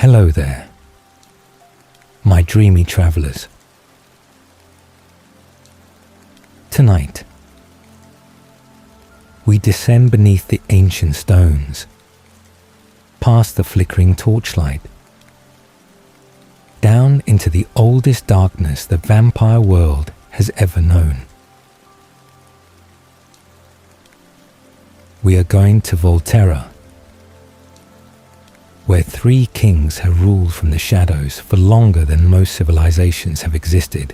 Hello there, my dreamy travellers. Tonight, we descend beneath the ancient stones, past the flickering torchlight, down into the oldest darkness the vampire world has ever known. We are going to Volterra, where 3 kings have ruled from the shadows for longer than most civilizations have existed.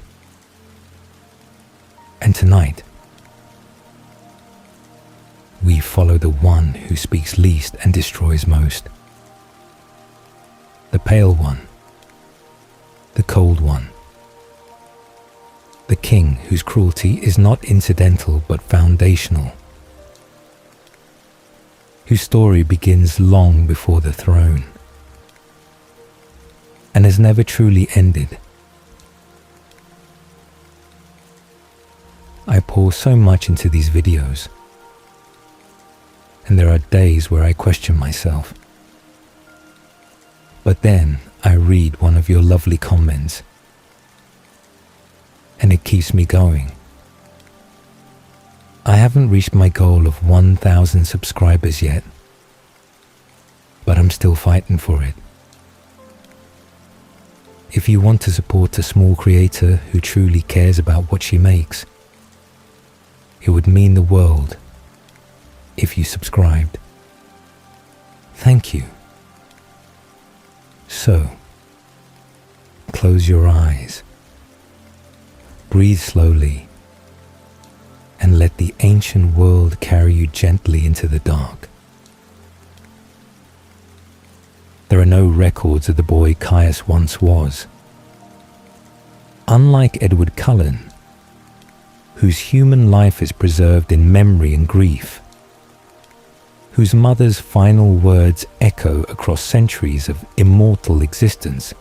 And tonight, we follow the one who speaks least and destroys most. The pale one, the cold one, the king whose cruelty is not incidental but foundational, whose story begins long before the throne and has never truly ended. I pour so much into these videos, and there are days where I question myself. But then I read one of your lovely comments, and it keeps me going. I haven't reached my goal of 1,000 subscribers yet, but I'm still fighting for it. If you want to support a small creator who truly cares about what she makes, it would mean the world if you subscribed. Thank you. So, close your eyes, breathe slowly, and let the ancient world carry you gently into the dark. There are no records of the boy Caius once was. Unlike Edward Cullen, whose human life is preserved in memory and grief, whose mother's final words echo across centuries of immortal existence,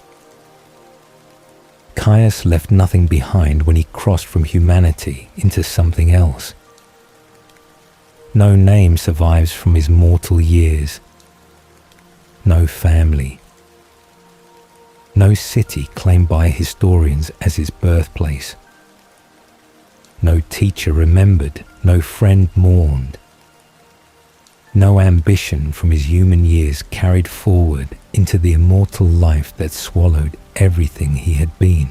Caius left nothing behind when he crossed from humanity into something else. No name survives from his mortal years. No family. No city claimed by historians as his birthplace. No teacher remembered, no friend mourned. No ambition from his human years carried forward into the immortal life that swallowed everything he had been.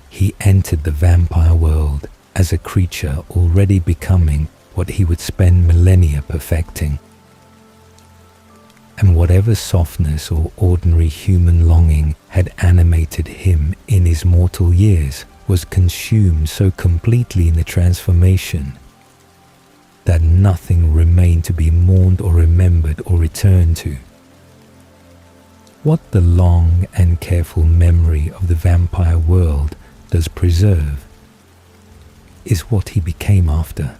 He entered the vampire world as a creature already becoming what he would spend millennia perfecting. And whatever softness or ordinary human longing had animated him in his mortal years was consumed so completely in the transformation that nothing remained to be mourned or remembered or returned to. What the long and careful memory of the vampire world does preserve is what he became after.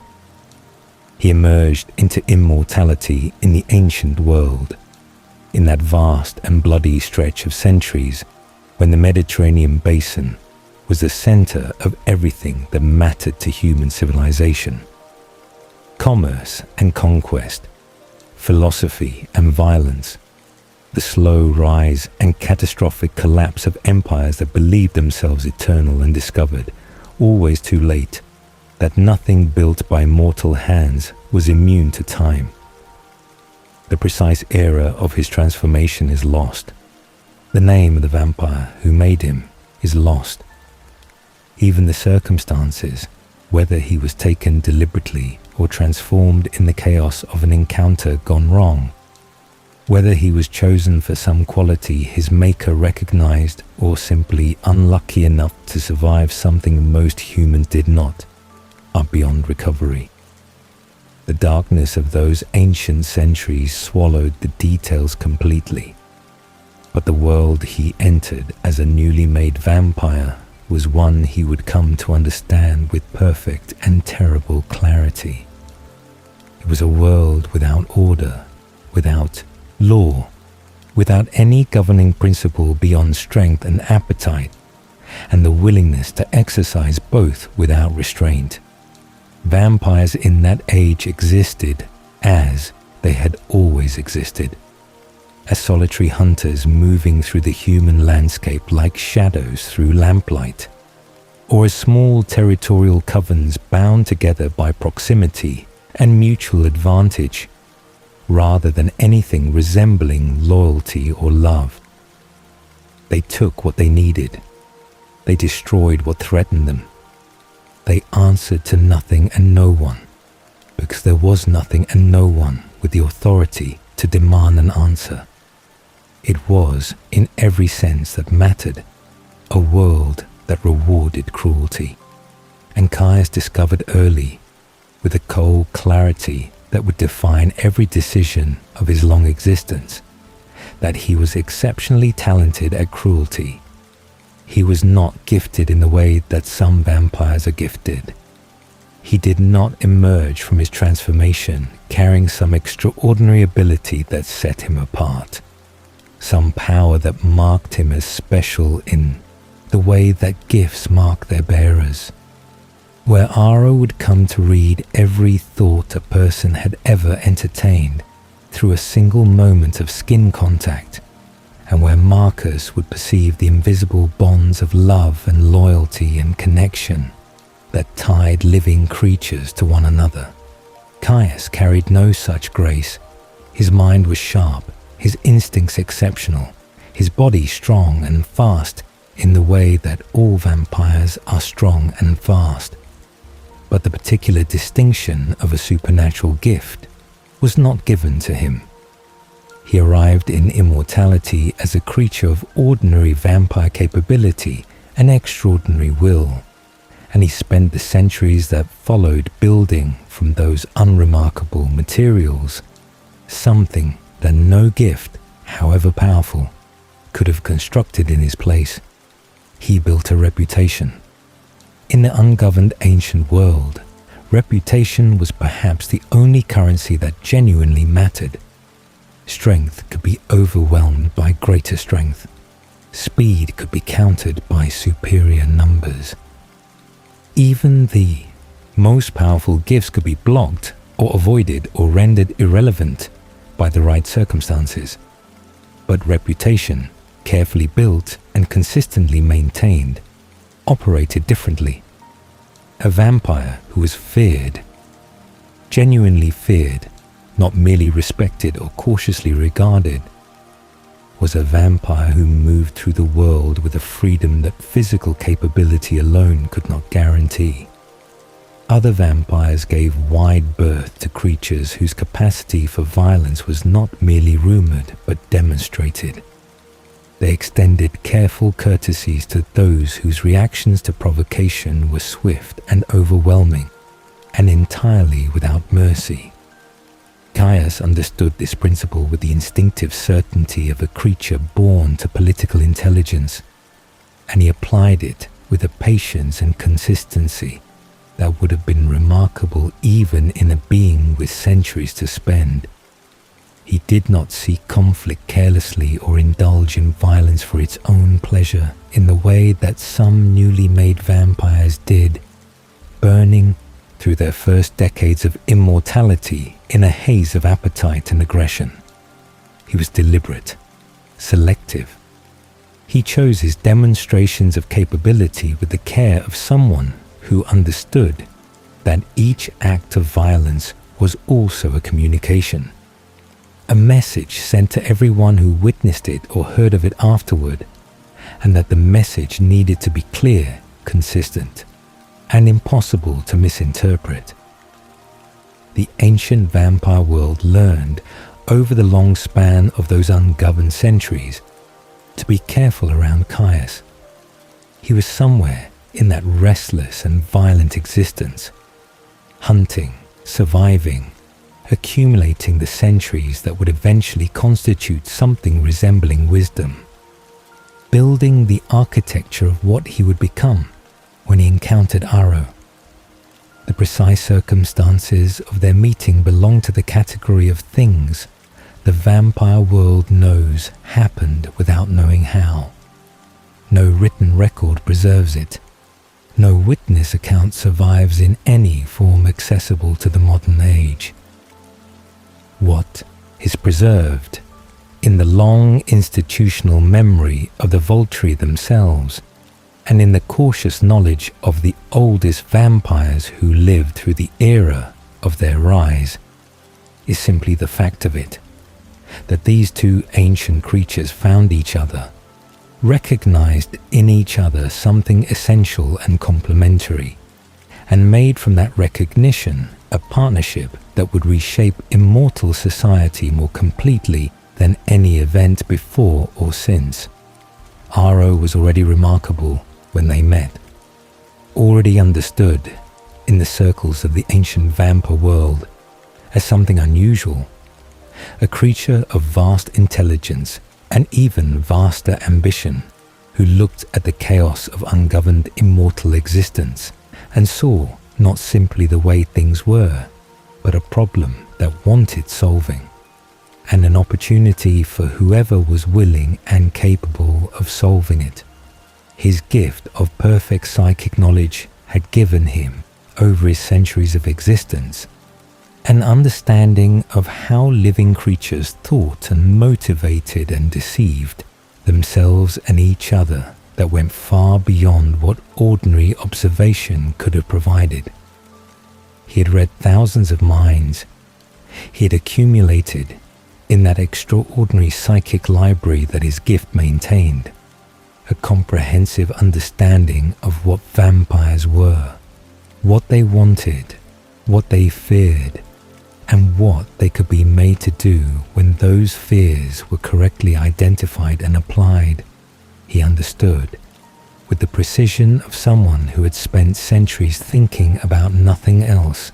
He emerged into immortality in the ancient world, in that vast and bloody stretch of centuries when the Mediterranean basin was the center of everything that mattered to human civilization. Commerce and conquest, philosophy and violence, the slow rise and catastrophic collapse of empires that believed themselves eternal and discovered, always too late, that nothing built by mortal hands was immune to time. The precise era of his transformation is lost. The name of the vampire who made him is lost. Even the circumstances, whether he was taken deliberately or transformed in the chaos of an encounter gone wrong, whether he was chosen for some quality his maker recognized or simply unlucky enough to survive something most humans did not, are beyond recovery. The darkness of those ancient centuries swallowed the details completely, but the world he entered as a newly made vampire was one he would come to understand with perfect and terrible clarity. It was a world without order, without law, without any governing principle beyond strength and appetite, and the willingness to exercise both without restraint. Vampires in that age existed as they had always existed, as solitary hunters moving through the human landscape like shadows through lamplight, or as small territorial covens bound together by proximity and mutual advantage, rather than anything resembling loyalty or love. They took what they needed. They destroyed what threatened them. They answered to nothing and no one, because there was nothing and no one with the authority to demand an answer. It was, in every sense that mattered, a world that rewarded cruelty. And Caius discovered early, with a cold clarity that would define every decision of his long existence, that he was exceptionally talented at cruelty. He was not gifted in the way that some vampires are gifted. He did not emerge from his transformation carrying some extraordinary ability that set him apart, some power that marked him as special in the way that gifts mark their bearers, where Aro would come to read every thought a person had ever entertained through a single moment of skin contact, and where Marcus would perceive the invisible bonds of love and loyalty and connection that tied living creatures to one another. Caius carried no such grace. His mind was sharp, his instincts exceptional, his body strong and fast in the way that all vampires are strong and fast. But the particular distinction of a supernatural gift was not given to him. He arrived in immortality as a creature of ordinary vampire capability and extraordinary will, and he spent the centuries that followed building from those unremarkable materials something that no gift, however powerful, could have constructed in his place. He built a reputation. In the ungoverned ancient world, reputation was perhaps the only currency that genuinely mattered. Strength could be overwhelmed by greater strength. Speed could be countered by superior numbers. Even the most powerful gifts could be blocked or avoided or rendered irrelevant by the right circumstances. But reputation, carefully built and consistently maintained, operated differently. A vampire who was feared, genuinely feared, not merely respected or cautiously regarded, was a vampire who moved through the world with a freedom that physical capability alone could not guarantee. Other vampires gave wide berth to creatures whose capacity for violence was not merely rumored but demonstrated. They extended careful courtesies to those whose reactions to provocation were swift and overwhelming, and entirely without mercy. Caius understood this principle with the instinctive certainty of a creature born to political intelligence, and he applied it with a patience and consistency that would have been remarkable even in a being with centuries to spend. He did not seek conflict carelessly or indulge in violence for its own pleasure in the way that some newly made vampires did, burning through their first decades of immortality in a haze of appetite and aggression. He was deliberate, selective. He chose his demonstrations of capability with the care of someone who understood that each act of violence was also a communication, a message sent to everyone who witnessed it or heard of it afterward, and that the message needed to be clear, consistent, and impossible to misinterpret. The ancient vampire world learned, over the long span of those ungoverned centuries, to be careful around Caius. He was somewhere in that restless and violent existence, hunting, surviving, accumulating the centuries that would eventually constitute something resembling wisdom, building the architecture of what he would become when he encountered Aro. The precise circumstances of their meeting belong to the category of things the vampire world knows happened without knowing how. No written record preserves it. No witness account survives in any form accessible to the modern age. What is preserved in the long institutional memory of the Volturi themselves, and in the cautious knowledge of the oldest vampires who lived through the era of their rise, is simply the fact of it, that these two ancient creatures found each other, recognized in each other something essential and complementary, and made from that recognition a partnership that would reshape immortal society more completely than any event before or since. Aro was already remarkable when they met, already understood in the circles of the ancient vampire world as something unusual, a creature of vast intelligence and even vaster ambition, who looked at the chaos of ungoverned immortal existence and saw not simply the way things were, but a problem that wanted solving, and an opportunity for whoever was willing and capable of solving it. His gift of perfect psychic knowledge had given him, over his centuries of existence, an understanding of how living creatures thought and motivated and deceived themselves and each other that went far beyond what ordinary observation could have provided. He had read thousands of minds. He had accumulated, in that extraordinary psychic library that his gift maintained, a comprehensive understanding of what vampires were, what they wanted, what they feared, and what they could be made to do when those fears were correctly identified and applied. He understood, with the precision of someone who had spent centuries thinking about nothing else,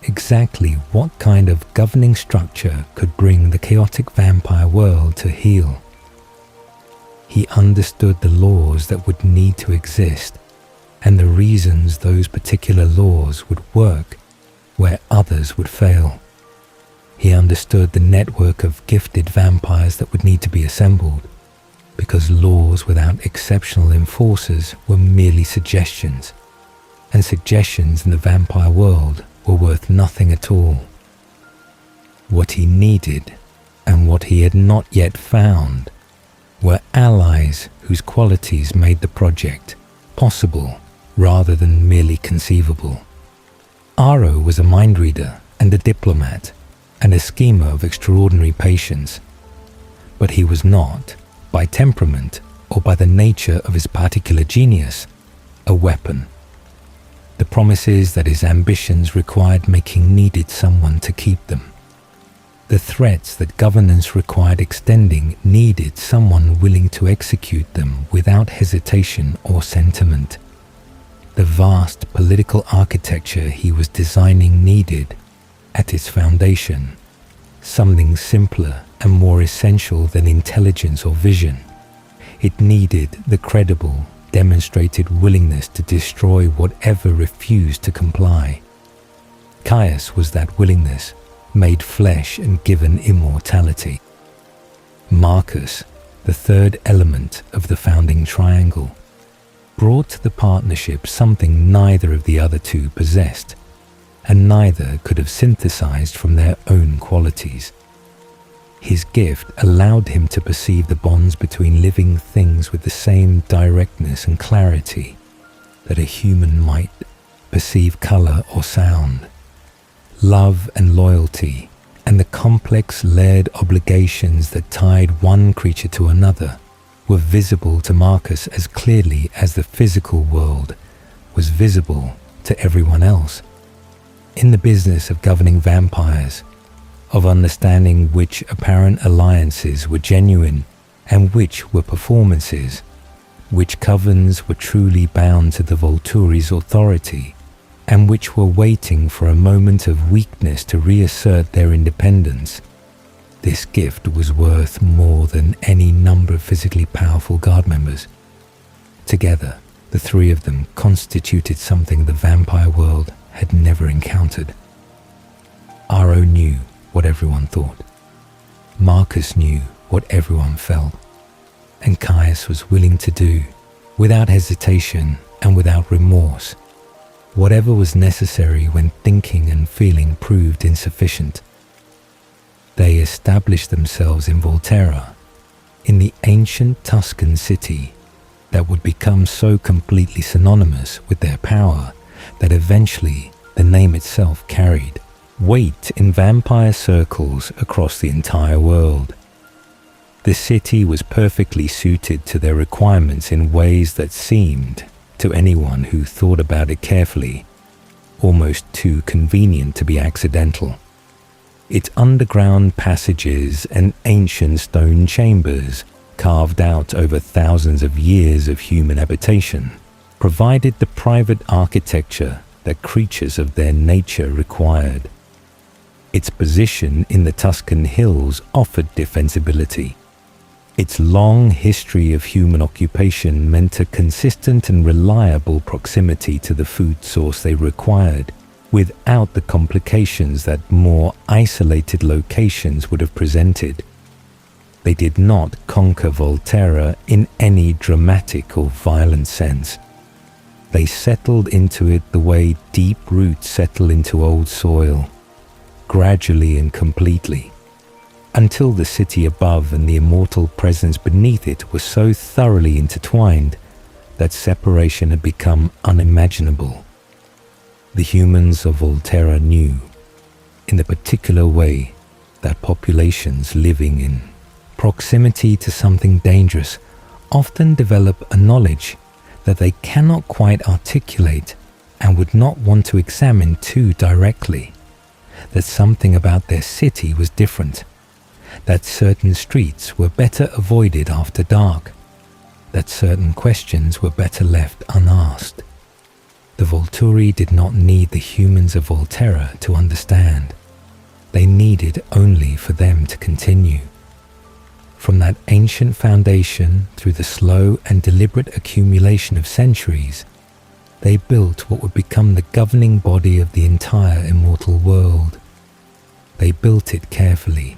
exactly what kind of governing structure could bring the chaotic vampire world to heel. He understood the laws that would need to exist and the reasons those particular laws would work where others would fail. He understood the network of gifted vampires that would need to be assembled, because laws without exceptional enforcers were merely suggestions, and suggestions in the vampire world were worth nothing at all. What he needed, and what he had not yet found, were allies whose qualities made the project possible rather than merely conceivable. Aro was a mind reader and a diplomat and a schemer of extraordinary patience, but he was not, by temperament or by the nature of his particular genius, a weapon. The promises that his ambitions required making needed someone to keep them. The threats that governance required extending needed someone willing to execute them without hesitation or sentiment. The vast political architecture he was designing needed, at its foundation, something simpler and more essential than intelligence or vision. It needed the credible, demonstrated willingness to destroy whatever refused to comply. Caius was that willingness, made flesh and given immortality. Marcus, the third element of the founding triangle, brought to the partnership something neither of the other two possessed, and neither could have synthesized from their own qualities. His gift allowed him to perceive the bonds between living things with the same directness and clarity that a human might perceive color or sound. Love and loyalty, and the complex layered obligations that tied one creature to another, were visible to Marcus as clearly as the physical world was visible to everyone else. In the business of governing vampires, of understanding which apparent alliances were genuine and which were performances, which covens were truly bound to the Volturi's authority, and which were waiting for a moment of weakness to reassert their independence, this gift was worth more than any number of physically powerful guard members. Together, the three of them constituted something the vampire world had never encountered. Aro knew what everyone thought. Marcus knew what everyone felt. And Caius was willing to do, without hesitation and without remorse, whatever was necessary when thinking and feeling proved insufficient. They established themselves in Volterra, in the ancient Tuscan city that would become so completely synonymous with their power that eventually the name itself carried weight in vampire circles across the entire world. The city was perfectly suited to their requirements in ways that seemed, to anyone who thought about it carefully, almost too convenient to be accidental. Its underground passages and ancient stone chambers, carved out over thousands of years of human habitation, provided the private architecture that creatures of their nature required. Its position in the Tuscan hills offered defensibility. Its long history of human occupation meant a consistent and reliable proximity to the food source they required, without the complications that more isolated locations would have presented. They did not conquer Volterra in any dramatic or violent sense. They settled into it the way deep roots settle into old soil, gradually and completely, until the city above and the immortal presence beneath it were so thoroughly intertwined that separation had become unimaginable. The humans of Volterra knew, in the particular way, that populations living in proximity to something dangerous often develop a knowledge that they cannot quite articulate and would not want to examine too directly, that something about their city was different, that certain streets were better avoided after dark, that certain questions were better left unasked. The Volturi did not need the humans of Volterra to understand. They needed only for them to continue. From that ancient foundation, through the slow and deliberate accumulation of centuries, they built what would become the governing body of the entire immortal world. They built it carefully,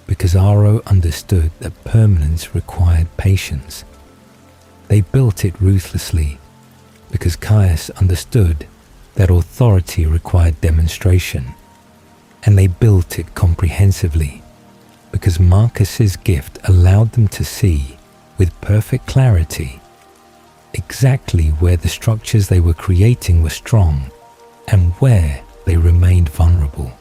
because Aro understood that permanence required patience. They built it ruthlessly, because Caius understood that authority required demonstration. And they built it comprehensively, because Marcus's gift allowed them to see, with perfect clarity, exactly where the structures they were creating were strong and where they remained vulnerable.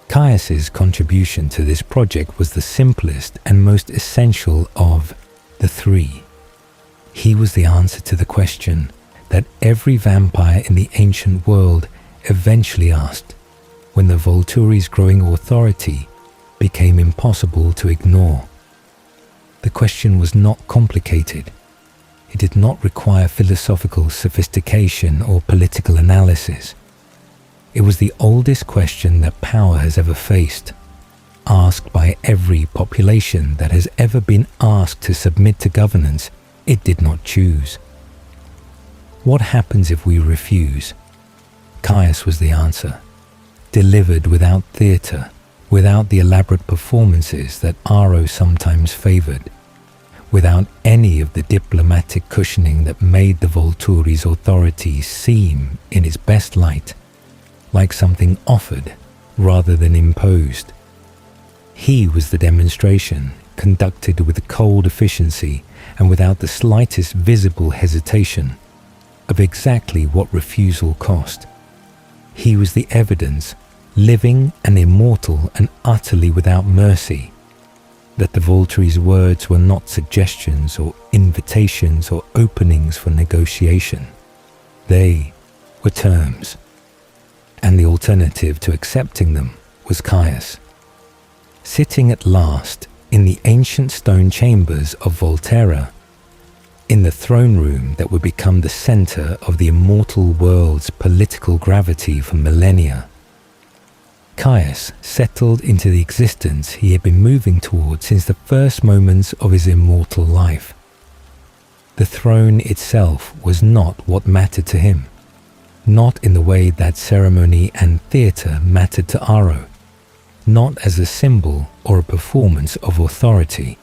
Caius's contribution to this project was the simplest and most essential of the three. He was the answer to the question that every vampire in the ancient world eventually asked, when the Volturi's growing authority became impossible to ignore. The question was not complicated. It did not require philosophical sophistication or political analysis. It was the oldest question that power has ever faced, asked by every population that has ever been asked to submit to governance it did not choose. What happens if we refuse? Caius was the answer, delivered without theatre, without the elaborate performances that Aro sometimes favoured, without any of the diplomatic cushioning that made the Volturi's authority seem, in its best light, like something offered rather than imposed. He was the demonstration, conducted with cold efficiency and without the slightest visible hesitation, of exactly what refusal cost. He was the evidence, living and immortal and utterly without mercy, that the Volturi's words were not suggestions or invitations or openings for negotiation. They were terms, and the alternative to accepting them was Caius. Sitting at last in the ancient stone chambers of Volterra, in the throne room that would become the center of the immortal world's political gravity for millennia, Caius settled into the existence he had been moving toward since the first moments of his immortal life. The throne itself was not what mattered to him, not in the way that ceremony and theatre mattered to Aro, not as a symbol or a performance of authority.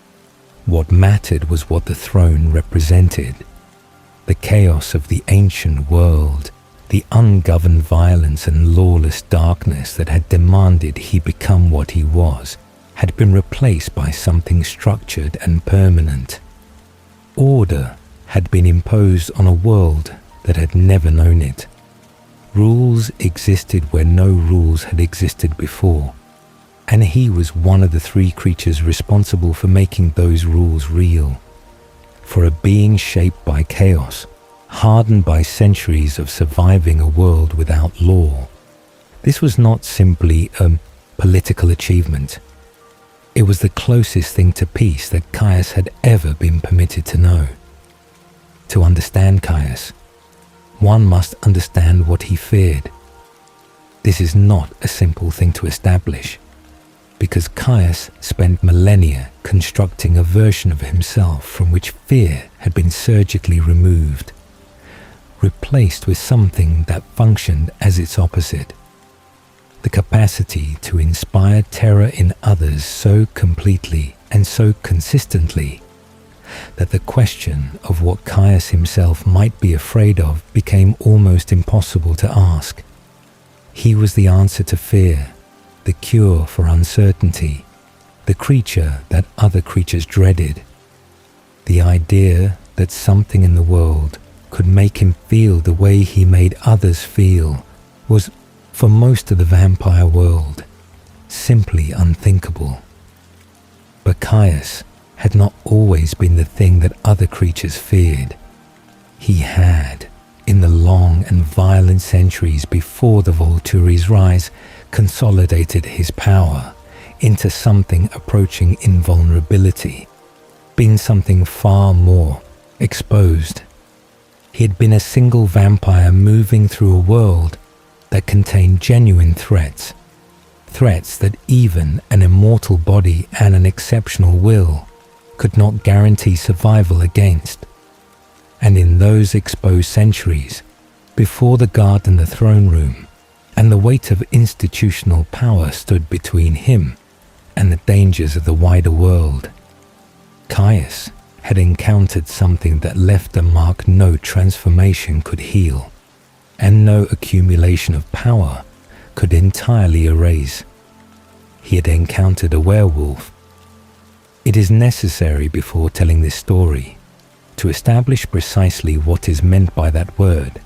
What mattered was what the throne represented, the chaos of the ancient world, The ungoverned violence and lawless darkness that had demanded he become what he was had been replaced by something structured and permanent. Order had been imposed on a world that had never known it. Rules existed where no rules had existed before, and he was one of the three creatures responsible for making those rules real. For a being shaped by chaos, hardened by centuries of surviving a world without law, this was not simply a political achievement. It was the closest thing to peace that Caius had ever been permitted to know. To understand Caius, one must understand what he feared. This is not a simple thing to establish, because Caius spent millennia constructing a version of himself from which fear had been surgically removed, replaced with something that functioned as its opposite. The capacity to inspire terror in others so completely and so consistently that the question of what Caius himself might be afraid of became almost impossible to ask. He was the answer to fear, the cure for uncertainty, the creature that other creatures dreaded. The idea that something in the world could make him feel the way he made others feel was, for most of the vampire world, simply unthinkable. But Caius had not always been the thing that other creatures feared. He had, in the long and violent centuries before the Volturi's rise, consolidated his power into something approaching invulnerability, been something far more exposed. He had been a single vampire moving through a world that contained genuine threats, threats that even an immortal body and an exceptional will could not guarantee survival against. And in those exposed centuries, before the guard in the throne room and the weight of institutional power stood between him and the dangers of the wider world, Caius had encountered something that left a mark no transformation could heal, and no accumulation of power could entirely erase. He had encountered a werewolf. It is necessary before telling this story to establish precisely what is meant by that word,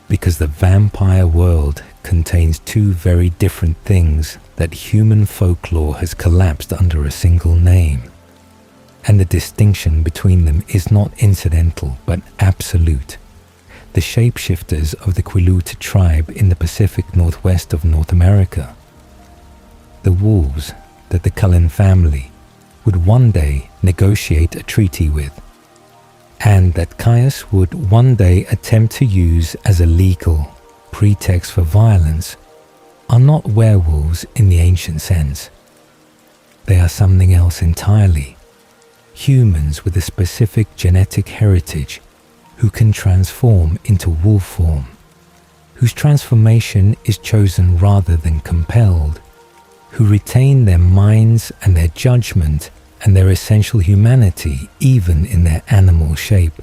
because the vampire world contains two very different things that human folklore has collapsed under a single name, and the distinction between them is not incidental but absolute. The shapeshifters of the Quileute tribe in the Pacific Northwest of North America, the wolves that the Cullen family would one day negotiate a treaty with, and that Caius would one day attempt to use as a legal pretext for violence, are not werewolves in the ancient sense. They are something else entirely. Humans with a specific genetic heritage who can transform into wolf form, whose transformation is chosen rather than compelled, who retain their minds and their judgment and their essential humanity even in their animal shape.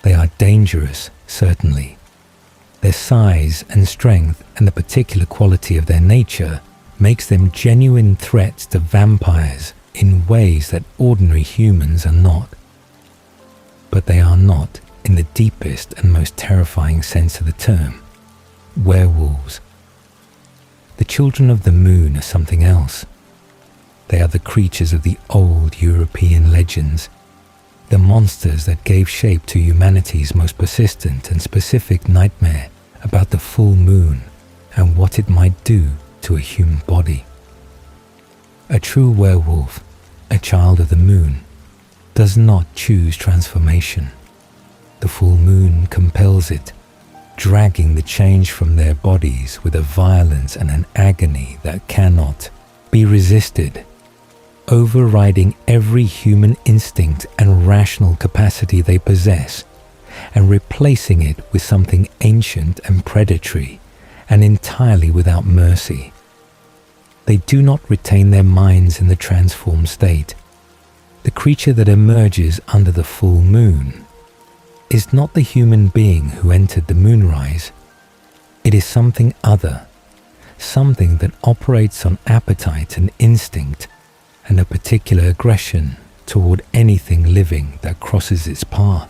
They are dangerous, certainly. Their size and strength and the particular quality of their nature makes them genuine threats to vampires in ways that ordinary humans are not. But they are not, in the deepest and most terrifying sense of the term, werewolves. The children of the moon are something else. They are the creatures of the old European legends, the monsters that gave shape to humanity's most persistent and specific nightmare about the full moon and what it might do to a human body. A true werewolf, a child of the moon, does not choose transformation. The full moon compels it, dragging the change from their bodies with a violence and an agony that cannot be resisted, overriding every human instinct and rational capacity they possess, and replacing it with something ancient and predatory and entirely without mercy. They do not retain their minds in the transformed state. The creature that emerges under the full moon is not the human being who entered the moonrise It is something other, something that operates on appetite and instinct and a particular aggression toward anything living that crosses its path.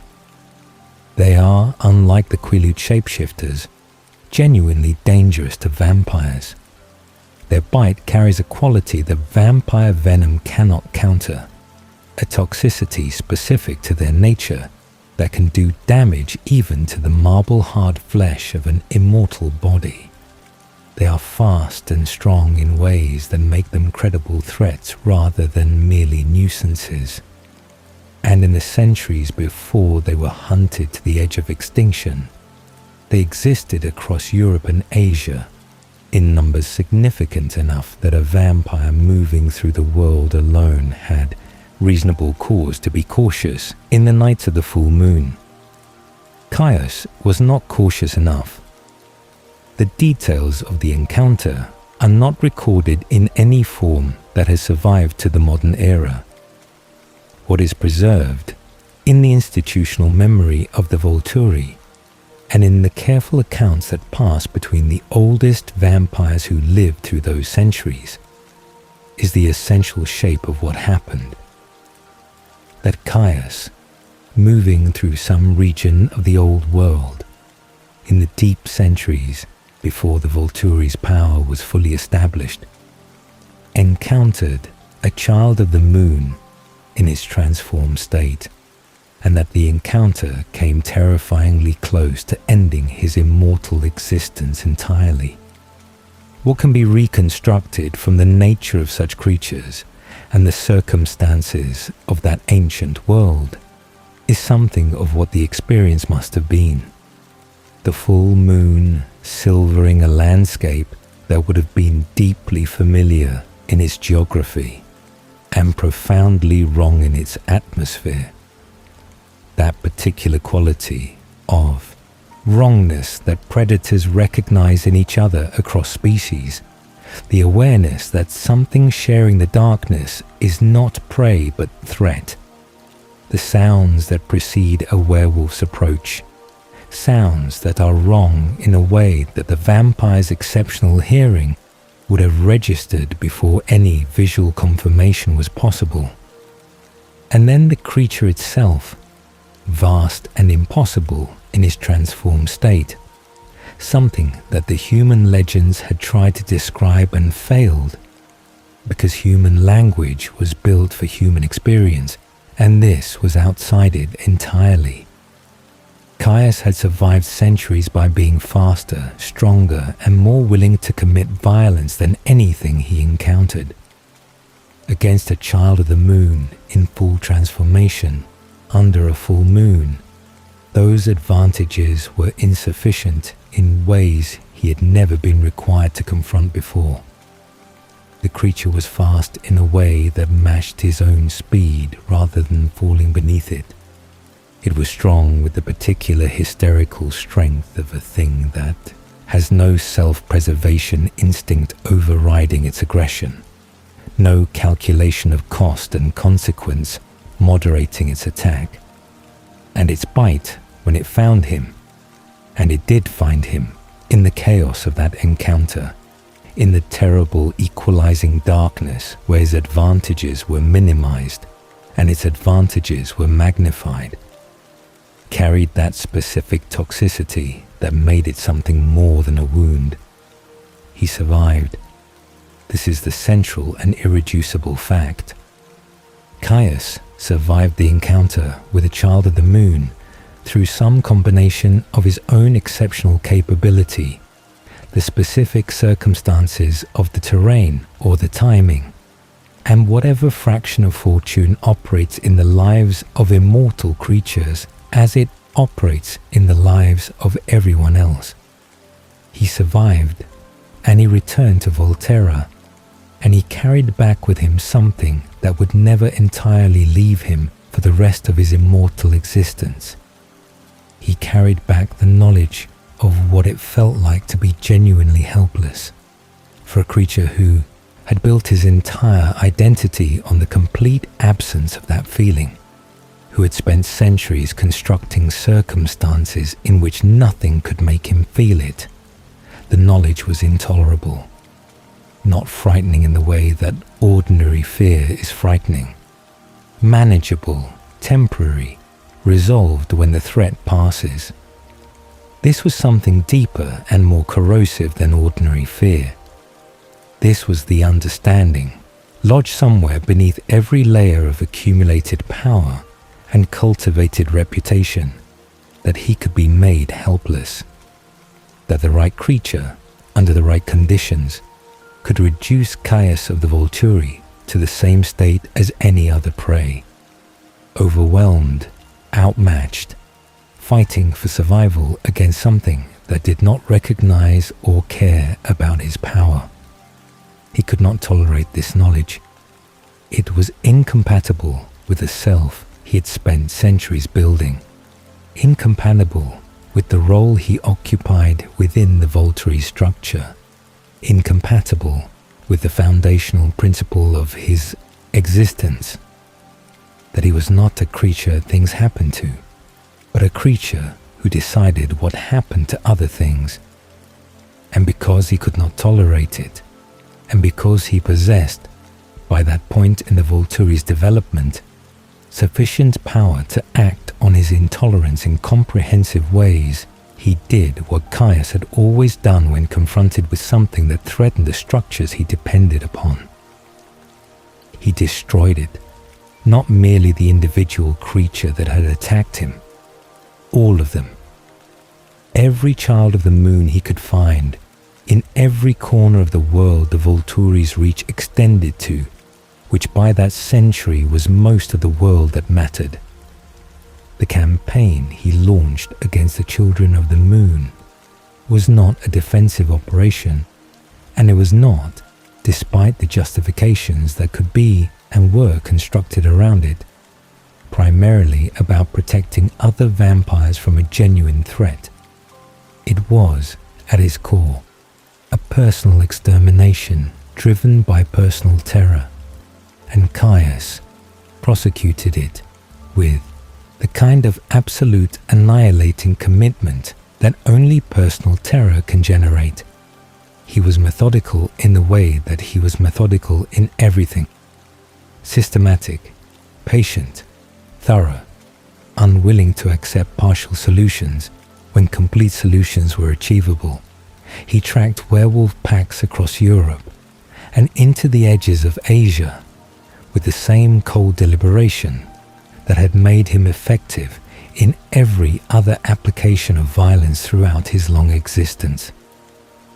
They are, unlike the Quileute shapeshifters, genuinely dangerous to vampires. Their bite carries a quality that vampire venom cannot counter, a toxicity specific to their nature that can do damage even to the marble-hard flesh of an immortal body. They are fast and strong in ways that make them credible threats rather than merely nuisances. And in the centuries before they were hunted to the edge of extinction, they existed across Europe and Asia, in numbers significant enough that a vampire moving through the world alone had reasonable cause to be cautious in the nights of the full moon. Caius was not cautious enough. The details of the encounter are not recorded in any form that has survived to the modern era. What is preserved in the institutional memory of the Volturi and in the careful accounts that pass between the oldest vampires who lived through those centuries is the essential shape of what happened. That Caius, moving through some region of the old world, in the deep centuries before the Volturi's power was fully established, encountered a child of the moon in its transformed state, and that the encounter came terrifyingly close to ending his immortal existence entirely. What can be reconstructed from the nature of such creatures and the circumstances of that ancient world is something of what the experience must have been. The full moon silvering a landscape that would have been deeply familiar in its geography and profoundly wrong in its atmosphere. That particular quality of wrongness that predators recognize in each other across species, the awareness that something sharing the darkness is not prey but threat, the sounds that precede a werewolf's approach, sounds that are wrong in a way that the vampire's exceptional hearing would have registered before any visual confirmation was possible. And then the creature itself, vast and impossible in its transformed state, something that the human legends had tried to describe and failed, because human language was built for human experience, and this was outside it entirely. Caius had survived centuries by being faster, stronger, and more willing to commit violence than anything he encountered. Against a child of the moon in full transformation, under a full moon, those advantages were insufficient in ways he had never been required to confront before. The creature was fast in a way that matched his own speed rather than falling beneath it. It was strong with the particular hysterical strength of a thing that has no self-preservation instinct overriding its aggression, no calculation of cost and consequence moderating its attack. And its bite, when it found him, and it did find him in the chaos of that encounter, in the terrible equalizing darkness where his advantages were minimized and its advantages were magnified, carried that specific toxicity that made it something more than a wound. He survived. This is the central and irreducible fact. Caius survived the encounter with a child of the moon through some combination of his own exceptional capability, the specific circumstances of the terrain or the timing, and whatever fraction of fortune operates in the lives of immortal creatures as it operates in the lives of everyone else. He survived, and he returned to Volterra, and he carried back with him something that would never entirely leave him for the rest of his immortal existence. He carried back the knowledge of what it felt like to be genuinely helpless, for a creature who had built his entire identity on the complete absence of that feeling, who had spent centuries constructing circumstances in which nothing could make him feel it, the knowledge was intolerable, not frightening in the way that ordinary fear is frightening, manageable, temporary, resolved when the threat passes. This was something deeper and more corrosive than ordinary fear. This was the understanding, lodged somewhere beneath every layer of accumulated power and cultivated reputation, that he could be made helpless, that the right creature, under the right conditions, could reduce Caius of the Volturi to the same state as any other prey, overwhelmed, outmatched, fighting for survival against something that did not recognize or care about his power. He could not tolerate this knowledge. It was incompatible with the self he had spent centuries building, incompatible with the role he occupied within the Volturi structure, incompatible with the foundational principle of his existence, that he was not a creature things happened to, but a creature who decided what happened to other things. And because he could not tolerate it, and because he possessed, by that point in the Volturi's development, sufficient power to act on his intolerance in comprehensive ways, he did what Caius had always done when confronted with something that threatened the structures he depended upon. He destroyed it, not merely the individual creature that had attacked him, all of them. Every child of the moon he could find, in every corner of the world the Volturi's reach extended to, which by that century was most of the world that mattered. The campaign he launched against the children of the moon was not a defensive operation, and it was not, despite the justifications that could be and were constructed around it, primarily about protecting other vampires from a genuine threat. It was, at its core, a personal extermination driven by personal terror, and Caius prosecuted it with the kind of absolute annihilating commitment that only personal terror can generate. He was methodical in the way that he was methodical in everything. Systematic, patient, thorough, unwilling to accept partial solutions when complete solutions were achievable. He tracked werewolf packs across Europe and into the edges of Asia with the same cold deliberation that had made him effective in every other application of violence throughout his long existence.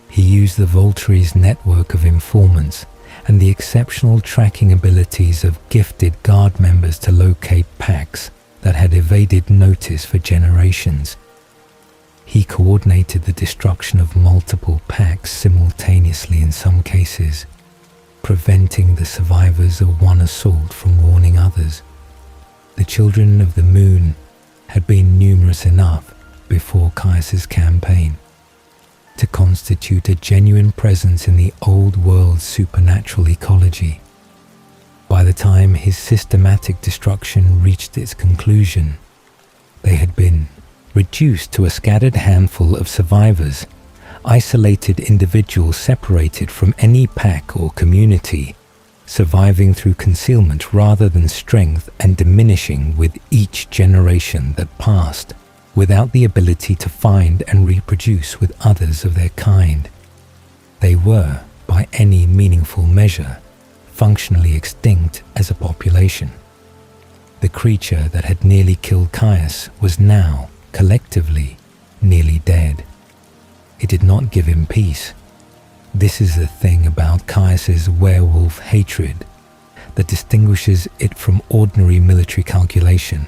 He used the Volturi's network of informants and the exceptional tracking abilities of gifted guard members to locate packs that had evaded notice for generations. He coordinated the destruction of multiple packs simultaneously in some cases, preventing the survivors of one assault from warning others. The children of the moon had been numerous enough before Caius's campaign to constitute a genuine presence in the old world's supernatural ecology. By the time his systematic destruction reached its conclusion, they had been reduced to a scattered handful of survivors, isolated individuals separated from any pack or community, surviving through concealment rather than strength and diminishing with each generation that passed, without the ability to find and reproduce with others of their kind. They were, by any meaningful measure, functionally extinct as a population. The creature that had nearly killed Caius was now, collectively, nearly dead. It did not give him peace. This is the thing about Caius's werewolf hatred that distinguishes it from ordinary military calculation,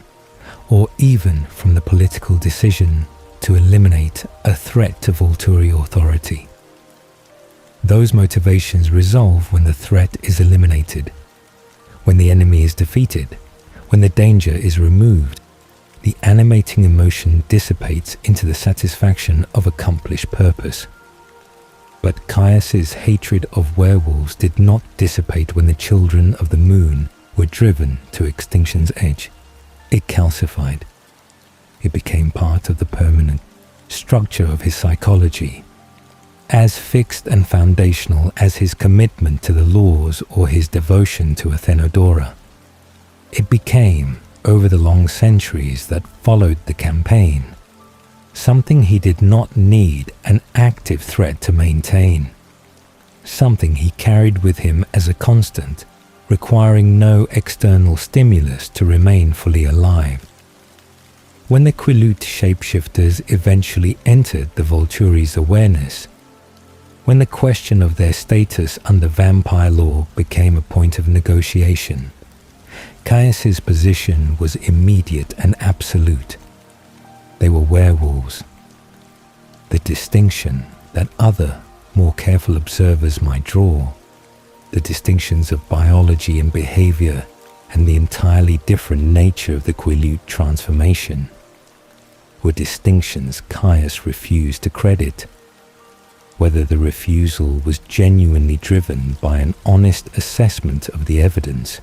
or even from the political decision to eliminate a threat to Volturi authority. Those motivations resolve when the threat is eliminated, when the enemy is defeated, when the danger is removed. The animating emotion dissipates into the satisfaction of accomplished purpose. But Caius's hatred of werewolves did not dissipate when the children of the moon were driven to extinction's edge. It calcified. It became part of the permanent structure of his psychology, as fixed and foundational as his commitment to the laws or his devotion to Athenodora. It became, over the long centuries that followed the campaign, something he did not need an active threat to maintain, something he carried with him as a constant, requiring no external stimulus to remain fully alive. When the Quilut shapeshifters eventually entered the Volturi's awareness, when the question of their status under vampire law became a point of negotiation, Caius's position was immediate and absolute. They were werewolves. The distinction that other, more careful observers might draw, the distinctions of biology and behavior, and the entirely different nature of the Quilut transformation, were distinctions Caius refused to credit. Whether the refusal was genuinely driven by an honest assessment of the evidence,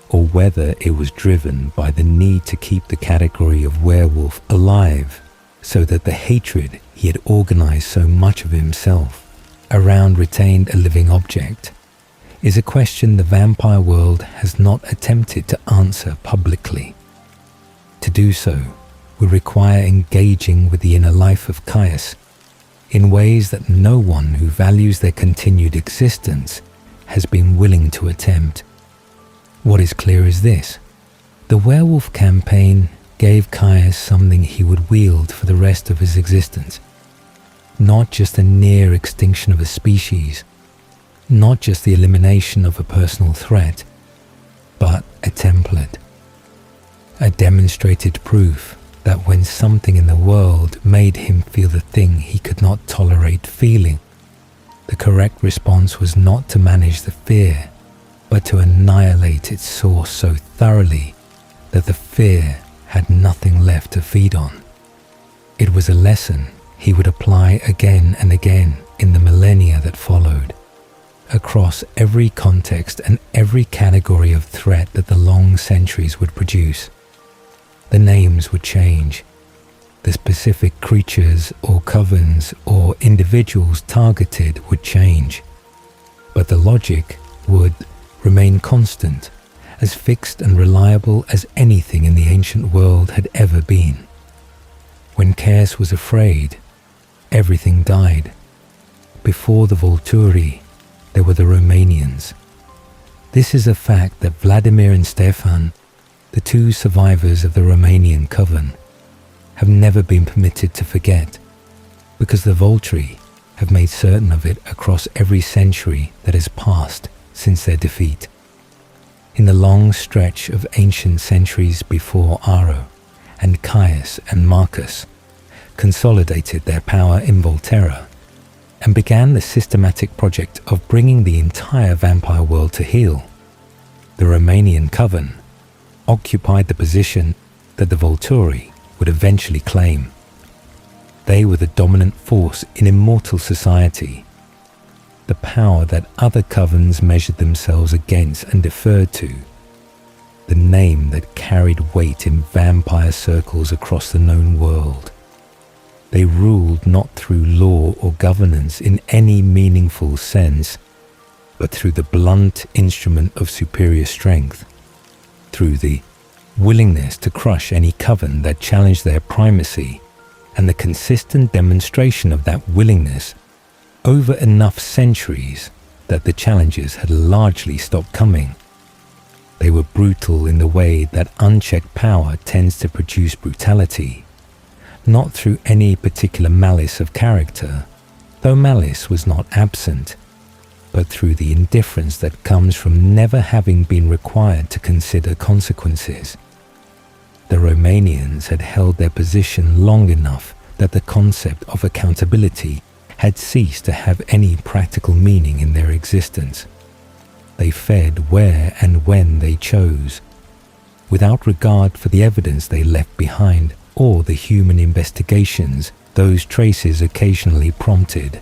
or whether it was driven by the need to keep the category of werewolf alive so that the hatred he had organized so much of himself around retained a living object, is a question the vampire world has not attempted to answer publicly. To do so would require engaging with the inner life of Caius in ways that no one who values their continued existence has been willing to attempt. What is clear is this: the werewolf campaign gave Caius something he would wield for the rest of his existence. Not just the near extinction of a species, not just the elimination of a personal threat, but a template. A demonstrated proof that when something in the world made him feel the thing he could not tolerate feeling, the correct response was not to manage the fear, but to annihilate its source so thoroughly that the fear had nothing left to feed on. It was a lesson he would apply again and again in the millennia that followed, across every context and every category of threat that the long centuries would produce. The names would change. The specific creatures or covens or individuals targeted would change. But the logic would remain constant, as fixed and reliable as anything in the ancient world had ever been. When Caius was afraid, everything died. Before the Volturi, there were the Romanians. This is a fact that Vladimir and Stefan, the two survivors of the Romanian coven, have never been permitted to forget, because the Volturi have made certain of it across every century that has passed since their defeat. In the long stretch of ancient centuries before Aro, and Caius and Marcus consolidated their power in Volterra and began the systematic project of bringing the entire vampire world to heel, the Romanian coven occupied the position that the Volturi would eventually claim. They were the dominant force in immortal society, the power that other covens measured themselves against and deferred to, the name that carried weight in vampire circles across the known world. They ruled not through law or governance in any meaningful sense, but through the blunt instrument of superior strength, through the willingness to crush any coven that challenged their primacy, and the consistent demonstration of that willingness over enough centuries that the challenges had largely stopped coming. They were brutal in the way that unchecked power tends to produce brutality, not through any particular malice of character, though malice was not absent, but through the indifference that comes from never having been required to consider consequences. The Romanians had held their position long enough that the concept of accountability had ceased to have any practical meaning in their existence. They fed where and when they chose, without regard for the evidence they left behind or the human investigations those traces occasionally prompted.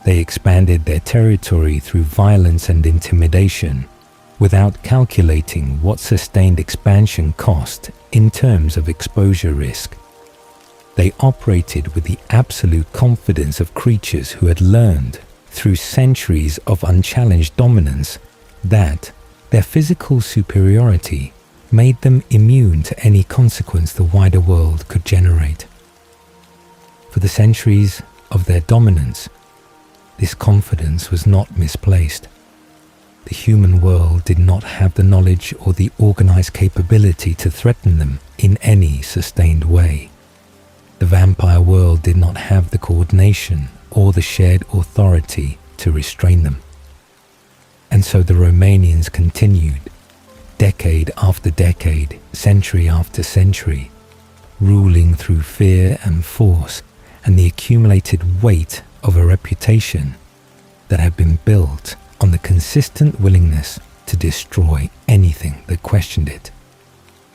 They expanded their territory through violence and intimidation, without calculating what sustained expansion cost in terms of exposure risk. They operated with the absolute confidence of creatures who had learned, through centuries of unchallenged dominance, that their physical superiority made them immune to any consequence the wider world could generate. For the centuries of their dominance, this confidence was not misplaced. The human world did not have the knowledge or the organized capability to threaten them in any sustained way. The vampire world did not have the coordination or the shared authority to restrain them. And so the Romanians continued, decade after decade, century after century, ruling through fear and force and the accumulated weight of a reputation that had been built on the consistent willingness to destroy anything that questioned it.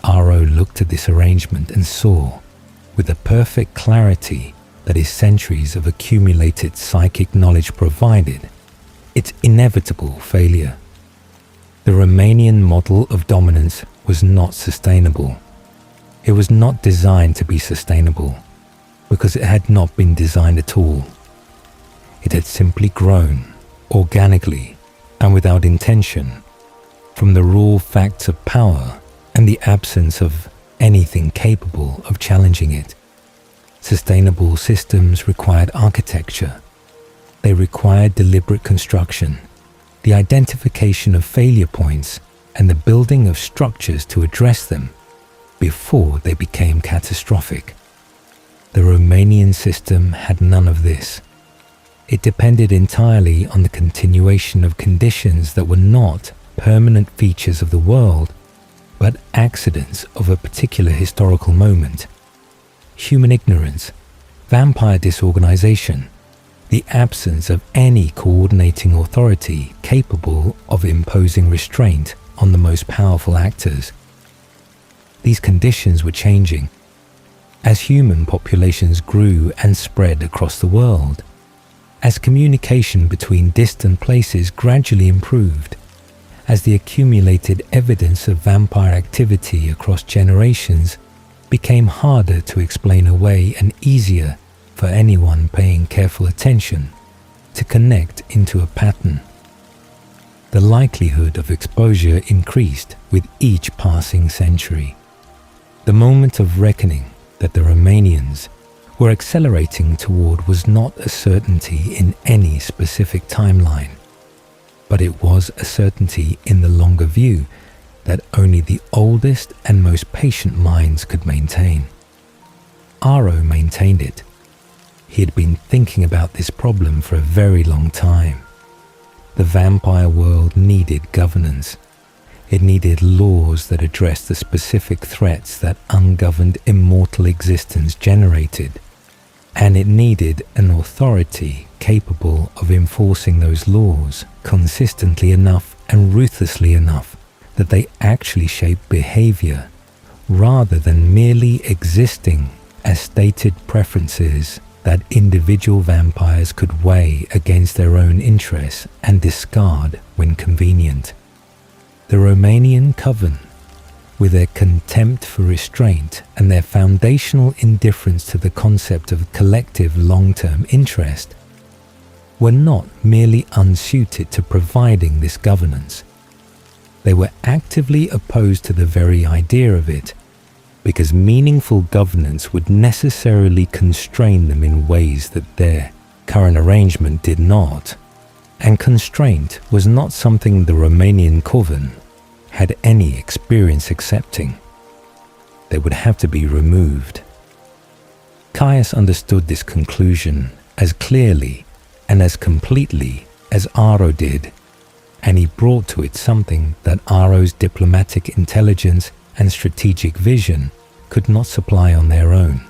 Aro looked at this arrangement and saw, with the perfect clarity that his centuries of accumulated psychic knowledge provided, its inevitable failure. The Romanian model of dominance was not sustainable. It was not designed to be sustainable, because it had not been designed at all. It had simply grown, organically and without intention, from the raw facts of power and the absence of anything capable of challenging it. Sustainable systems required architecture. They required deliberate construction, the identification of failure points, and the building of structures to address them before they became catastrophic. The Romanian system had none of this. It depended entirely on the continuation of conditions that were not permanent features of the world, but accidents of a particular historical moment. Human ignorance, vampire disorganization, the absence of any coordinating authority capable of imposing restraint on the most powerful actors. These conditions were changing as human populations grew and spread across the world, as communication between distant places gradually improved, as the accumulated evidence of vampire activity across generations became harder to explain away and easier for anyone paying careful attention to connect into a pattern. The likelihood of exposure increased with each passing century. The moment of reckoning that the Romanians were accelerating toward was not a certainty in any specific timeline, but it was a certainty in the longer view that only the oldest and most patient minds could maintain. Aro maintained it. He had been thinking about this problem for a very long time. The vampire world needed governance. It needed laws that addressed the specific threats that ungoverned immortal existence generated. And it needed an authority capable of enforcing those laws consistently enough and ruthlessly enough that they actually shape behavior rather than merely existing as stated preferences that individual vampires could weigh against their own interests and discard when convenient. The Romanian coven, with their contempt for restraint and their foundational indifference to the concept of collective long-term interest, were not merely unsuited to providing this governance. They were actively opposed to the very idea of it, because meaningful governance would necessarily constrain them in ways that their current arrangement did not, and constraint was not something the Romanian coven had any experience accepting. They would have to be removed. Caius understood this conclusion as clearly and as completely as Aro did, and he brought to it something that Aro's diplomatic intelligence and strategic vision could not supply on their own.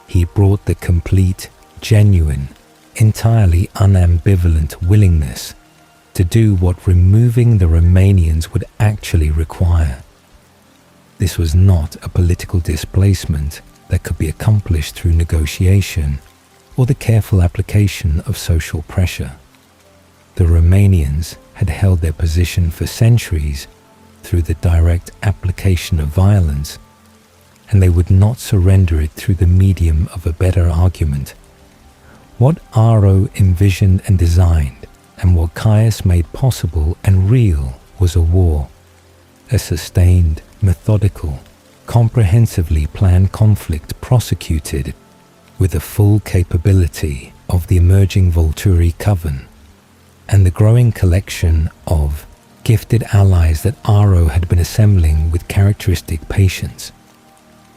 He brought the complete, genuine, entirely unambivalent willingness to do what removing the Romanians would actually require. This was not a political displacement that could be accomplished through negotiation or the careful application of social pressure. The Romanians had held their position for centuries through the direct application of violence, and they would not surrender it through the medium of a better argument. What Aro envisioned and designed, and what Caius made possible and real, was a war. A sustained, methodical, comprehensively planned conflict prosecuted with the full capability of the emerging Volturi coven and the growing collection of gifted allies that Aro had been assembling with characteristic patience.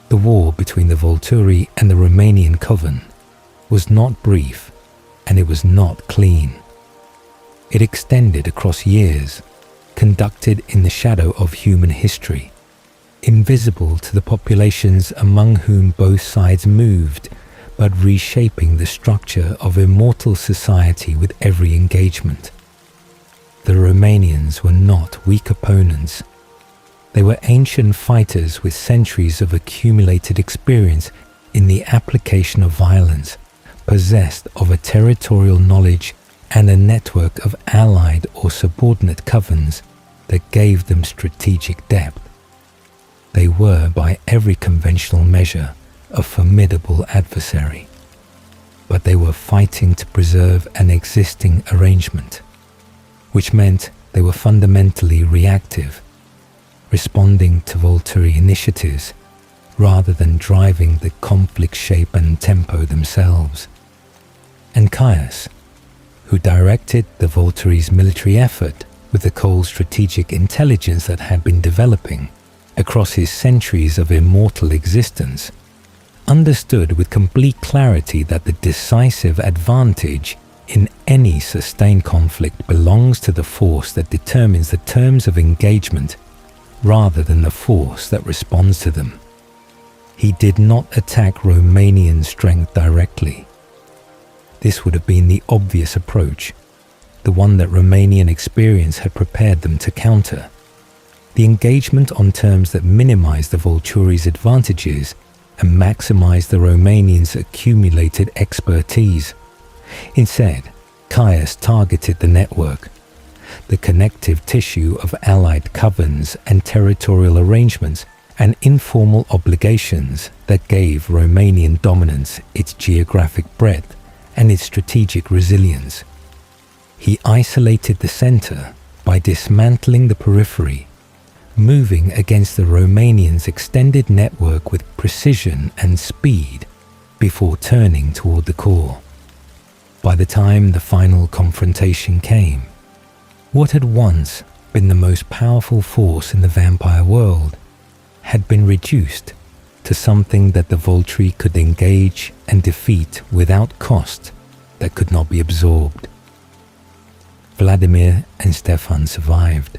The war between the Volturi and the Romanian coven was not brief, and it was not clean. It extended across years, conducted in the shadow of human history, invisible to the populations among whom both sides moved, but reshaping the structure of immortal society with every engagement. The Romanians were not weak opponents. They were ancient fighters with centuries of accumulated experience in the application of violence, possessed of a territorial knowledge and a network of allied or subordinate covens that gave them strategic depth. They were, by every conventional measure, a formidable adversary, but they were fighting to preserve an existing arrangement, which meant they were fundamentally reactive, responding to Volturi initiatives rather than driving the conflict shape and tempo themselves. And Caius, who directed the Volturi's military effort with the cold strategic intelligence that had been developing across his centuries of immortal existence, understood with complete clarity that the decisive advantage in any sustained conflict belongs to the force that determines the terms of engagement rather than the force that responds to them. He did not attack Romanian strength directly. This would have been the obvious approach, the one that Romanian experience had prepared them to counter. The engagement on terms that minimized the Volturi's advantages and maximized the Romanians' accumulated expertise. Instead, Caius targeted the network, the connective tissue of allied covens and territorial arrangements and informal obligations that gave Romanian dominance its geographic breadth and its strategic resilience. He isolated the center by dismantling the periphery, moving against the Romanians' extended network with precision and speed before turning toward the core. By the time the final confrontation came, what had once been the most powerful force in the vampire world had been reduced to something that the Volturi could engage and defeat without cost that could not be absorbed. Vladimir and Stefan survived.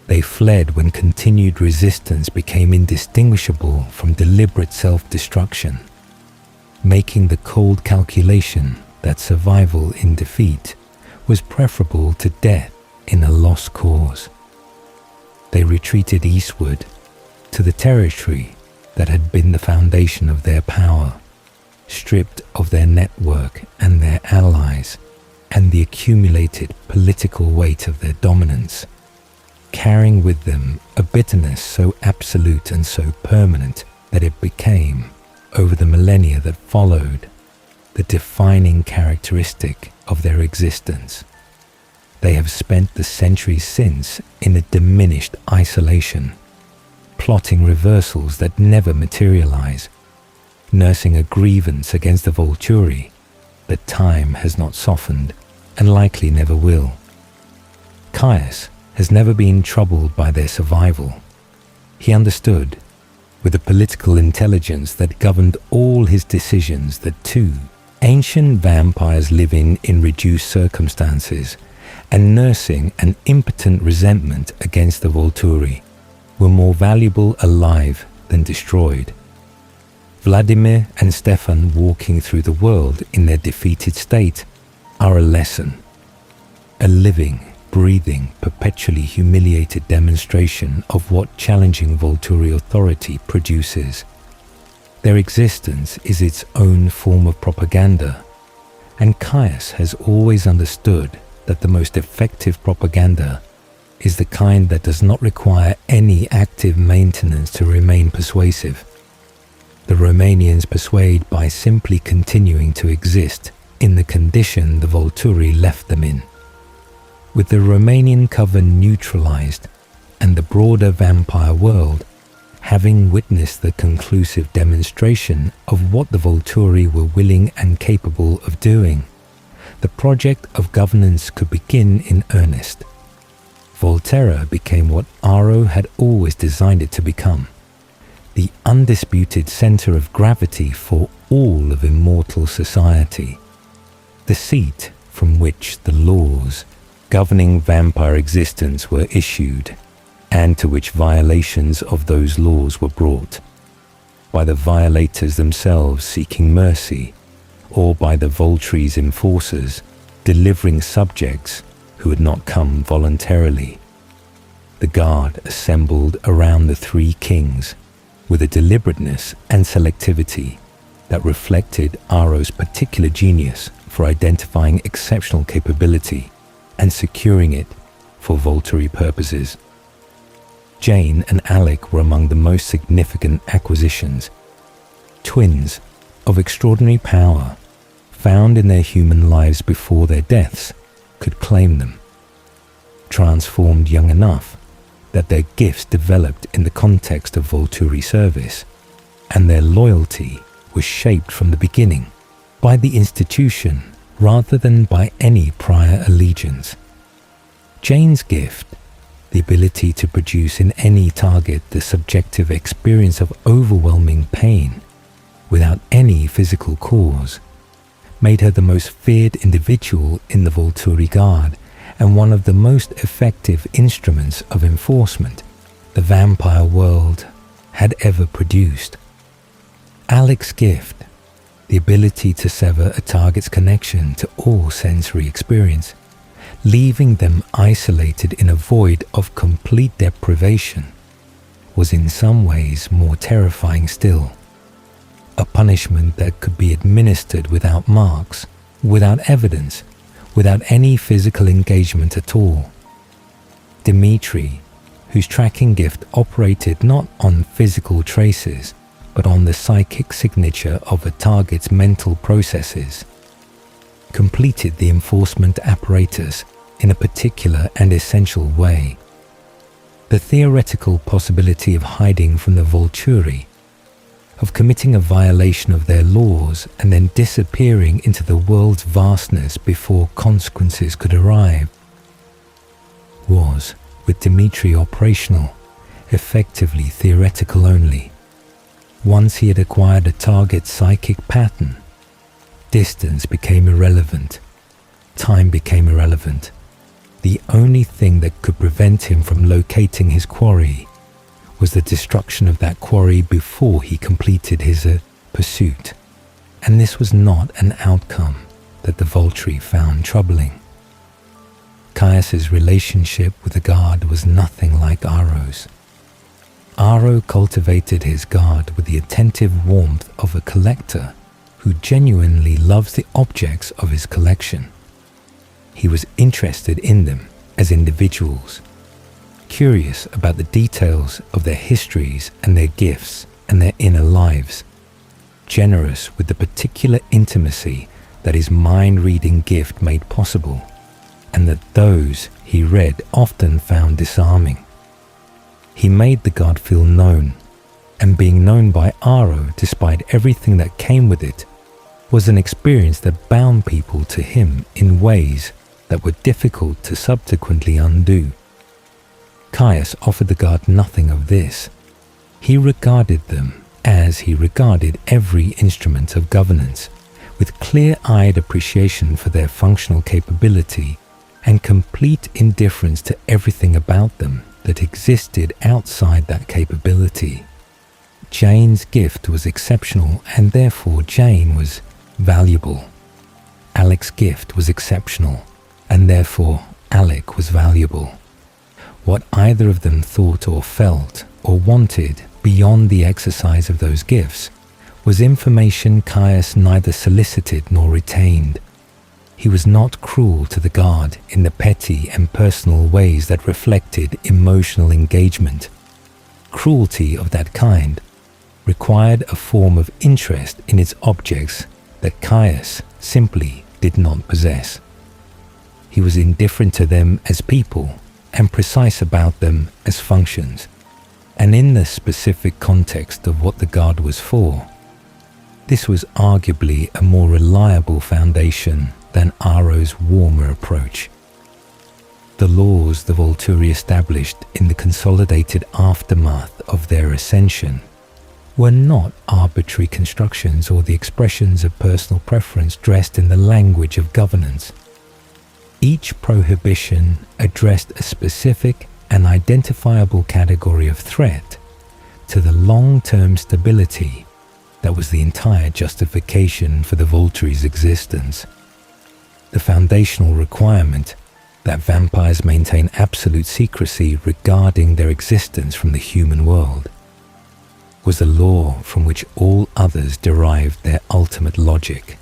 They fled when continued resistance became indistinguishable from deliberate self-destruction, making the cold calculation that survival in defeat was preferable to death in a lost cause. They retreated eastward to the territory that had been the foundation of their power, stripped of their network and their allies and the accumulated political weight of their dominance, carrying with them a bitterness so absolute and so permanent that it became, over the millennia that followed, the defining characteristic of their existence. They have spent the centuries since in a diminished isolation, plotting reversals that never materialize, nursing a grievance against the Volturi that time has not softened and likely never will. Caius has never been troubled by their survival. He understood, with the political intelligence that governed all his decisions, that two ancient vampires living in reduced circumstances and nursing an impotent resentment against the Volturi were more valuable alive than destroyed. Vladimir and Stefan walking through the world in their defeated state are a lesson, a living, breathing, perpetually humiliated demonstration of what challenging Volturi authority produces. Their existence is its own form of propaganda, and Caius has always understood that the most effective propaganda is the kind that does not require any active maintenance to remain persuasive. the Romanians persuade by simply continuing to exist in the condition the Volturi left them in. With the Romanian coven neutralized and the broader vampire world having witnessed the conclusive demonstration of what the Volturi were willing and capable of doing, the project of governance could begin in earnest. Volterra became what Aro had always designed it to become, the undisputed center of gravity for all of immortal society, the seat from which the laws governing vampire existence were issued, and to which violations of those laws were brought, by the violators themselves seeking mercy, or by the Volturi's enforcers delivering subjects who had not come voluntarily. The guard assembled around the three kings with a deliberateness and selectivity that reflected Aro's particular genius for identifying exceptional capability and securing it for Volturi purposes. Jane and Alec were among the most significant acquisitions. Twins of extraordinary power, found in their human lives before their deaths, could claim them. Transformed young enough that their gifts developed in the context of Volturi service, and their loyalty was shaped from the beginning by the institution rather than by any prior allegiance. Jane's gift, the ability to produce in any target the subjective experience of overwhelming pain without any physical cause, made her the most feared individual in the Volturi Guard and one of the most effective instruments of enforcement the vampire world had ever produced. Alec's gift, the ability to sever a target's connection to all sensory experience, leaving them isolated in a void of complete deprivation, was in some ways more terrifying still. A punishment that could be administered without marks, without evidence, without any physical engagement at all. Dimitri, whose tracking gift operated not on physical traces, but on the psychic signature of a target's mental processes, completed the enforcement apparatus in a particular and essential way. The theoretical possibility of hiding from the Volturi, of committing a violation of their laws and then disappearing into the world's vastness before consequences could arrive, was, with Dimitri, operational, effectively theoretical only. Once he had acquired a target's psychic pattern, distance became irrelevant, time became irrelevant. The only thing that could prevent him from locating his quarry was the destruction of that quarry before he completed his pursuit, and this was not an outcome that the Volturi found troubling. Caius's relationship with the guard was nothing like Aro's. Aro cultivated his guard with the attentive warmth of a collector who genuinely loves the objects of his collection. He was interested in them as individuals, curious about the details of their histories and their gifts and their inner lives, generous with the particular intimacy that his mind-reading gift made possible, and that those he read often found disarming. He made the god feel known, and being known by Aro, despite everything that came with it, was an experience that bound people to him in ways that were difficult to subsequently undo. Caius offered the god nothing of this. He regarded them as he regarded every instrument of governance, with clear-eyed appreciation for their functional capability and complete indifference to everything about them that existed outside that capability. Jane's gift was exceptional, and therefore Jane was valuable. Alec's gift was exceptional, and therefore Alec was valuable. What either of them thought or felt or wanted beyond the exercise of those gifts was information Caius neither solicited nor retained. He was not cruel to the guard in the petty and personal ways that reflected emotional engagement. Cruelty of that kind required a form of interest in its objects that Caius simply did not possess. He was indifferent to them as people and precise about them as functions, and in the specific context of what the god was for. This was arguably a more reliable foundation than Aro's warmer approach. The laws the Volturi established in the consolidated aftermath of their ascension were not arbitrary constructions or the expressions of personal preference dressed in the language of governance. Each prohibition addressed a specific and identifiable category of threat to the long-term stability that was the entire justification for the Volturi's existence. The foundational requirement that vampires maintain absolute secrecy regarding their existence from the human world was the law from which all others derived their ultimate logic.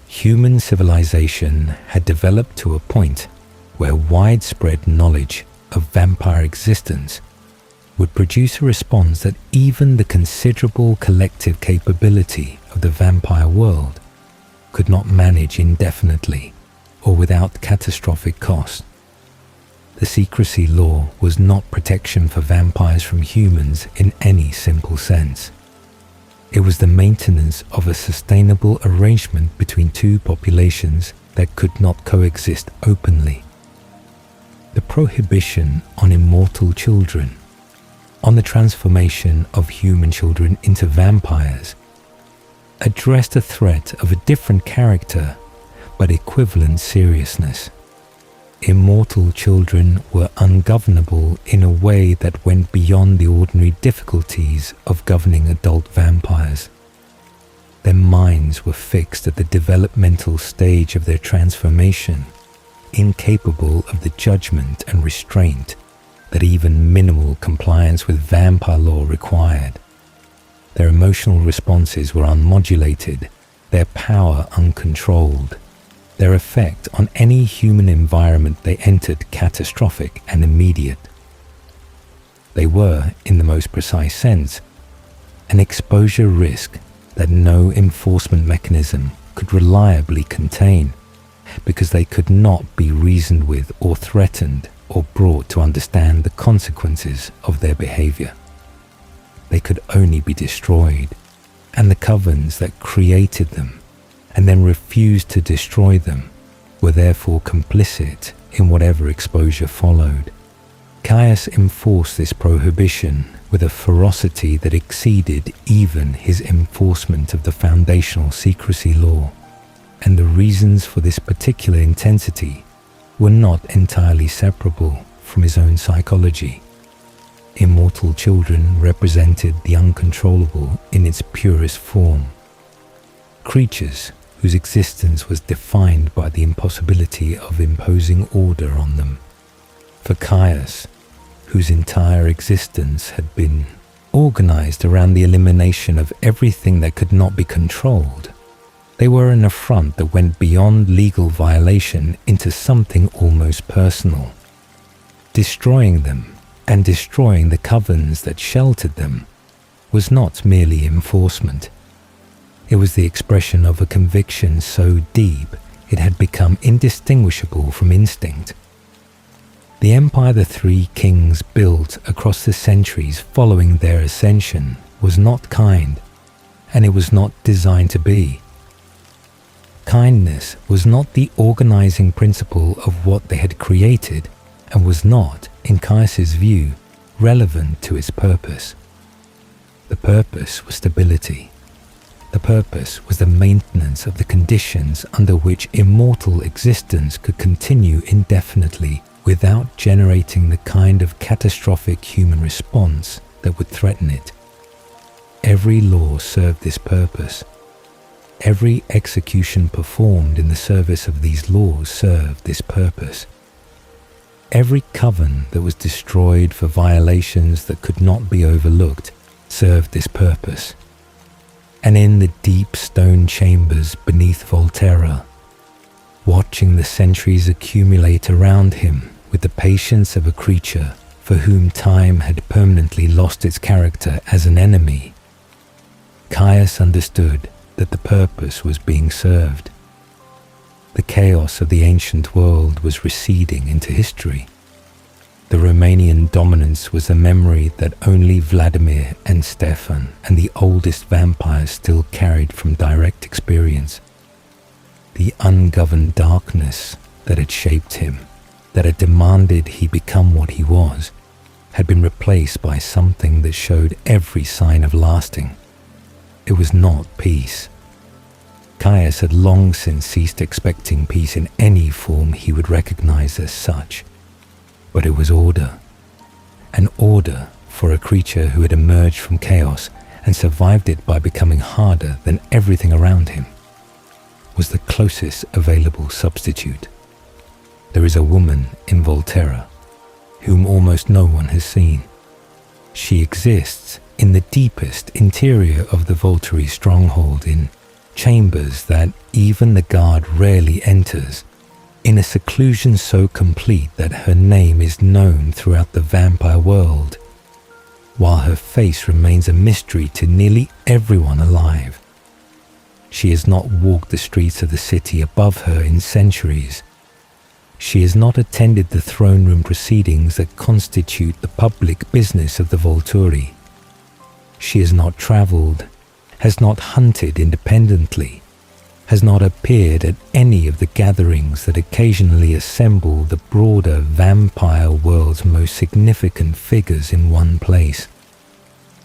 Human civilization had developed to a point where widespread knowledge of vampire existence would produce a response that even the considerable collective capability of the vampire world could not manage indefinitely or without catastrophic cost. The secrecy law was not protection for vampires from humans in any simple sense. It was the maintenance of a sustainable arrangement between two populations that could not coexist openly. The prohibition on immortal children, on the transformation of human children into vampires, addressed a threat of a different character but equivalent seriousness. Immortal children were ungovernable in a way that went beyond the ordinary difficulties of governing adult vampires. Their minds were fixed at the developmental stage of their transformation, incapable of the judgment and restraint that even minimal compliance with vampire law required. Their emotional responses were unmodulated, their power uncontrolled, their effect on any human environment they entered catastrophic and immediate. They were, in the most precise sense, an exposure risk that no enforcement mechanism could reliably contain, because they could not be reasoned with or threatened or brought to understand the consequences of their behavior. They could only be destroyed, and the covens that created them and then refused to destroy them were therefore complicit in whatever exposure followed. Caius enforced this prohibition with a ferocity that exceeded even his enforcement of the foundational secrecy law, and the reasons for this particular intensity were not entirely separable from his own psychology. Immortal children represented the uncontrollable in its purest form. Creatures whose existence was defined by the impossibility of imposing order on them. For Caius, whose entire existence had been organized around the elimination of everything that could not be controlled, they were an affront that went beyond legal violation into something almost personal. Destroying them, and destroying the covens that sheltered them, was not merely enforcement. It was the expression of a conviction so deep it had become indistinguishable from instinct. The empire the three kings built across the centuries following their ascension was not kind, and it was not designed to be. Kindness was not the organizing principle of what they had created, and was not, in Caius's view, relevant to its purpose. The purpose was stability. The purpose was the maintenance of the conditions under which immortal existence could continue indefinitely without generating the kind of catastrophic human response that would threaten it. Every law served this purpose. Every execution performed in the service of these laws served this purpose. Every coven that was destroyed for violations that could not be overlooked served this purpose. And in the deep stone chambers beneath Volterra, watching the centuries accumulate around him with the patience of a creature for whom time had permanently lost its character as an enemy, Caius understood that the purpose was being served. The chaos of the ancient world was receding into history. The Romanian dominance was a memory that only Vladimir and Stefan and the oldest vampires still carried from direct experience. The ungoverned darkness that had shaped him, that had demanded he become what he was, had been replaced by something that showed every sign of lasting. It was not peace. Caius had long since ceased expecting peace in any form he would recognize as such. But it was order. An order for a creature who had emerged from chaos and survived it by becoming harder than everything around him, was the closest available substitute. There is a woman in Volterra whom almost no one has seen. She exists in the deepest interior of the Volturi stronghold, in chambers that even the guard rarely enters, in a seclusion so complete that her name is known throughout the vampire world, while her face remains a mystery to nearly everyone alive. She has not walked the streets of the city above her in centuries. She has not attended the throne room proceedings that constitute the public business of the Volturi. She has not travelled, has not hunted independently, has not appeared at any of the gatherings that occasionally assemble the broader vampire world's most significant figures in one place.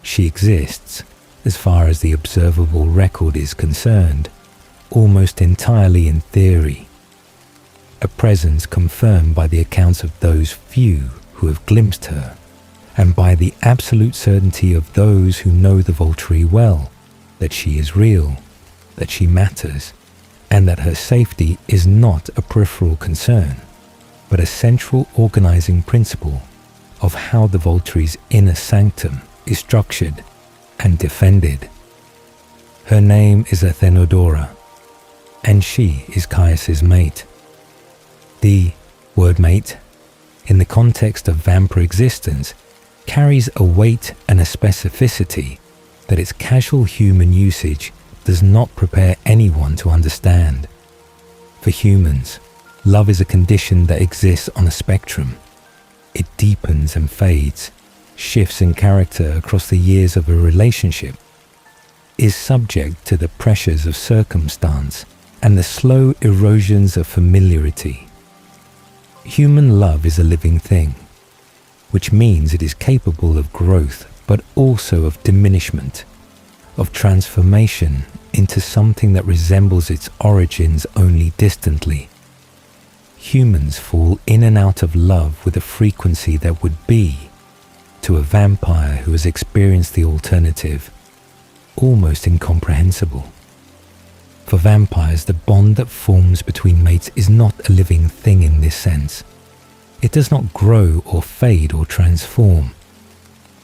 She exists, as far as the observable record is concerned, almost entirely in theory, a presence confirmed by the accounts of those few who have glimpsed her, and by the absolute certainty of those who know the Volturi well, that she is real, that she matters, and that her safety is not a peripheral concern, but a central organizing principle of how the Volturi's inner sanctum is structured and defended. Her name is Athenodora, and she is Caius's mate. The word mate, in the context of vampire existence, carries a weight and a specificity that its casual human usage does not prepare anyone to understand. For humans, love is a condition that exists on a spectrum. It deepens and fades, shifts in character across the years of a relationship, is subject to the pressures of circumstance and the slow erosions of familiarity. Human love is a living thing, which means it is capable of growth, but also of diminishment, of transformation into something that resembles its origins only distantly. Humans fall in and out of love with a frequency that would be, to a vampire who has experienced the alternative, almost incomprehensible. For vampires, the bond that forms between mates is not a living thing in this sense. It does not grow or fade or transform.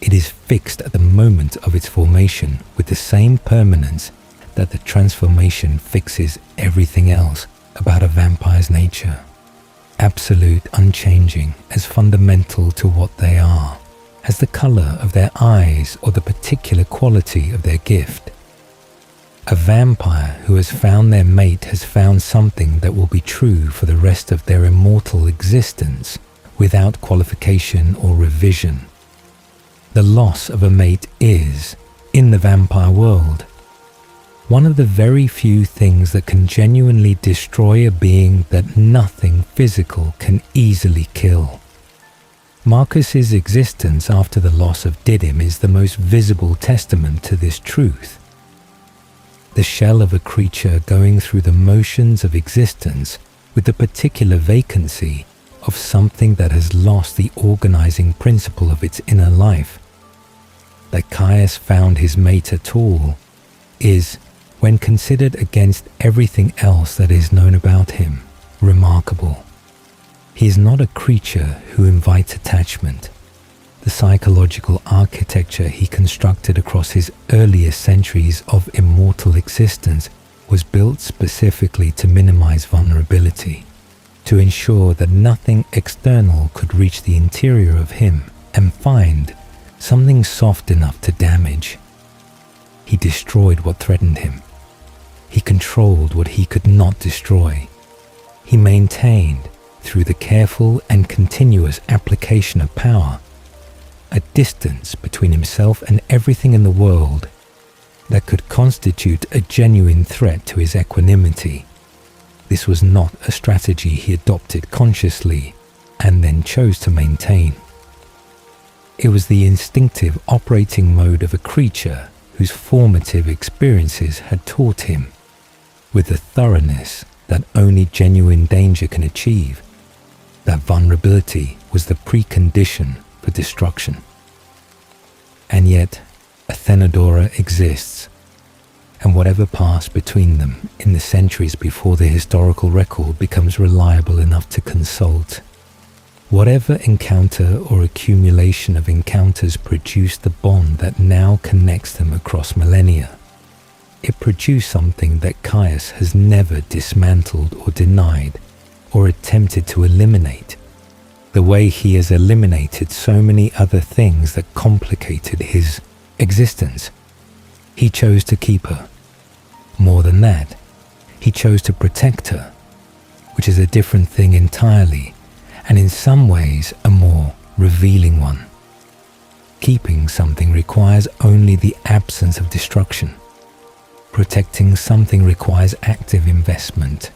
It is fixed at the moment of its formation with the same permanence that the transformation fixes everything else about a vampire's nature. Absolute, unchanging, as fundamental to what they are, as the color of their eyes or the particular quality of their gift. A vampire who has found their mate has found something that will be true for the rest of their immortal existence, without qualification or revision. The loss of a mate is, in the vampire world, one of the very few things that can genuinely destroy a being that nothing physical can easily kill. Marcus's existence after the loss of Didym is the most visible testament to this truth. The shell of a creature going through the motions of existence with the particular vacancy of something that has lost the organizing principle of its inner life. That Caius found his mate at all is, when considered against everything else that is known about him, remarkable. He is not a creature who invites attachment. The psychological architecture he constructed across his earliest centuries of immortal existence was built specifically to minimize vulnerability, to ensure that nothing external could reach the interior of him and find something soft enough to damage. He destroyed what threatened him. He controlled what he could not destroy. He maintained, through the careful and continuous application of power, a distance between himself and everything in the world that could constitute a genuine threat to his equanimity. This was not a strategy he adopted consciously and then chose to maintain. It was the instinctive operating mode of a creature whose formative experiences had taught him, with the thoroughness that only genuine danger can achieve, that vulnerability was the precondition for destruction. And yet, Athenodora exists, and whatever passed between them in the centuries before the historical record becomes reliable enough to consult. Whatever encounter or accumulation of encounters produced the bond that now connects them across millennia. It produced something that Caius has never dismantled or denied or attempted to eliminate, the way he has eliminated so many other things that complicated his existence. He chose to keep her. More than that, he chose to protect her, which is a different thing entirely, and in some ways a more revealing one. Keeping something requires only the absence of destruction. Protecting something requires active investment,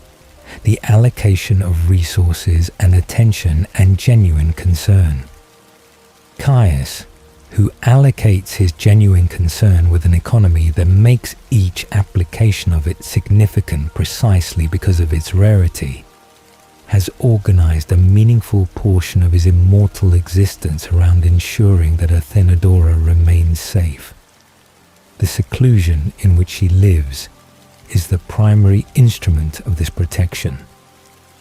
the allocation of resources and attention and genuine concern. Caius, who allocates his genuine concern with an economy that makes each application of it significant precisely because of its rarity, has organized a meaningful portion of his immortal existence around ensuring that Athenodora remains safe. The seclusion in which she lives is the primary instrument of this protection,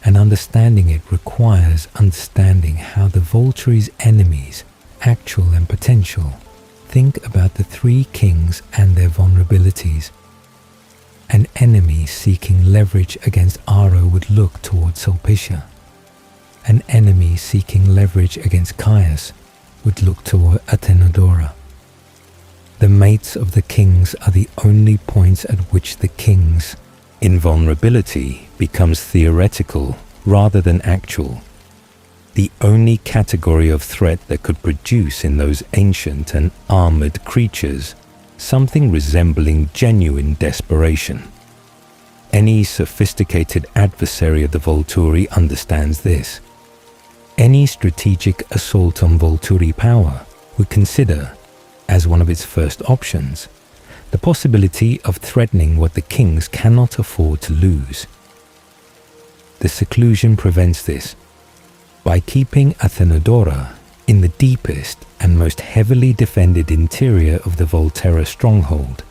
and understanding it requires understanding how the Volturi's enemies, actual and potential, think about the three kings and their vulnerabilities. An enemy seeking leverage against Aro would look towards Sulpicia. An enemy seeking leverage against Caius would look toward Athenodora. The mates of the kings are the only points at which the king's invulnerability becomes theoretical rather than actual. The only category of threat that could produce in those ancient and armored creatures something resembling genuine desperation. Any sophisticated adversary of the Volturi understands this. Any strategic assault on Volturi power would consider, as one of its first options, the possibility of threatening what the kings cannot afford to lose. The seclusion prevents this. By keeping Athenodora in the deepest and most heavily defended interior of the Volterra stronghold,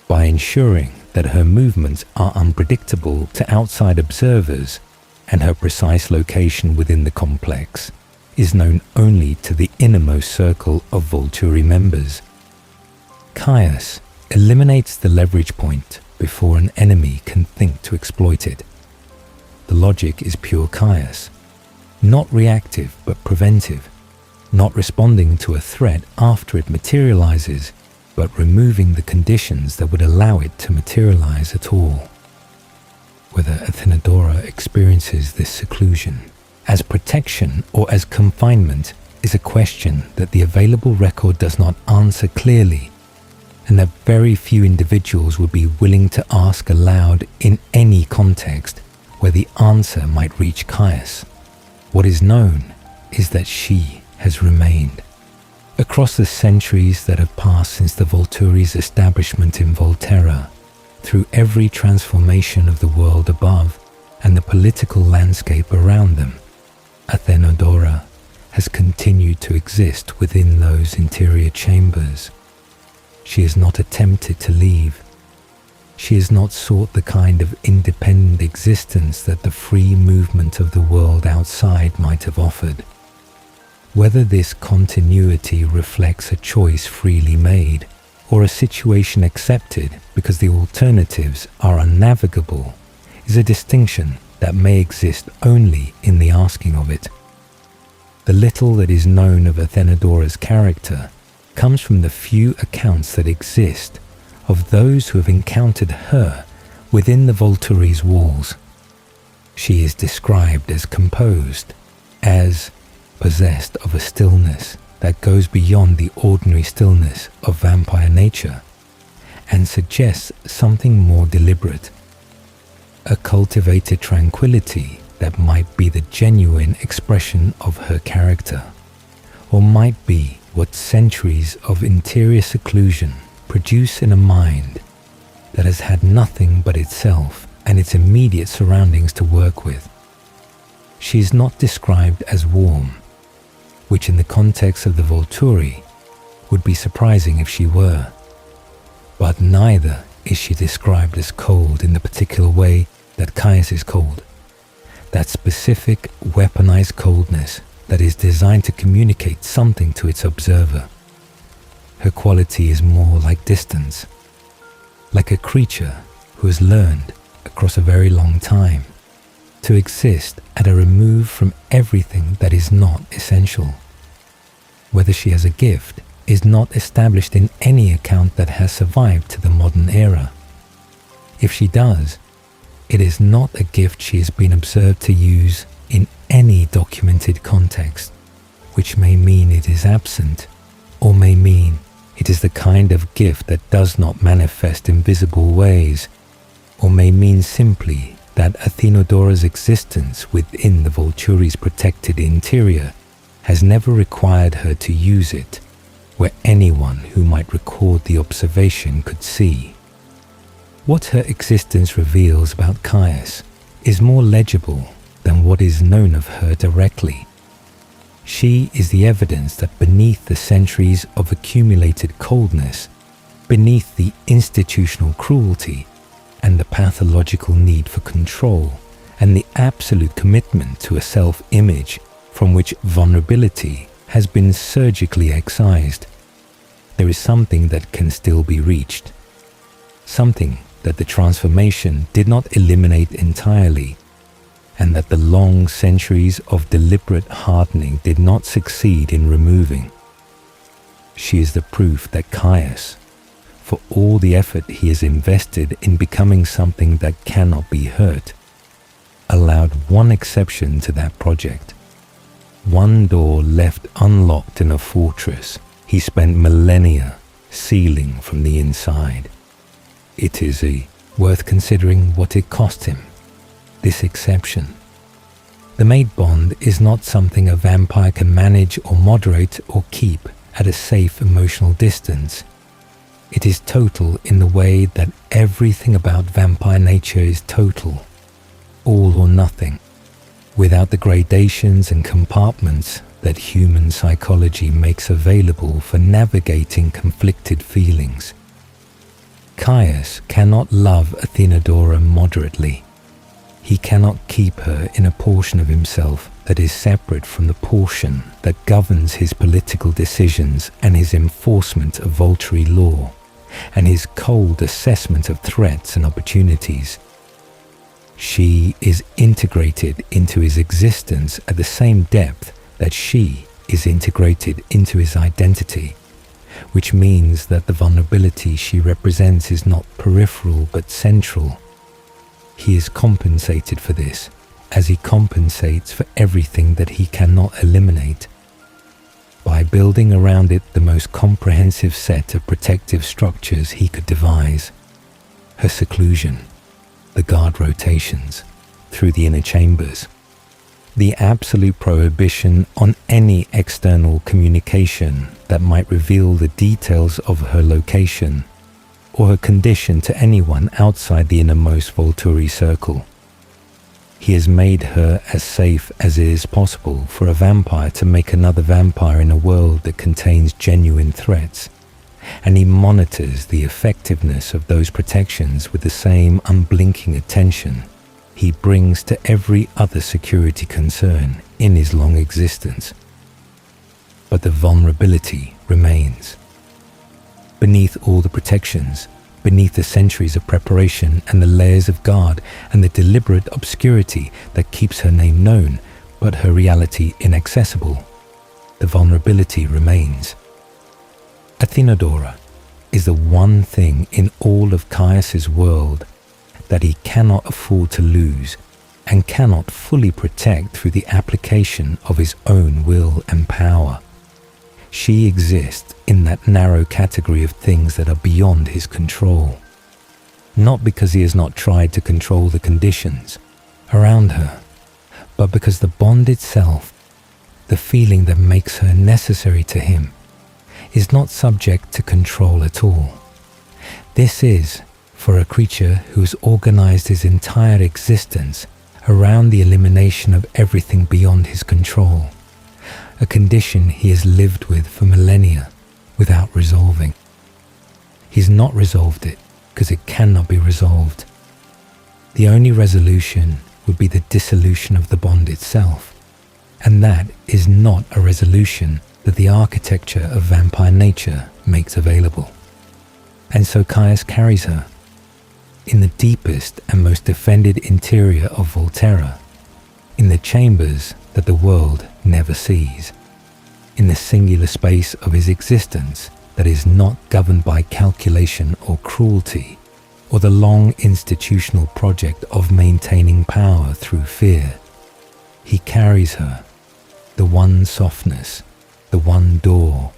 by ensuring that her movements are unpredictable to outside observers and her precise location within the complex is known only to the innermost circle of Volturi members. Caius eliminates the leverage point before an enemy can think to exploit it. The logic is pure Caius, not reactive but preventive, not responding to a threat after it materializes, but removing the conditions that would allow it to materialize at all. Whether Athenodora experiences this seclusion as protection or as confinement is a question that the available record does not answer clearly, and that very few individuals would be willing to ask aloud in any context where the answer might reach Caius. What is known is that she has remained. Across the centuries that have passed since the Volturi's establishment in Volterra, through every transformation of the world above and the political landscape around them, Athenodora has continued to exist within those interior chambers. She has not attempted to leave. She has not sought the kind of independent existence that the free movement of the world outside might have offered. Whether this continuity reflects a choice freely made, or a situation accepted because the alternatives are unnavigable, is a distinction that may exist only in the asking of it. The little that is known of Athenodora's character comes from the few accounts that exist of those who have encountered her within the Volturi's walls. She is described as composed, as possessed of a stillness that goes beyond the ordinary stillness of vampire nature and suggests something more deliberate, a cultivated tranquility that might be the genuine expression of her character, or might be what centuries of interior seclusion produce in a mind that has had nothing but itself and its immediate surroundings to work with. She is not described as warm, which in the context of the Volturi would be surprising if she were, but neither is she described as cold in the particular way that Caius is cold, that specific weaponized coldness that is designed to communicate something to its observer. Her quality is more like distance, like a creature who has learned across a very long time to exist at a remove from everything that is not essential. Whether she has a gift is not established in any account that has survived to the modern era. If she does, it is not a gift she has been observed to use in any documented context, which may mean it is absent, or may mean it is the kind of gift that does not manifest in visible ways, or may mean simply that Athenodora's existence within the Volturi's protected interior has never required her to use it where anyone who might record the observation could see. What her existence reveals about Caius is more legible than what is known of her directly. She is the evidence that beneath the centuries of accumulated coldness, beneath the institutional cruelty and the pathological need for control and the absolute commitment to a self-image from which vulnerability has been surgically excised, there is something that can still be reached, something that the transformation did not eliminate entirely, and that the long centuries of deliberate hardening did not succeed in removing. She is the proof that Caius, for all the effort he has invested in becoming something that cannot be hurt, allowed one exception to that project. One door left unlocked in a fortress he spent millennia sealing from the inside. It is worth considering what it cost him, this exception. The mate bond is not something a vampire can manage or moderate or keep at a safe emotional distance. It is total in the way that everything about vampire nature is total, all or nothing, without the gradations and compartments that human psychology makes available for navigating conflicted feelings. Caius cannot love Athenodora moderately. He cannot keep her in a portion of himself that is separate from the portion that governs his political decisions and his enforcement of Volturi law, and his cold assessment of threats and opportunities. She is integrated into his existence at the same depth that she is integrated into his identity, which means that the vulnerability she represents is not peripheral but central. He is compensated for this, as he compensates for everything that he cannot eliminate, by building around it the most comprehensive set of protective structures he could devise. Her seclusion, the guard rotations through the inner chambers, the absolute prohibition on any external communication that might reveal the details of her location or her condition to anyone outside the innermost Volturi circle. He has made her as safe as it is possible for a vampire to make another vampire in a world that contains genuine threats, and he monitors the effectiveness of those protections with the same unblinking attention he brings to every other security concern in his long existence. But the vulnerability remains. Beneath all the protections, beneath the centuries of preparation and the layers of guard and the deliberate obscurity that keeps her name known, but her reality inaccessible, the vulnerability remains. Athenodora, is the one thing in all of Caius's world that he cannot afford to lose and cannot fully protect through the application of his own will and power. She exists in that narrow category of things that are beyond his control, not because he has not tried to control the conditions around her, but because the bond itself, the feeling that makes her necessary to him, is not subject to control at all. This is, for a creature who has organized his entire existence around the elimination of everything beyond his control, a condition he has lived with for millennia without resolving. He's not resolved it because it cannot be resolved. The only resolution would be the dissolution of the bond itself, and that is not a resolution that the architecture of vampire nature makes available. And so Caius carries her in the deepest and most defended interior of Volterra, in the chambers that the world never sees, in the singular space of his existence that is not governed by calculation or cruelty, or the long institutional project of maintaining power through fear. He carries her, the one softness, the one door,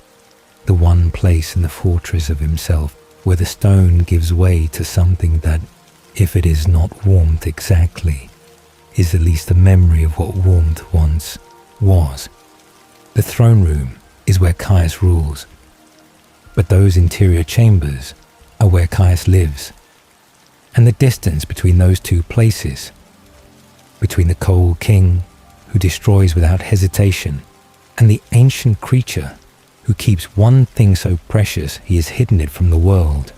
the one place in the fortress of himself where the stone gives way to something that, if it is not warmth exactly, is at least a memory of what warmth once was. The throne room is where Caius rules, but those interior chambers are where Caius lives, and the distance between those two places, between the cold king who destroys without hesitation and the ancient creature who keeps one thing so precious he has hidden it from the world,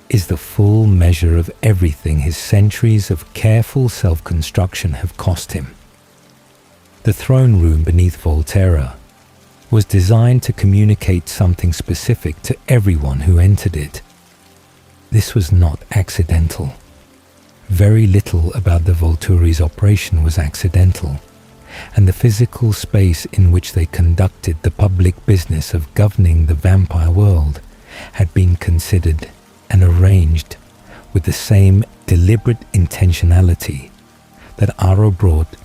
is the full measure of everything his centuries of careful self-construction have cost him. The throne room beneath Volterra was designed to communicate something specific to everyone who entered it. This was not accidental. Very little about the Volturi's operation was accidental, and the physical space in which they conducted the public business of governing the vampire world had been considered and arranged with the same deliberate intentionality that Aro brought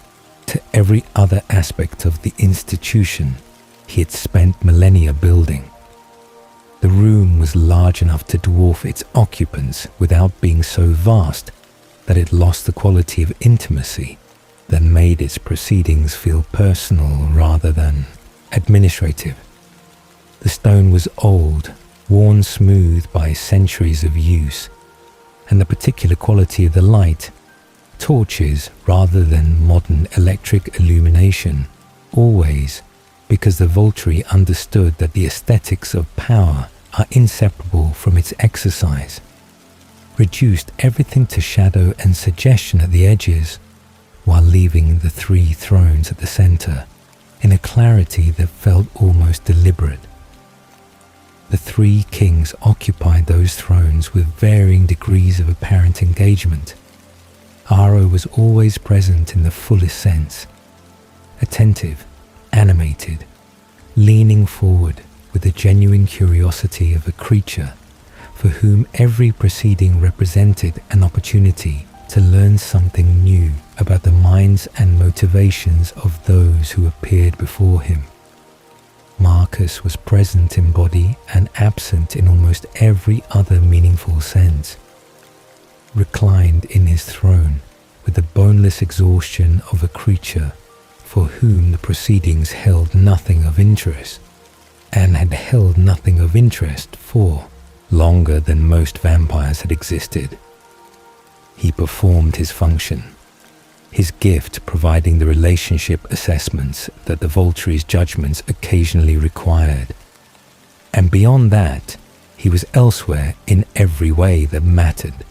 to every other aspect of the institution he had spent millennia building. The room was large enough to dwarf its occupants without being so vast that it lost the quality of intimacy that made its proceedings feel personal rather than administrative. The stone was old, worn smooth by centuries of use, and the particular quality of the light, torches rather than modern electric illumination, always, because the Vulturi understood that the aesthetics of power are inseparable from its exercise, reduced everything to shadow and suggestion at the edges, while leaving the three thrones at the center in a clarity that felt almost deliberate. The three kings occupied those thrones with varying degrees of apparent engagement. Aro was always present in the fullest sense, attentive, animated, leaning forward with the genuine curiosity of a creature for whom every proceeding represented an opportunity to learn something new about the minds and motivations of those who appeared before him. Marcus was present in body and absent in almost every other meaningful sense, reclined in his throne with the boneless exhaustion of a creature for whom the proceedings held nothing of interest, and had held nothing of interest for longer than most vampires had existed. He performed his function, his gift providing the relationship assessments that the Volturi's judgments occasionally required. And beyond that, he was elsewhere in every way that mattered.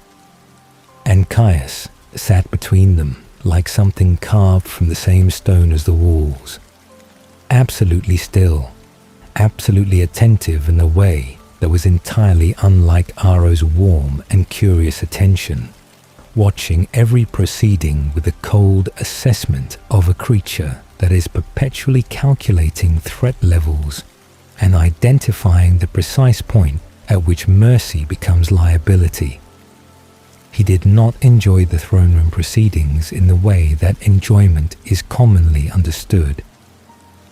And Caius sat between them like something carved from the same stone as the walls, absolutely still, absolutely attentive in a way that was entirely unlike Aro's warm and curious attention, watching every proceeding with the cold assessment of a creature that is perpetually calculating threat levels and identifying the precise point at which mercy becomes liability. He did not enjoy the throne room proceedings in the way that enjoyment is commonly understood.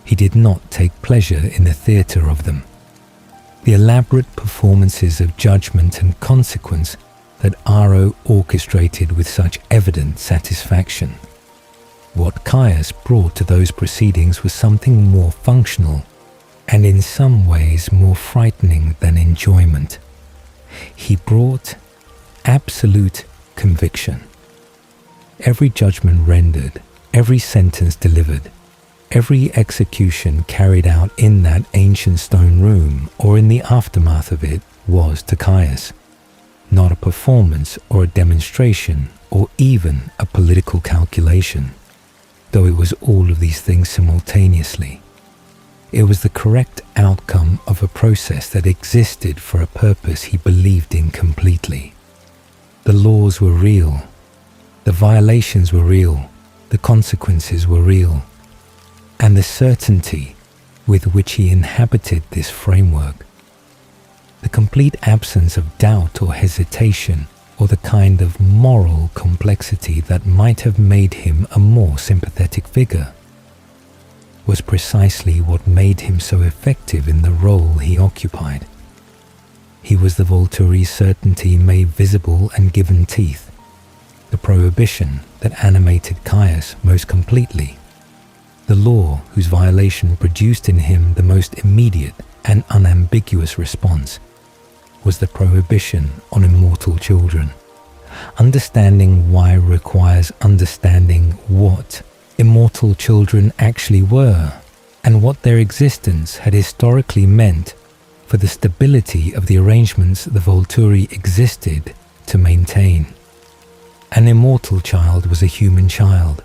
He did not take pleasure in the theatre of them, the elaborate performances of judgment and consequence that Aro orchestrated with such evident satisfaction. What Caius brought to those proceedings was something more functional, and in some ways more frightening than enjoyment. He brought absolute conviction. Every judgment rendered, every sentence delivered, every execution carried out in that ancient stone room or in the aftermath of it was to Caius not a performance or a demonstration or even a political calculation, though it was all of these things simultaneously. It was the correct outcome of a process that existed for a purpose he believed in completely. The laws were real, the violations were real, the consequences were real, and the certainty with which he inhabited this framework, the complete absence of doubt or hesitation or the kind of moral complexity that might have made him a more sympathetic figure, was precisely what made him so effective in the role he occupied. He was the Volturi certainty made visible and given teeth, the prohibition that animated Caius most completely, the law whose violation produced in him the most immediate and unambiguous response was the prohibition on immortal children. Understanding why requires understanding what immortal children actually were and what their existence had historically meant for the stability of the arrangements the Volturi existed to maintain. An immortal child was a human child,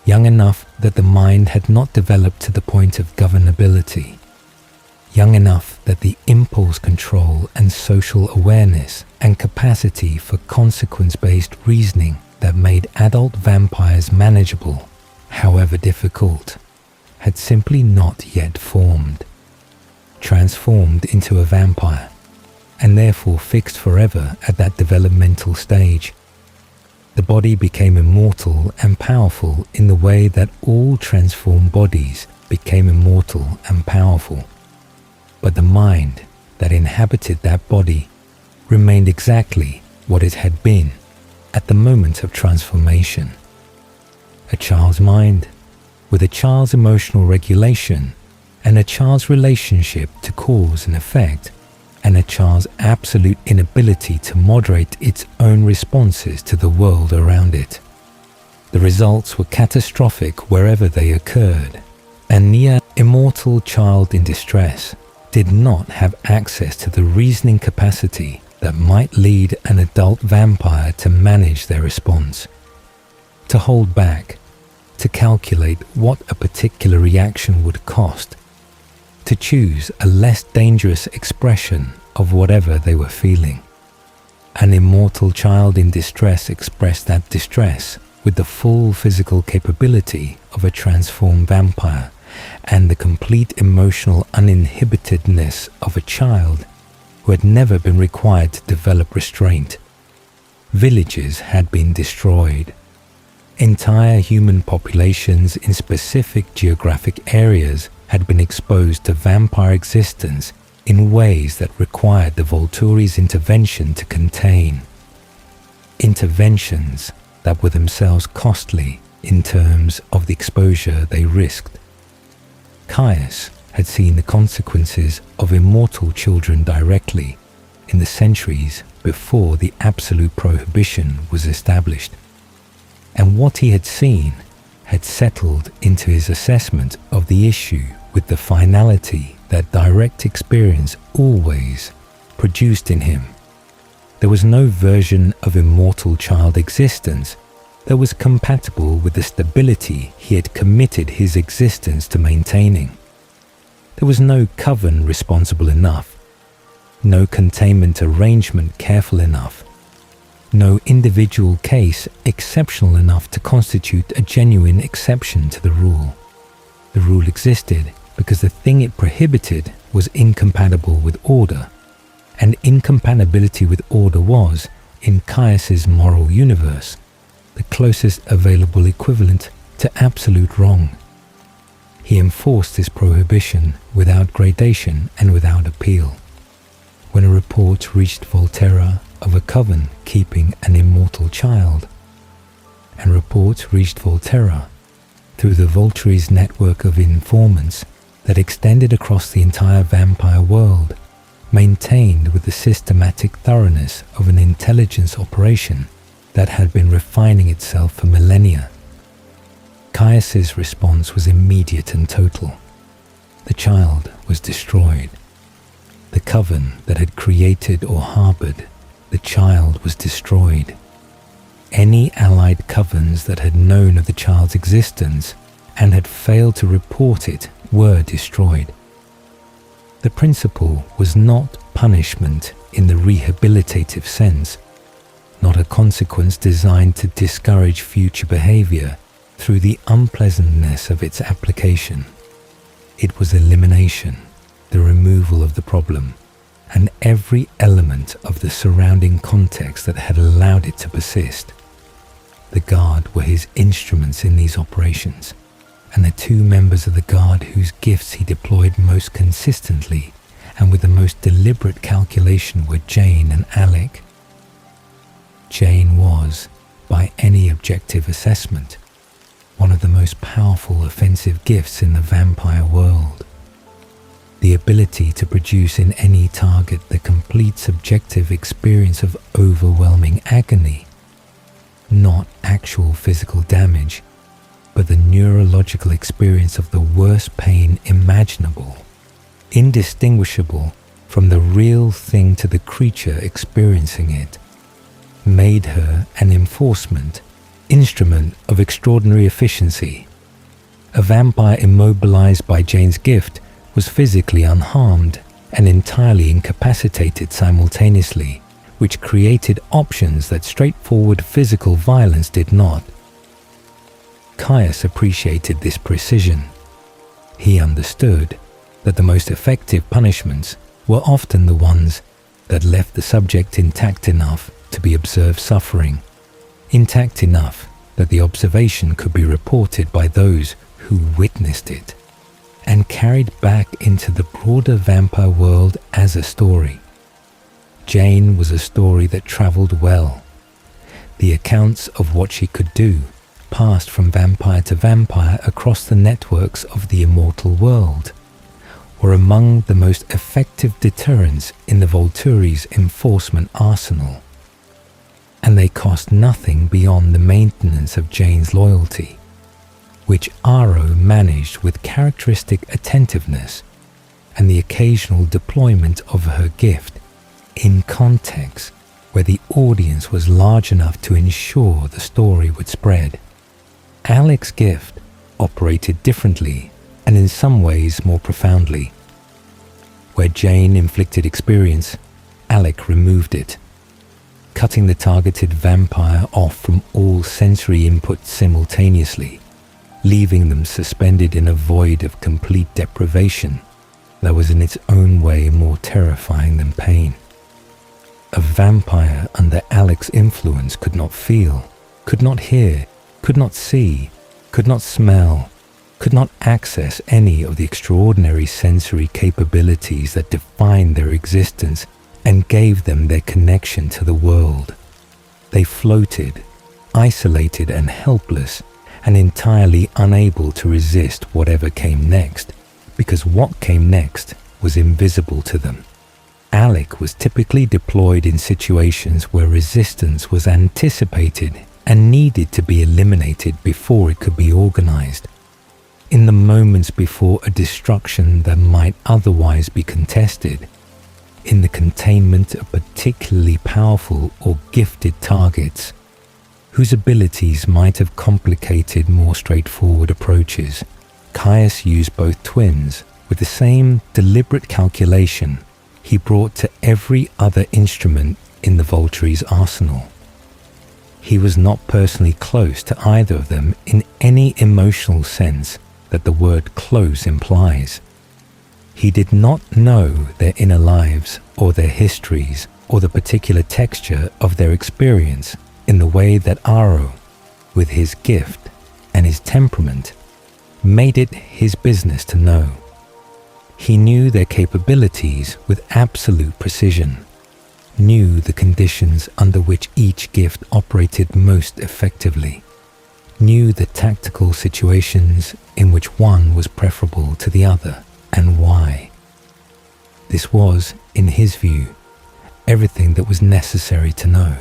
young enough that the mind had not developed to the point of governability, young enough that the impulse control and social awareness and capacity for consequence-based reasoning that made adult vampires manageable, however difficult, had simply not yet formed, transformed into a vampire, and therefore fixed forever at that developmental stage. The body became immortal and powerful in the way that all transformed bodies became immortal and powerful. But the mind that inhabited that body remained exactly what it had been at the moment of transformation. A child's mind with a child's emotional regulation and a child's relationship to cause and effect, and a child's absolute inability to moderate its own responses to the world around it. The results were catastrophic wherever they occurred. A near immortal child in distress did not have access to the reasoning capacity that might lead an adult vampire to manage their response, to hold back, to calculate what a particular reaction would cost, to choose a less dangerous expression of whatever they were feeling. An immortal child in distress expressed that distress with the full physical capability of a transformed vampire and the complete emotional uninhibitedness of a child who had never been required to develop restraint. Villages had been destroyed. Entire human populations in specific geographic areas had been exposed to vampire existence in ways that required the Volturi's intervention to contain. Interventions that were themselves costly in terms of the exposure they risked. Caius had seen the consequences of immortal children directly in the centuries before the absolute prohibition was established, and what he had seen had settled into his assessment of the issue with the finality that direct experience always produced in him. There was no version of immortal child existence that was compatible with the stability he had committed his existence to maintaining. There was no coven responsible enough, no containment arrangement careful enough, no individual case exceptional enough to constitute a genuine exception to the rule. The rule existed because the thing it prohibited was incompatible with order, and incompatibility with order was, in Caius's moral universe, the closest available equivalent to absolute wrong. He enforced this prohibition without gradation and without appeal. When a report reached Volterra of a coven keeping an immortal child, and reports reached Volterra through the Vulturi's network of informants that extended across the entire vampire world, maintained with the systematic thoroughness of an intelligence operation that had been refining itself for millennia. Caius's response was immediate and total. The child was destroyed. The coven that had created or harbored the child was destroyed. Any allied covens that had known of the child's existence and had failed to report it were destroyed. The principle was not punishment in the rehabilitative sense, not a consequence designed to discourage future behavior through the unpleasantness of its application. It was elimination, the removal of the problem, and every element of the surrounding context that had allowed it to persist. The guard were his instruments in these operations, and the two members of the guard whose gifts he deployed most consistently and with the most deliberate calculation were Jane and Alec. Jane was, by any objective assessment, one of the most powerful offensive gifts in the vampire world. The ability to produce in any target the complete subjective experience of overwhelming agony, not actual physical damage, but the neurological experience of the worst pain imaginable, indistinguishable from the real thing to the creature experiencing it, made her an instrument of extraordinary efficiency. A vampire immobilized by Jane's gift was physically unharmed and entirely incapacitated simultaneously, which created options that straightforward physical violence did not. Caius appreciated this precision. He understood that the most effective punishments were often the ones that left the subject intact enough to be observed suffering, intact enough that the observation could be reported by those who witnessed it, and carried back into the broader vampire world as a story. Jane was a story that travelled well. The accounts of what she could do passed from vampire to vampire across the networks of the immortal world, were among the most effective deterrents in the Volturi's enforcement arsenal, and they cost nothing beyond the maintenance of Jane's loyalty, which Aro managed with characteristic attentiveness and the occasional deployment of her gift in context where the audience was large enough to ensure the story would spread. Alec's gift operated differently and in some ways more profoundly. Where Jane inflicted experience, Alec removed it, cutting the targeted vampire off from all sensory input simultaneously, leaving them suspended in a void of complete deprivation that was in its own way more terrifying than pain. A vampire under Alec's influence could not feel, could not hear, could not see, could not smell, could not access any of the extraordinary sensory capabilities that defined their existence and gave them their connection to the world. They floated, isolated and helpless, and entirely unable to resist whatever came next, because what came next was invisible to them. Alec was typically deployed in situations where resistance was anticipated and needed to be eliminated before it could be organized. In the moments before a destruction that might otherwise be contested, in the containment of particularly powerful or gifted targets, whose abilities might have complicated more straightforward approaches, Caius used both twins with the same deliberate calculation he brought to every other instrument in the Volturi's arsenal. He was not personally close to either of them in any emotional sense that the word close implies. He did not know their inner lives or their histories or the particular texture of their experience in the way that Aro, with his gift and his temperament, made it his business to know. He knew their capabilities with absolute precision, knew the conditions under which each gift operated most effectively, knew the tactical situations in which one was preferable to the other and why. This was, in his view, everything that was necessary to know.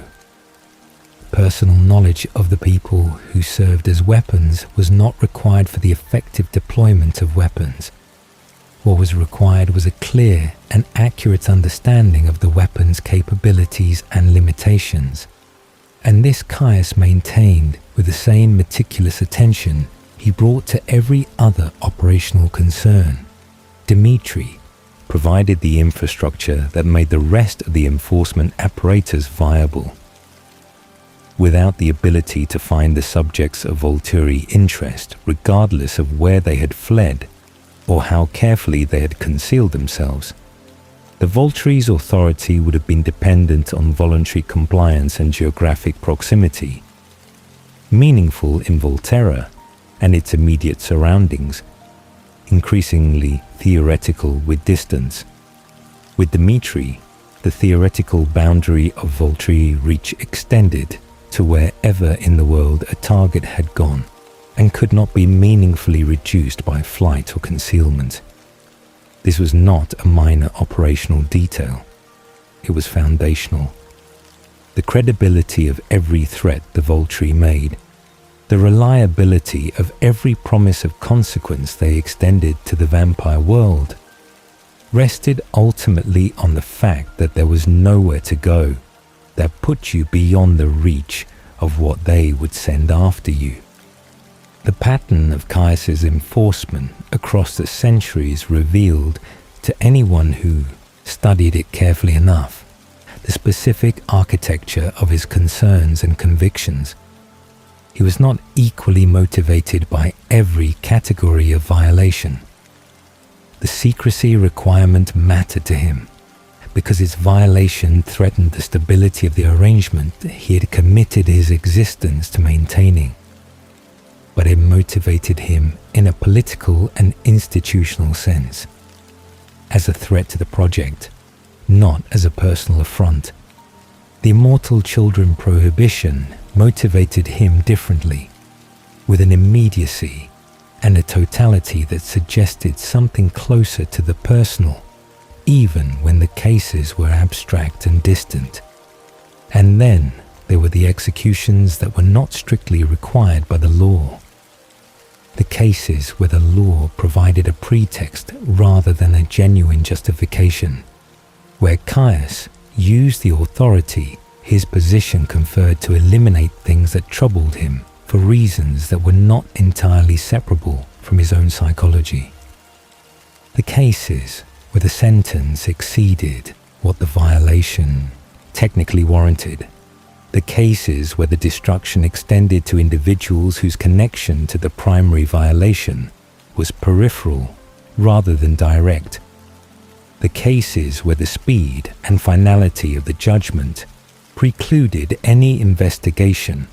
Personal knowledge of the people who served as weapons was not required for the effective deployment of weapons. What was required was a clear and accurate understanding of the weapon's capabilities and limitations, and this Caius maintained with the same meticulous attention he brought to every other operational concern. Dimitri provided the infrastructure that made the rest of the enforcement apparatus viable. Without the ability to find the subjects of Volturi interest, regardless of where they had fled or how carefully they had concealed themselves, the Volturi's authority would have been dependent on voluntary compliance and geographic proximity. Meaningful in Volterra and its immediate surroundings, increasingly theoretical with distance. With Dimitri, the theoretical boundary of Volturi reach extended to wherever in the world a target had gone and could not be meaningfully reduced by flight or concealment. This was not a minor operational detail. It was foundational. The credibility of every threat the Volturi made, the reliability of every promise of consequence they extended to the vampire world, rested ultimately on the fact that there was nowhere to go that put you beyond the reach of what they would send after you. The pattern of Caius's enforcement across the centuries revealed to anyone who studied it carefully enough the specific architecture of his concerns and convictions. He was not equally motivated by every category of violation. The secrecy requirement mattered to him because its violation threatened the stability of the arrangement he had committed his existence to maintaining. But it motivated him in a political and institutional sense, as a threat to the project, not as a personal affront. The immortal children prohibition motivated him differently, with an immediacy and a totality that suggested something closer to the personal, even when the cases were abstract and distant. And then there were the executions that were not strictly required by the law. The cases where the law provided a pretext rather than a genuine justification, where Caius used the authority his position conferred to eliminate things that troubled him for reasons that were not entirely separable from his own psychology. The cases where the sentence exceeded what the violation technically warranted. The cases where the destruction extended to individuals whose connection to the primary violation was peripheral rather than direct. The cases where the speed and finality of the judgment precluded any investigation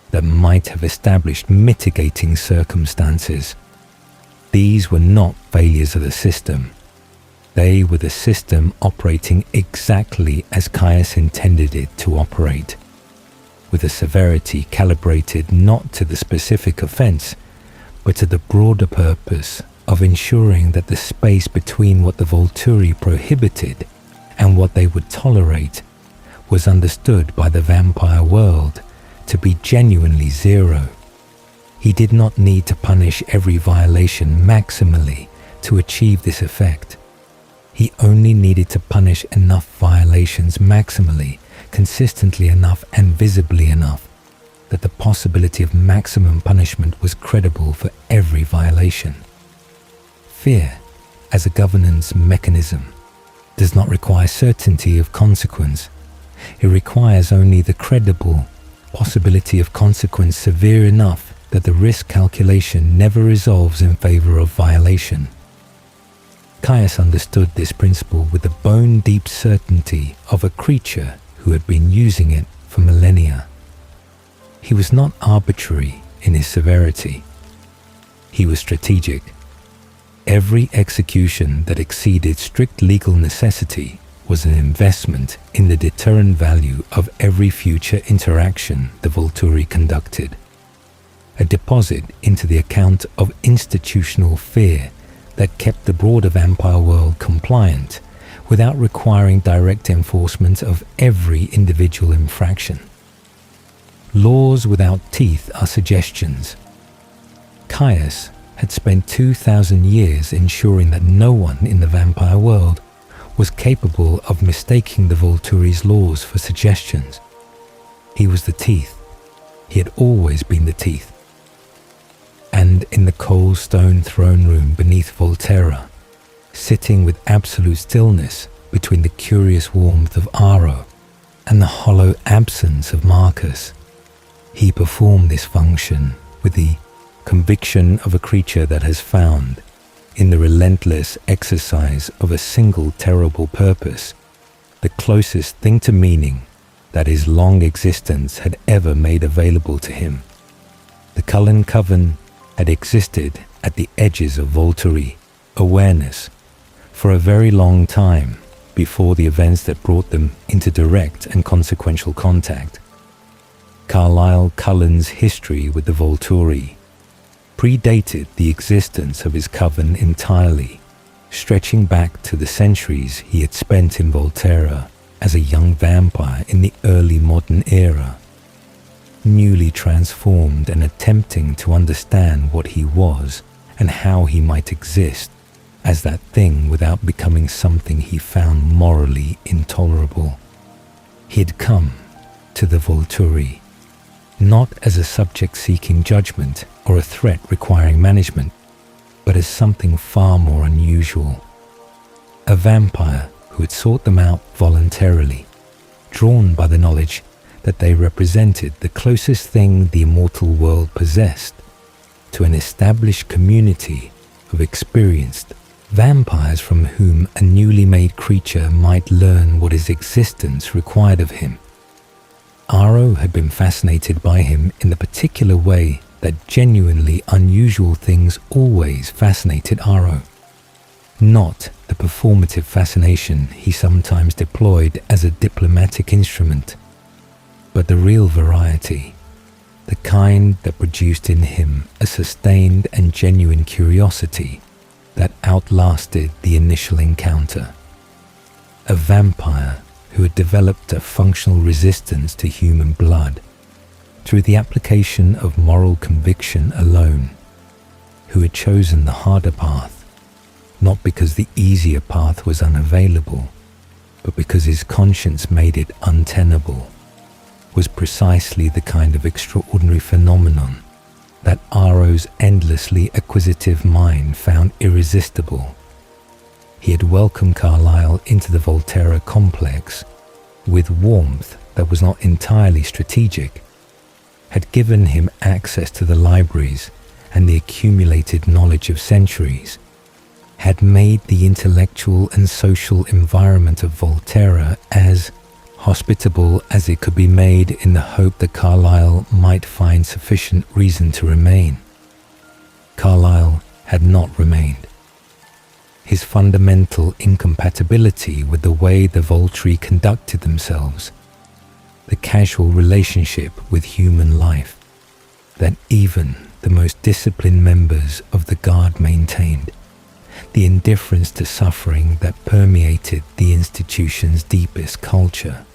that might have established mitigating circumstances. These were not failures of the system. They were the system operating exactly as Caius intended it to operate, with a severity calibrated not to the specific offense, but to the broader purpose of ensuring that the space between what the Volturi prohibited and what they would tolerate was understood by the vampire world to be genuinely zero. He did not need to punish every violation maximally to achieve this effect. He only needed to punish enough violations maximally, consistently enough and visibly enough that the possibility of maximum punishment was credible for every violation. Fear, as a governance mechanism, does not require certainty of consequence. It requires only the credible possibility of consequence severe enough that the risk calculation never resolves in favor of violation. Caius understood this principle with the bone-deep certainty of a creature who had been using it for millennia. He was not arbitrary in his severity. He was strategic. Every execution that exceeded strict legal necessity was an investment in the deterrent value of every future interaction the Volturi conducted, a deposit into the account of institutional fear that kept the broader vampire world compliant without requiring direct enforcement of every individual infraction. Laws without teeth are suggestions. Caius had spent 2,000 years ensuring that no one in the vampire world was capable of mistaking the Volturi's laws for suggestions. He was the teeth. He had always been the teeth. And in the cold stone throne room beneath Volterra, sitting with absolute stillness between the curious warmth of Aro and the hollow absence of Marcus, he performed this function with the conviction of a creature that has found, in the relentless exercise of a single terrible purpose, the closest thing to meaning that his long existence had ever made available to him. The Cullen coven had existed at the edges of Volturi awareness for a very long time before the events that brought them into direct and consequential contact. Carlisle Cullen's history with the Volturi predated the existence of his coven entirely, stretching back to the centuries he had spent in Volterra as a young vampire in the early modern era, newly transformed and attempting to understand what he was and how he might exist as that thing without becoming something he found morally intolerable. He had come to the Volturi not as a subject seeking judgment or a threat requiring management, but as something far more unusual. A vampire who had sought them out voluntarily, drawn by the knowledge that they represented the closest thing the immortal world possessed to an established community of experienced vampires from whom a newly made creature might learn what his existence required of him. Aro had been fascinated by him in the particular way that genuinely unusual things always fascinated Aro. Not the performative fascination he sometimes deployed as a diplomatic instrument, but the real variety, the kind that produced in him a sustained and genuine curiosity that outlasted the initial encounter. A vampire who had developed a functional resistance to human blood through the application of moral conviction alone, who had chosen the harder path, not because the easier path was unavailable, but because his conscience made it untenable, was precisely the kind of extraordinary phenomenon that Aro's endlessly acquisitive mind found irresistible. He had welcomed Carlisle into the Volterra complex with warmth that was not entirely strategic, had given him access to the libraries and the accumulated knowledge of centuries, had made the intellectual and social environment of Volterra as hospitable as it could be made in the hope that Carlisle might find sufficient reason to remain. Carlisle had not remained. His fundamental incompatibility with the way the Volturi conducted themselves, the casual relationship with human life that even the most disciplined members of the Guard maintained, the indifference to suffering that permeated the institution's deepest culture,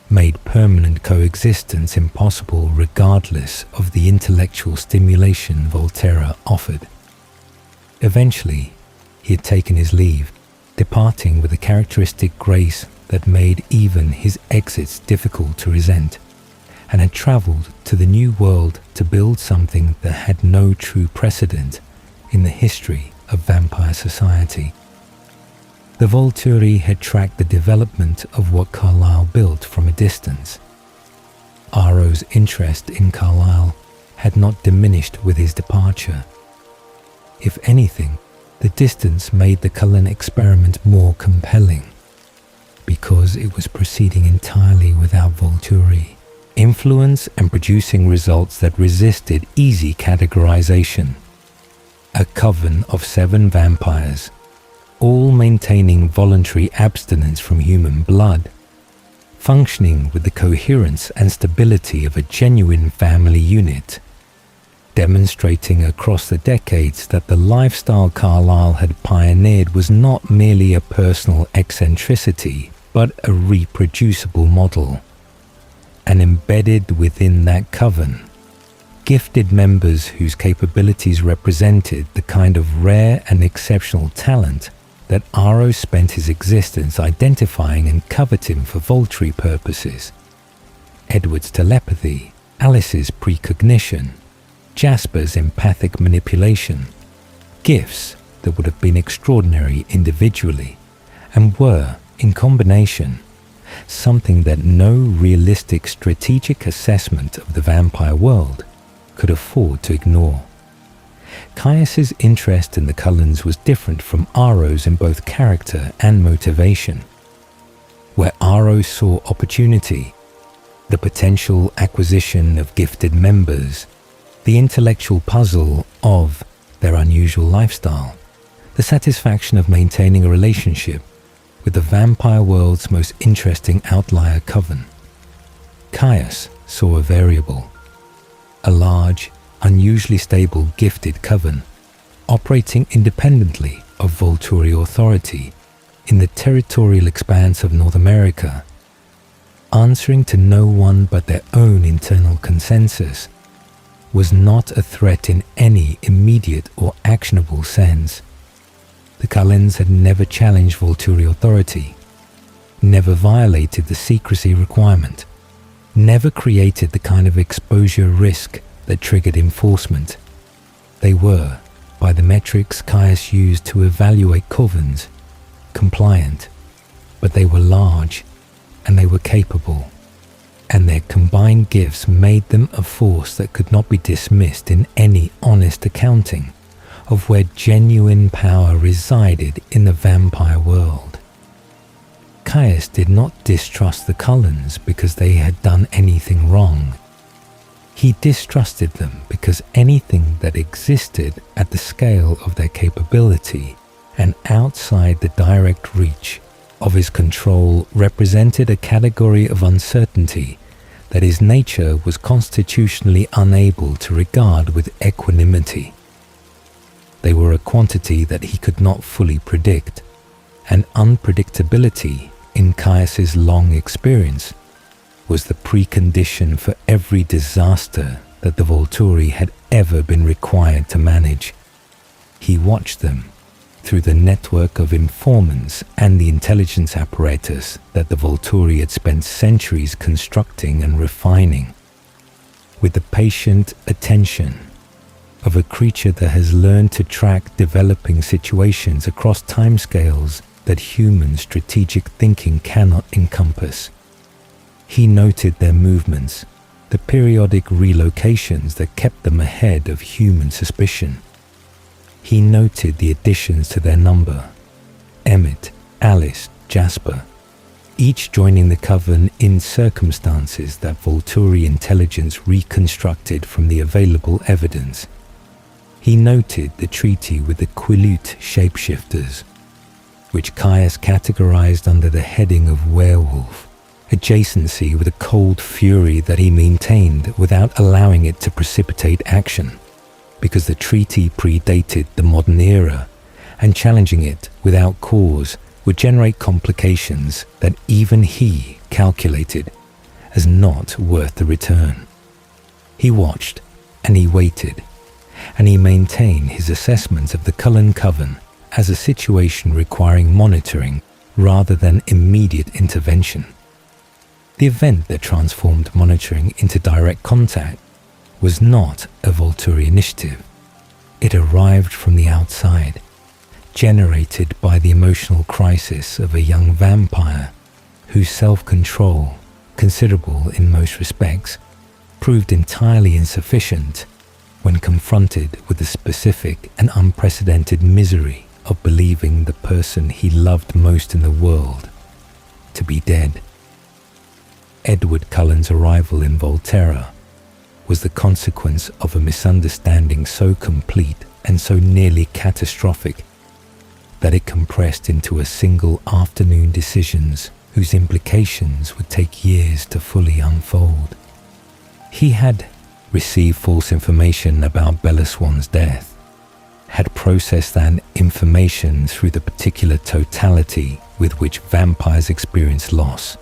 made permanent coexistence impossible regardless of the intellectual stimulation Volterra offered. Eventually, he had taken his leave, departing with a characteristic grace that made even his exits difficult to resent, and had travelled to the New World to build something that had no true precedent in the history of vampire society. The Volturi had tracked the development of what Carlisle built from a distance. Aro's interest in Carlisle had not diminished with his departure. If anything, The distance made the Cullen experiment more compelling, because it was proceeding entirely without Volturi, influence and producing results that resisted easy categorization. A coven of 7 vampires, all maintaining voluntary abstinence from human blood, functioning with the coherence and stability of a genuine family unit, demonstrating across the decades that the lifestyle Carlyle had pioneered was not merely a personal eccentricity, but a reproducible model. And embedded within that coven, gifted members whose capabilities represented the kind of rare and exceptional talent that Aro spent his existence identifying and coveting for Volturi purposes. Edward's telepathy, Alice's precognition, Jasper's empathic manipulation, gifts that would have been extraordinary individually and were, in combination, something that no realistic strategic assessment of the vampire world could afford to ignore. Caius's interest in the Cullens was different from Aro's in both character and motivation. Where Aro saw opportunity, the potential acquisition of gifted members, the intellectual puzzle of their unusual lifestyle, the satisfaction of maintaining a relationship with the vampire world's most interesting outlier coven, Caius saw a variable, a large, unusually stable gifted coven operating independently of Volturi authority in the territorial expanse of North America, answering to no one but their own internal consensus, was not a threat in any immediate or actionable sense. The Cullens had never challenged Volturi authority, never violated the secrecy requirement, never created the kind of exposure risk that triggered enforcement. They were, by the metrics Caius used to evaluate covens, compliant, but they were large and they were capable, and their combined gifts made them a force that could not be dismissed in any honest accounting of where genuine power resided in the vampire world. Caius did not distrust the Cullens because they had done anything wrong. He distrusted them because anything that existed at the scale of their capability and outside the direct reach of his control represented a category of uncertainty that his nature was constitutionally unable to regard with equanimity. They were a quantity that he could not fully predict, and unpredictability, in Caius's long experience, was the precondition for every disaster that the Volturi had ever been required to manage. He watched them through the network of informants and the intelligence apparatus that the Volturi had spent centuries constructing and refining, with the patient attention of a creature that has learned to track developing situations across timescales that human strategic thinking cannot encompass. He noted their movements, the periodic relocations that kept them ahead of human suspicion. He noted the additions to their number, Emmett, Alice, Jasper, each joining the coven in circumstances that Volturi intelligence reconstructed from the available evidence. He noted the treaty with the Quilut shapeshifters, which Caius categorized under the heading of werewolf, adjacency with a cold fury that he maintained without allowing it to precipitate action, because the treaty predated the modern era, and challenging it without cause would generate complications that even he calculated as not worth the return. He watched, and he waited, and he maintained his assessment of the Cullen Coven as a situation requiring monitoring rather than immediate intervention. The event that transformed monitoring into direct contact was not a Volturi initiative. It arrived from the outside, generated by the emotional crisis of a young vampire whose self-control, considerable in most respects, proved entirely insufficient when confronted with the specific and unprecedented misery of believing the person he loved most in the world to be dead. Edward Cullen's arrival in Volterra was the consequence of a misunderstanding so complete and so nearly catastrophic that it compressed into a single afternoon decisions whose implications would take years to fully unfold. He had received false information about Bella Swan's death, had processed that information through the particular totality with which vampires experience loss,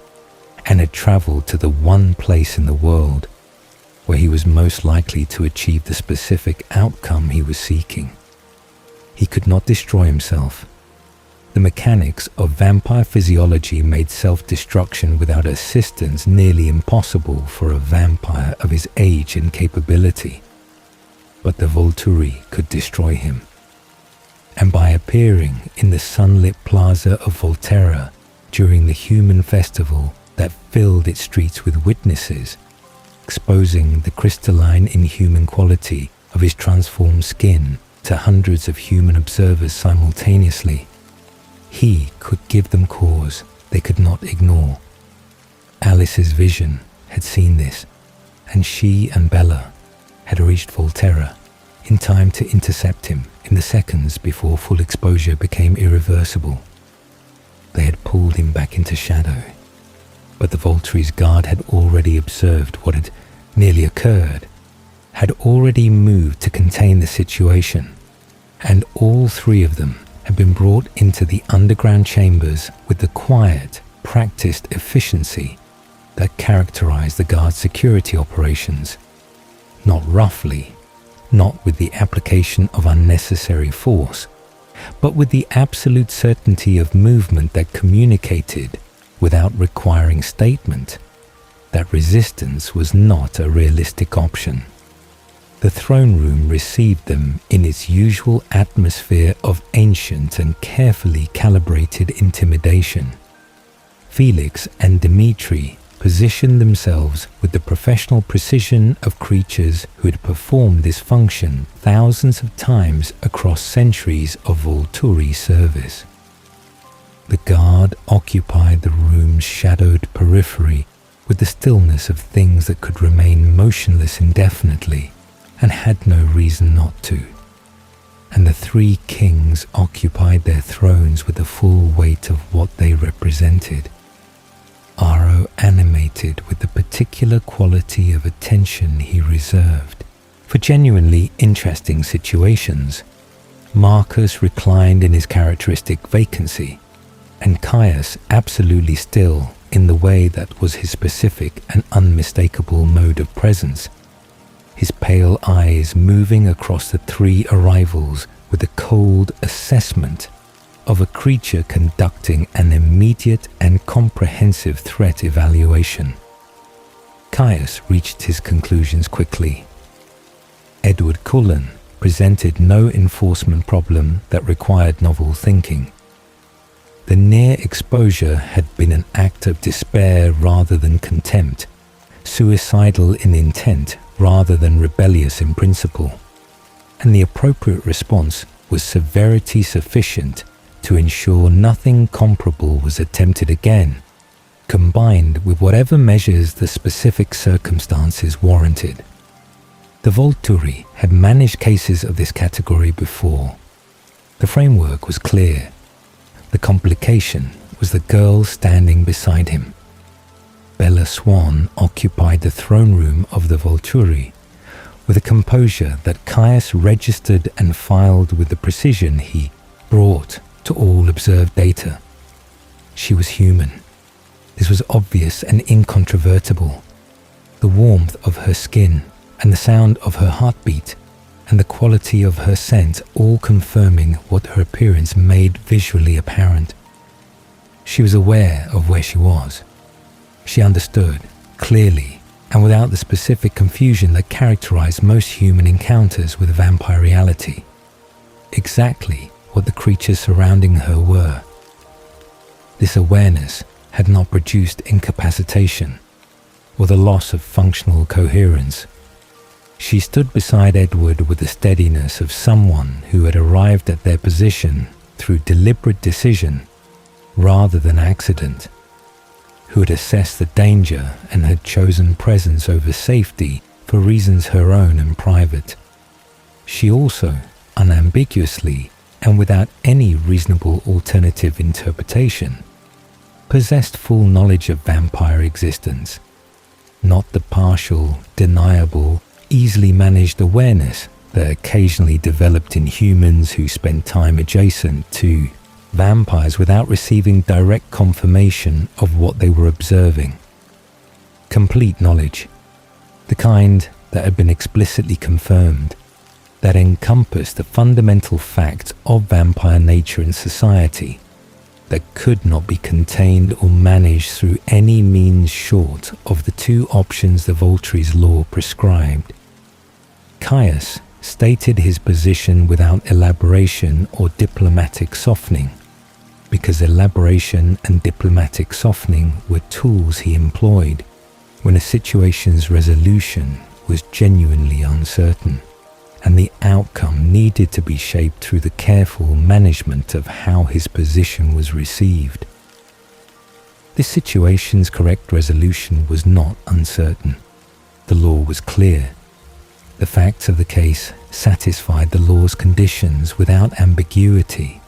and had travelled to the one place in the world where he was most likely to achieve the specific outcome he was seeking. He could not destroy himself. The mechanics of vampire physiology made self-destruction without assistance nearly impossible for a vampire of his age and capability. But the Volturi could destroy him. And by appearing in the sunlit plaza of Volterra during the human festival that filled its streets with witnesses, exposing the crystalline inhuman quality of his transformed skin to hundreds of human observers simultaneously, he could give them cause they could not ignore. Alice's vision had seen this, and she and Bella had reached Volterra in time to intercept him in the seconds before full exposure became irreversible. They had pulled him back into shadow, but the Volturi's guard had already observed what had nearly occurred, had already moved to contain the situation, and all three of them had been brought into the underground chambers with the quiet, practiced efficiency that characterized the guard's security operations. Not roughly, not with the application of unnecessary force, but with the absolute certainty of movement that communicated, without requiring statement, that resistance was not a realistic option. The throne room received them in its usual atmosphere of ancient and carefully calibrated intimidation. Felix and Dimitri positioned themselves with the professional precision of creatures who had performed this function thousands of times across centuries of Volturi service. The guard occupied the room's shadowed periphery with the stillness of things that could remain motionless indefinitely and had no reason not to. And the three kings occupied their thrones with the full weight of what they represented. Aro animated with the particular quality of attention he reserved for genuinely interesting situations. Marcus reclined in his characteristic vacancy, and Caius absolutely still in the way that was his specific and unmistakable mode of presence, his pale eyes moving across the three arrivals with the cold assessment of a creature conducting an immediate and comprehensive threat evaluation. Caius reached his conclusions quickly. Edward Cullen presented no enforcement problem that required novel thinking. The near exposure had been an act of despair rather than contempt, suicidal in intent rather than rebellious in principle, and the appropriate response was severity sufficient to ensure nothing comparable was attempted again, combined with whatever measures the specific circumstances warranted. The Volturi had managed cases of this category before. The framework was clear. The complication was the girl standing beside him. Bella Swan occupied the throne room of the Volturi with a composure that Caius registered and filed with the precision he brought to all observed data. She was human. This was obvious and incontrovertible. The warmth of her skin and the sound of her heartbeat and the quality of her scent all confirming what her appearance made visually apparent. She was aware of where she was. She understood, clearly, and without the specific confusion that characterized most human encounters with vampire reality, exactly what the creatures surrounding her were. This awareness had not produced incapacitation or the loss of functional coherence. She stood beside Edward with the steadiness of someone who had arrived at their position through deliberate decision rather than accident, who had assessed the danger and had chosen presence over safety for reasons her own and private. She also, unambiguously and without any reasonable alternative interpretation, possessed full knowledge of vampire existence, not the partial, deniable, easily managed awareness that occasionally developed in humans who spent time adjacent to vampires without receiving direct confirmation of what they were observing. Complete knowledge, the kind that had been explicitly confirmed, that encompassed the fundamental facts of vampire nature and society, that could not be contained or managed through any means short of the two options the Volturi's law prescribed. Caius stated his position without elaboration or diplomatic softening, because elaboration and diplomatic softening were tools he employed when a situation's resolution was genuinely uncertain, and the outcome needed to be shaped through the careful management of how his position was received. This situation's correct resolution was not uncertain. The law was clear. The facts of the case satisfied the law's conditions without ambiguity.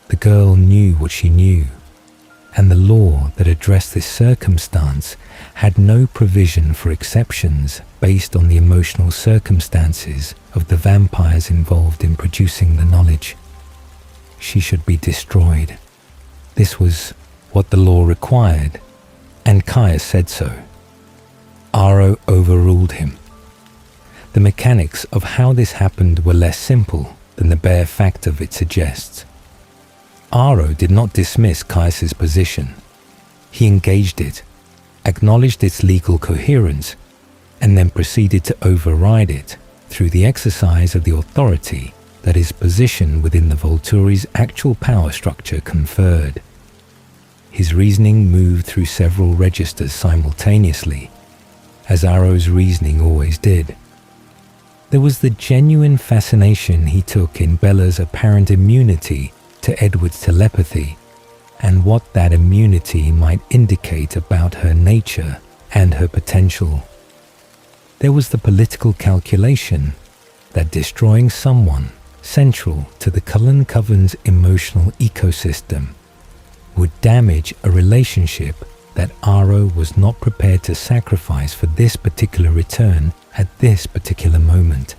The girl knew what she knew, and the law that addressed this circumstance had no provision for exceptions based on the emotional circumstances of the vampires involved in producing the knowledge. She should be destroyed. This was what the law required, and Caius said so. Aro overruled him. The mechanics of how this happened were less simple than the bare fact of it suggests. Aro did not dismiss Caius's position. He engaged it, acknowledged its legal coherence, and then proceeded to override it through the exercise of the authority that his position within the Volturi's actual power structure conferred. His reasoning moved through several registers simultaneously, as Aro's reasoning always did. There was the genuine fascination he took in Bella's apparent immunity to Edward's telepathy, and what that immunity might indicate about her nature and her potential. There was the political calculation that destroying someone central to the Cullen Coven's emotional ecosystem would damage a relationship that Aro was not prepared to sacrifice for this particular return at this particular moment.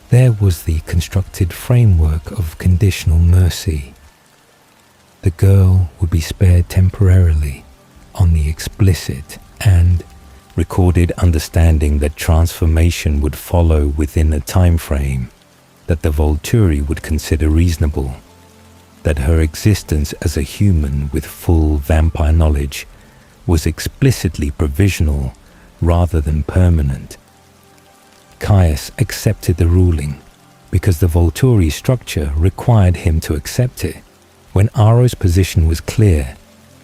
There was the constructed framework of conditional mercy. The girl would be spared temporarily on the explicit and recorded understanding that transformation would follow within a time frame that the Volturi would consider reasonable, that her existence as a human with full vampire knowledge was explicitly provisional rather than permanent. Caius accepted the ruling because the Volturi structure required him to accept it when Aro's position was clear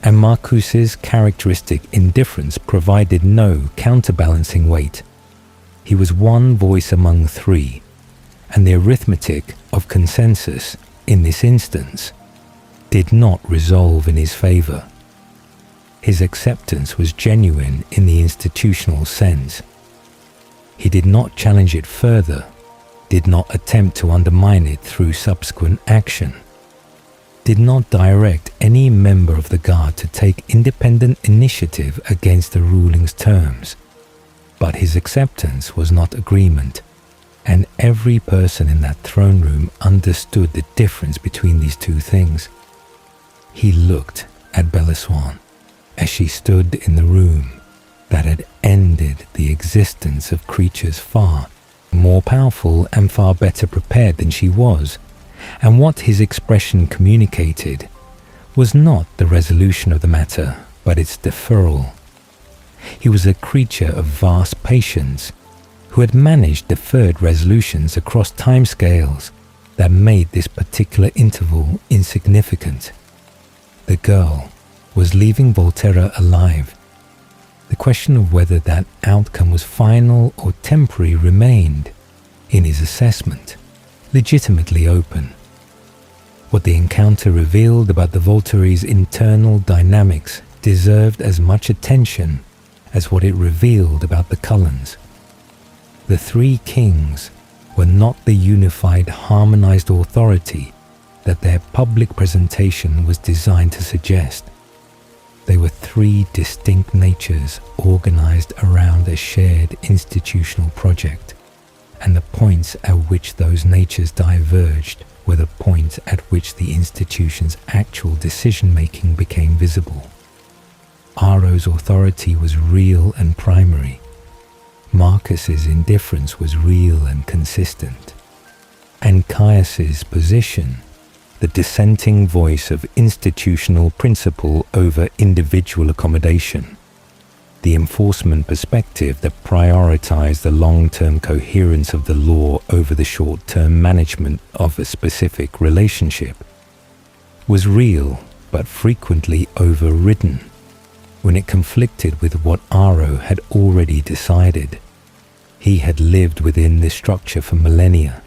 and Marcus's characteristic indifference provided no counterbalancing weight. He was one voice among three, and the arithmetic of consensus in this instance did not resolve in his favor. His acceptance was genuine in the institutional sense. He did not challenge it further, did not attempt to undermine it through subsequent action, did not direct any member of the guard to take independent initiative against the ruling's terms. But his acceptance was not agreement, and every person in that throne room understood the difference between these two things. He looked at Bella Swan as she stood in the room that had ended the existence of creatures far more powerful and far better prepared than she was, and what his expression communicated was not the resolution of the matter, but its deferral. He was a creature of vast patience, who had managed deferred resolutions across timescales that made this particular interval insignificant. The girl was leaving Volterra alive. The question of whether that outcome was final or temporary remained, in his assessment, legitimately open. What the encounter revealed about the Volturi's internal dynamics deserved as much attention as what it revealed about the Cullens. The three kings were not the unified, harmonized authority that their public presentation was designed to suggest. They were three distinct natures organized around a shared institutional project, and the points at which those natures diverged were the points at which the institution's actual decision-making became visible. Aro's authority was real and primary. Marcus's indifference was real and consistent. And Caius's position, the dissenting voice of institutional principle over individual accommodation, the enforcement perspective that prioritized the long-term coherence of the law over the short-term management of a specific relationship, was real but frequently overridden when it conflicted with what Aro had already decided. He had lived within this structure for millennia.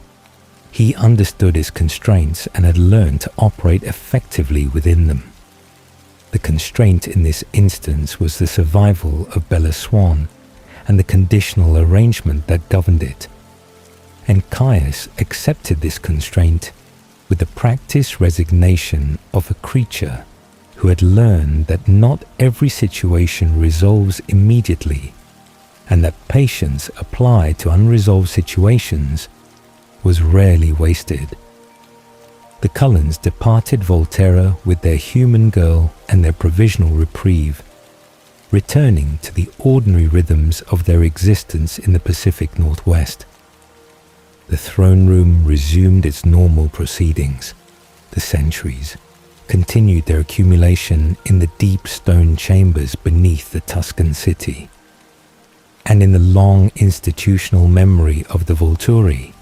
He understood its constraints and had learned to operate effectively within them. The constraint in this instance was the survival of Bella Swan and the conditional arrangement that governed it. And Caius accepted this constraint with the practiced resignation of a creature who had learned that not every situation resolves immediately, and that patience applied to unresolved situations was rarely wasted. The Cullens departed Volterra with their human girl and their provisional reprieve, returning to the ordinary rhythms of their existence in the Pacific Northwest. The throne room resumed its normal proceedings. The sentries continued their accumulation in the deep stone chambers beneath the Tuscan city. And in the long institutional memory of the Vulturi,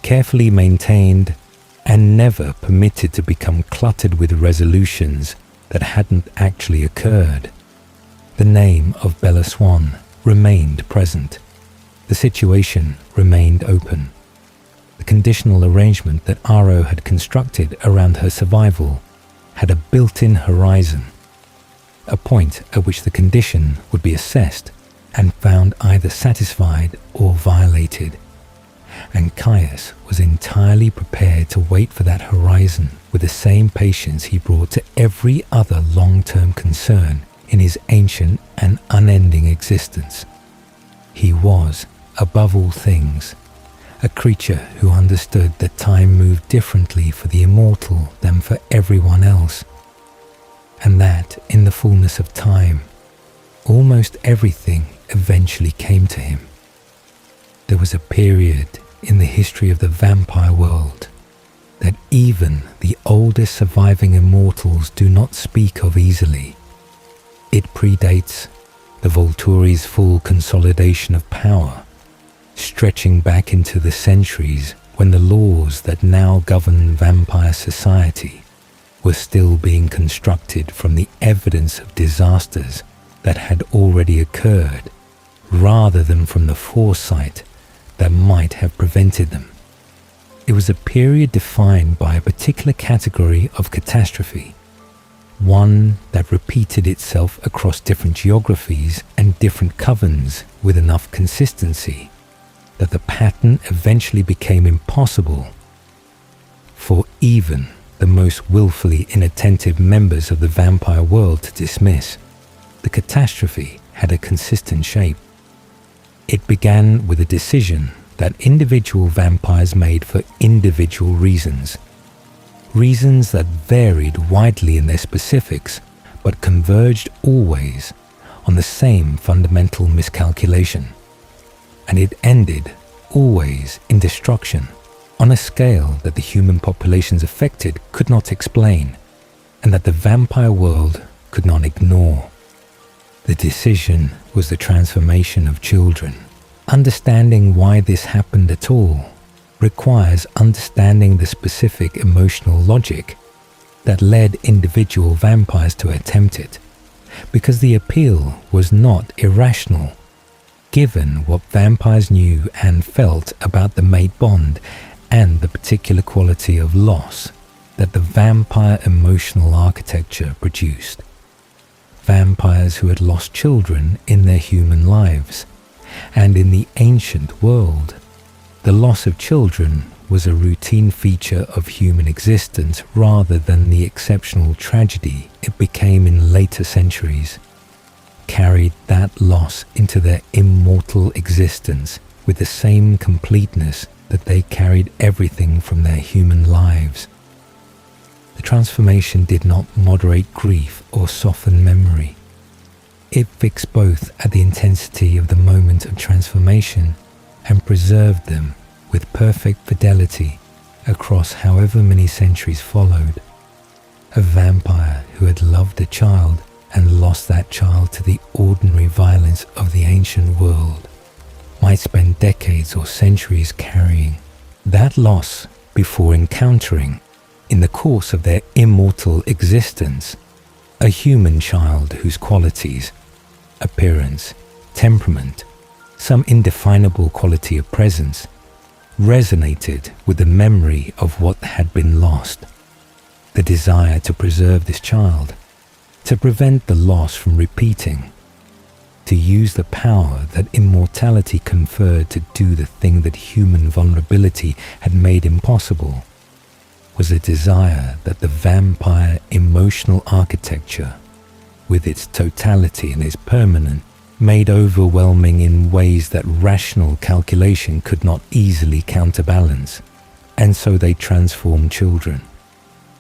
carefully maintained and never permitted to become cluttered with resolutions that hadn't actually occurred, the name of Bella Swan remained present. The situation remained open. The conditional arrangement that Aro had constructed around her survival had a built-in horizon, a point at which the condition would be assessed and found either satisfied or violated. And Caius was entirely prepared to wait for that horizon with the same patience he brought to every other long-term concern in his ancient and unending existence. He was, above all things, a creature who understood that time moved differently for the immortal than for everyone else, and that, in the fullness of time, almost everything eventually came to him. There was a period in the history of the vampire world that even the oldest surviving immortals do not speak of easily. It predates the Volturi's full consolidation of power, stretching back into the centuries when the laws that now govern vampire society were still being constructed from the evidence of disasters that had already occurred, rather than from the foresight that might have prevented them. It was a period defined by a particular category of catastrophe, one that repeated itself across different geographies and different covens with enough consistency that the pattern eventually became impossible for even the most willfully inattentive members of the vampire world to dismiss. The catastrophe had a consistent shape. It began with a decision that individual vampires made for individual reasons that varied widely in their specifics but converged always on the same fundamental miscalculation. And it ended always in destruction on a scale that the human populations affected could not explain and that the vampire world could not ignore. The decision was the transformation of children. Understanding why this happened at all requires understanding the specific emotional logic that led individual vampires to attempt it, because the appeal was not irrational, given what vampires knew and felt about the mate bond and the particular quality of loss that the vampire emotional architecture produced. Vampires who had lost children in their human lives, and in the ancient world, the loss of children was a routine feature of human existence rather than the exceptional tragedy it became in later centuries, carried that loss into their immortal existence with the same completeness that they carried everything from their human lives. The transformation did not moderate grief or soften memory. It fixed both at the intensity of the moment of transformation and preserved them with perfect fidelity across however many centuries followed. A vampire who had loved a child and lost that child to the ordinary violence of the ancient world might spend decades or centuries carrying that loss before encountering, in the course of their immortal existence, a human child whose qualities, appearance, temperament, some indefinable quality of presence, resonated with the memory of what had been lost, the desire to preserve this child, to prevent the loss from repeating, to use the power that immortality conferred to do the thing that human vulnerability had made impossible, was a desire that the vampire emotional architecture, with its totality and its permanence, made overwhelming in ways that rational calculation could not easily counterbalance, and so they transformed children,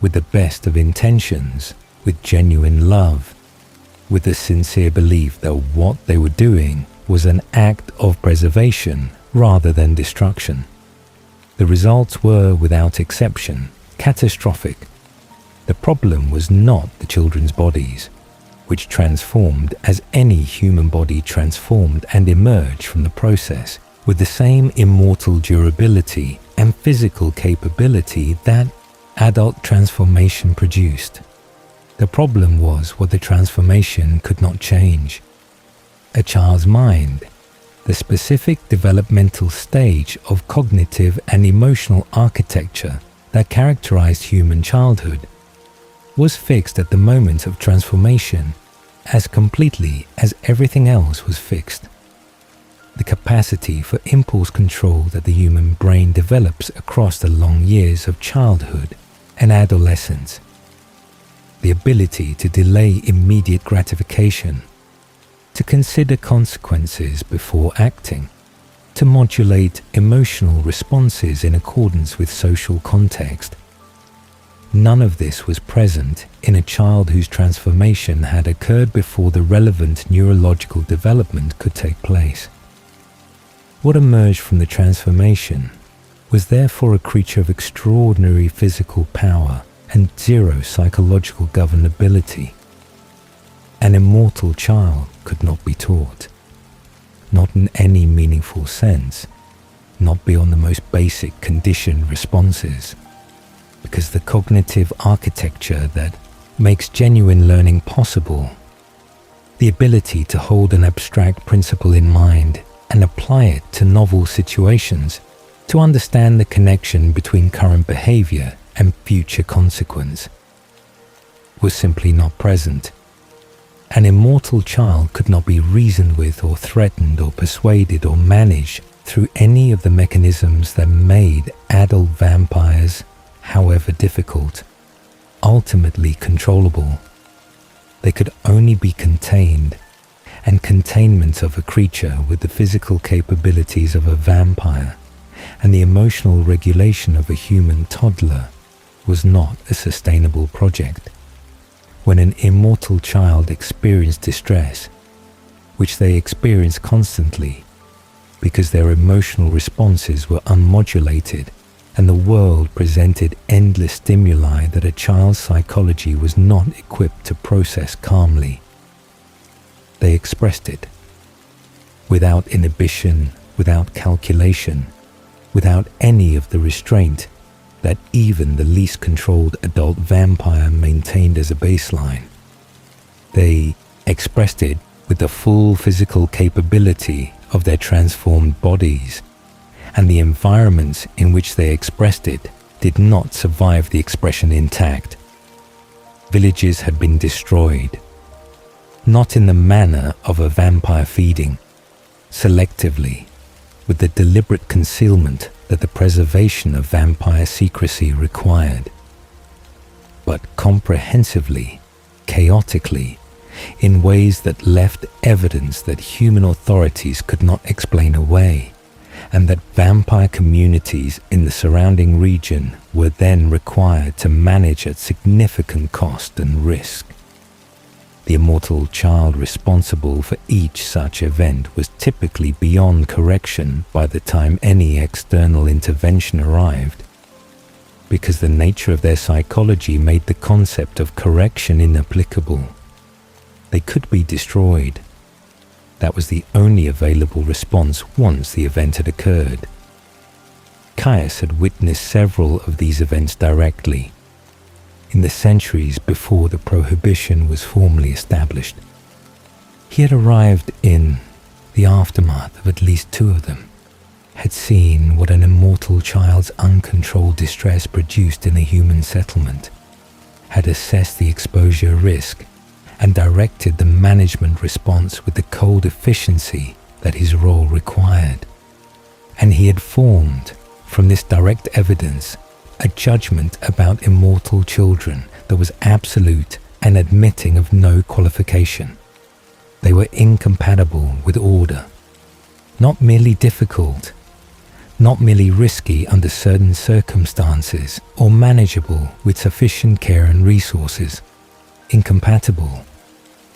with the best of intentions, with genuine love, with the sincere belief that what they were doing was an act of preservation rather than destruction. The results were, without exception, catastrophic. The problem was not the children's bodies, which transformed as any human body transformed and emerged from the process with the same immortal durability and physical capability that adult transformation produced. The problem was what the transformation could not change. A child's mind, the specific developmental stage of cognitive and emotional architecture that characterized human childhood, was fixed at the moment of transformation as completely as everything else was fixed. The capacity for impulse control that the human brain develops across the long years of childhood and adolescence, the ability to delay immediate gratification, to consider consequences before acting, to modulate emotional responses in accordance with social context. None of this was present in a child whose transformation had occurred before the relevant neurological development could take place. What emerged from the transformation was therefore a creature of extraordinary physical power and zero psychological governability. An immortal child could not be taught, not in any meaningful sense, not beyond the most basic conditioned responses, because the cognitive architecture that makes genuine learning possible, the ability to hold an abstract principle in mind and apply it to novel situations, to understand the connection between current behavior and future consequence, was simply not present. An immortal child could not be reasoned with or threatened or persuaded or managed through any of the mechanisms that made adult vampires, however difficult, ultimately controllable. They could only be contained, and containment of a creature with the physical capabilities of a vampire and the emotional regulation of a human toddler was not a sustainable project. When an immortal child experienced distress, which they experienced constantly because their emotional responses were unmodulated and the world presented endless stimuli that a child's psychology was not equipped to process calmly, they expressed it without inhibition, without calculation, without any of the restraint that even the least controlled adult vampire maintained as a baseline. They expressed it with the full physical capability of their transformed bodies, and the environments in which they expressed it did not survive the expression intact. Villages had been destroyed, not in the manner of a vampire feeding, selectively, with the deliberate concealment that the preservation of vampire secrecy required, but comprehensively, chaotically, in ways that left evidence that human authorities could not explain away, and that vampire communities in the surrounding region were then required to manage at significant cost and risk. The immortal child responsible for each such event was typically beyond correction by the time any external intervention arrived, because the nature of their psychology made the concept of correction inapplicable. They could be destroyed. That was the only available response once the event had occurred. Caius had witnessed several of these events directly, in the centuries before the Prohibition was formally established. He had arrived in the aftermath of at least 2 of them, had seen what an immortal child's uncontrolled distress produced in a human settlement, had assessed the exposure risk, and directed the management response with the cold efficiency that his role required. And he had formed, from this direct evidence, a judgment about immortal children that was absolute and admitting of no qualification. They were incompatible with order, not merely difficult, not merely risky under certain circumstances, or manageable with sufficient care and resources. Incompatible,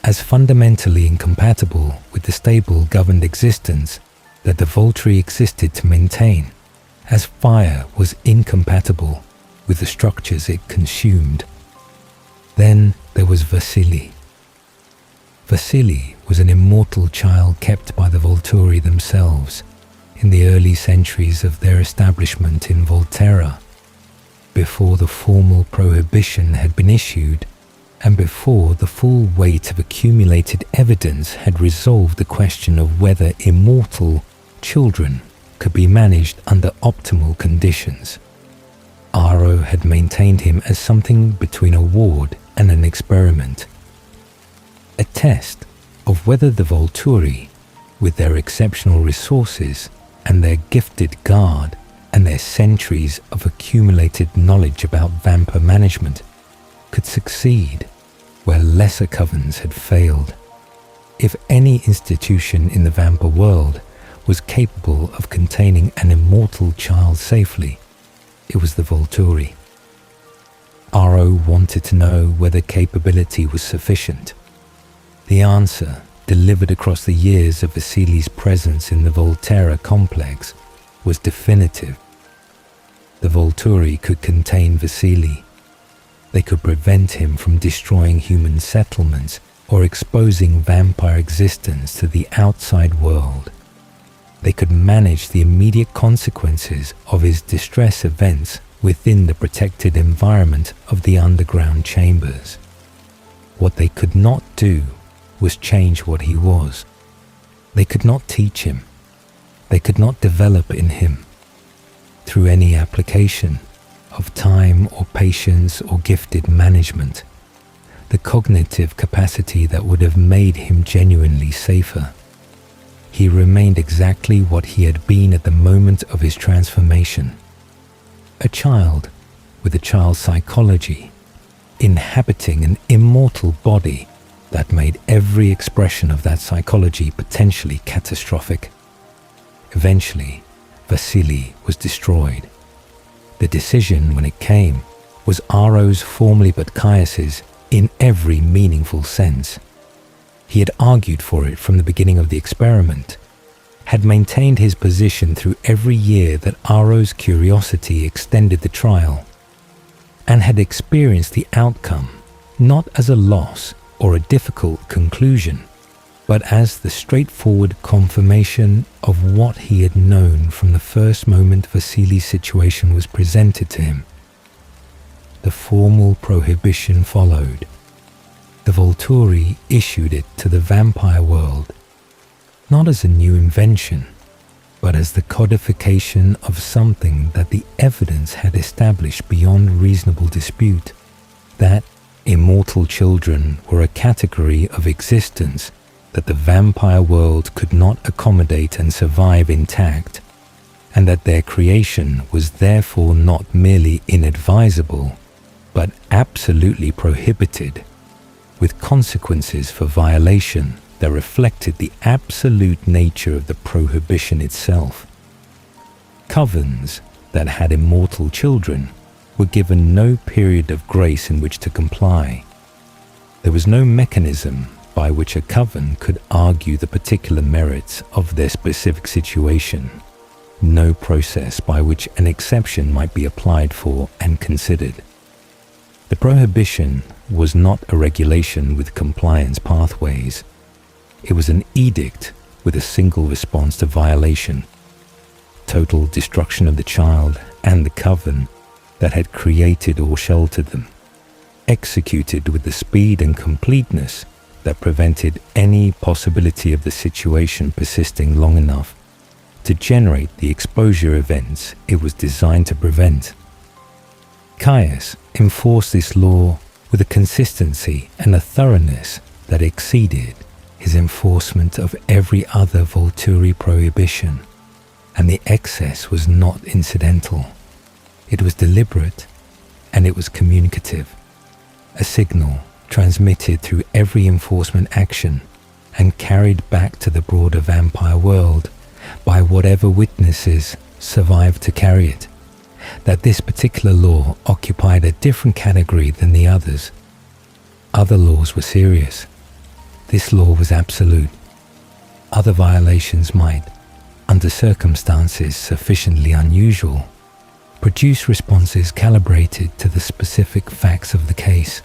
as fundamentally incompatible with the stable governed existence that the Volturi existed to maintain, as fire was incompatible with the structures it consumed. Then there was Vasili. Vasili was an immortal child kept by the Volturi themselves in the early centuries of their establishment in Volterra, before the formal prohibition had been issued and before the full weight of accumulated evidence had resolved the question of whether immortal children could be managed under optimal conditions. Aro had maintained him as something between a ward and an experiment, a test of whether the Volturi, with their exceptional resources and their gifted guard and their centuries of accumulated knowledge about vampire management, could succeed where lesser covens had failed. If any institution in the vampire world was capable of containing an immortal child safely, it was the Volturi. Aro wanted to know whether capability was sufficient. The answer, delivered across the years of Vasili's presence in the Volterra complex, was definitive. The Volturi could contain Vasili. They could prevent him from destroying human settlements or exposing vampire existence to the outside world. They could manage the immediate consequences of his distress events within the protected environment of the underground chambers. What they could not do was change what he was. They could not teach him. They could not develop in him, through any application of time or patience or gifted management, the cognitive capacity that would have made him genuinely safer. He remained exactly what he had been at the moment of his transformation. A child with a child's psychology, inhabiting an immortal body that made every expression of that psychology potentially catastrophic. Eventually, Vasili was destroyed. The decision, when it came, was Aro's formally but Caius's in every meaningful sense. He had argued for it from the beginning of the experiment, had maintained his position through every year that Aro's curiosity extended the trial, and had experienced the outcome not as a loss or a difficult conclusion, but as the straightforward confirmation of what he had known from the first moment Vasili's situation was presented to him. The formal prohibition followed. The Volturi issued it to the vampire world, not as a new invention, but as the codification of something that the evidence had established beyond reasonable dispute, that immortal children were a category of existence that the vampire world could not accommodate and survive intact, and that their creation was therefore not merely inadvisable, but absolutely prohibited, with consequences for violation that reflected the absolute nature of the prohibition itself. Covens that had immortal children were given no period of grace in which to comply. There was no mechanism by which a coven could argue the particular merits of their specific situation, no process by which an exception might be applied for and considered. The prohibition was not a regulation with compliance pathways. It was an edict with a single response to violation: total destruction of the child and the coven that had created or sheltered them, executed with the speed and completeness that prevented any possibility of the situation persisting long enough to generate the exposure events it was designed to prevent. Caius enforced this law with a consistency and a thoroughness that exceeded his enforcement of every other Volturi prohibition, and the excess was not incidental. It was deliberate, and it was communicative, a signal transmitted through every enforcement action and carried back to the broader vampire world by whatever witnesses survived to carry it, that this particular law occupied a different category than the others. Other laws were serious. This law was absolute. Other violations might, under circumstances sufficiently unusual, produce responses calibrated to the specific facts of the case.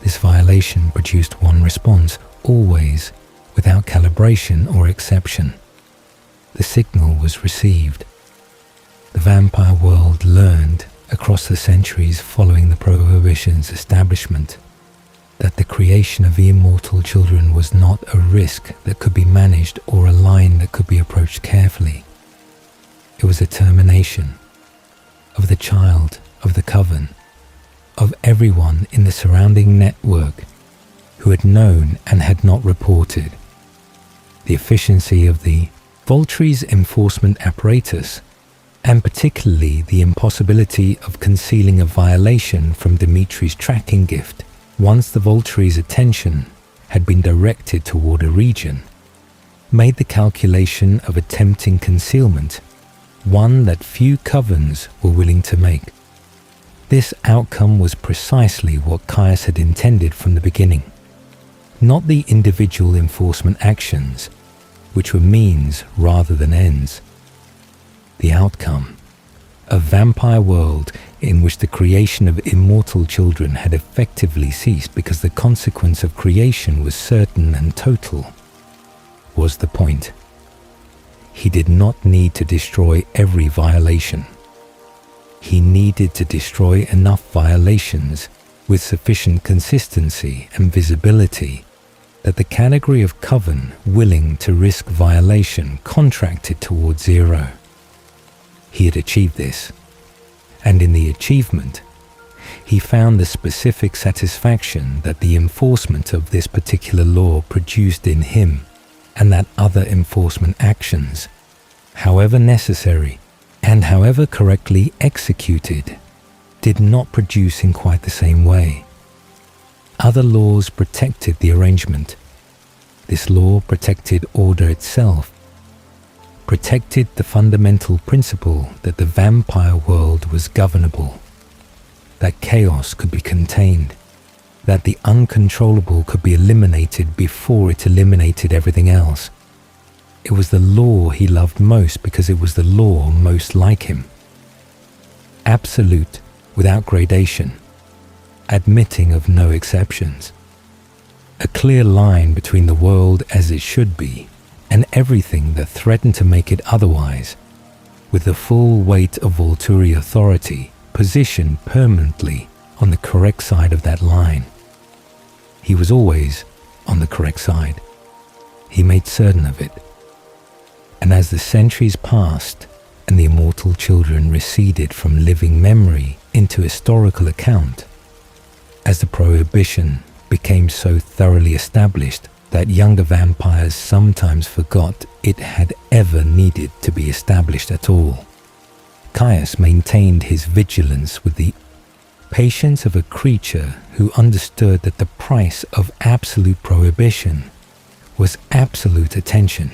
This violation produced one response, always without calibration or exception. The signal was received. The vampire world learned across the centuries following the prohibition's establishment that the creation of immortal children was not a risk that could be managed or a line that could be approached carefully. It was a termination of the child, of the coven, of everyone in the surrounding network who had known and had not reported. The efficiency of the Volturi's enforcement apparatus, and particularly the impossibility of concealing a violation from Dimitri's tracking gift once the Volturi's attention had been directed toward a region, made the calculation of attempting concealment one that few covens were willing to make. This outcome was precisely what Caius had intended from the beginning, not the individual enforcement actions, which were means rather than ends. The outcome, a vampire world in which the creation of immortal children had effectively ceased because the consequence of creation was certain and total, was the point. He did not need to destroy every violation. He needed to destroy enough violations with sufficient consistency and visibility that the category of coven willing to risk violation contracted toward zero. He had achieved this, and in the achievement, he found the specific satisfaction that the enforcement of this particular law produced in him, and that other enforcement actions, however necessary and however correctly executed, did not produce in quite the same way. Other laws protected the arrangement. This law protected order itself, protected the fundamental principle that the vampire world was governable, that chaos could be contained, that the uncontrollable could be eliminated before it eliminated everything else. It was the law he loved most because it was the law most like him. Absolute, without gradation, admitting of no exceptions. A clear line between the world as it should be and everything that threatened to make it otherwise, with the full weight of Volturi authority positioned permanently on the correct side of that line. He was always on the correct side. He made certain of it. and as the centuries passed and the immortal children receded from living memory into historical account, as the prohibition became so thoroughly established that younger vampires sometimes forgot it had ever needed to be established at all, Caius maintained his vigilance with the patience of a creature who understood that the price of absolute prohibition was absolute attention.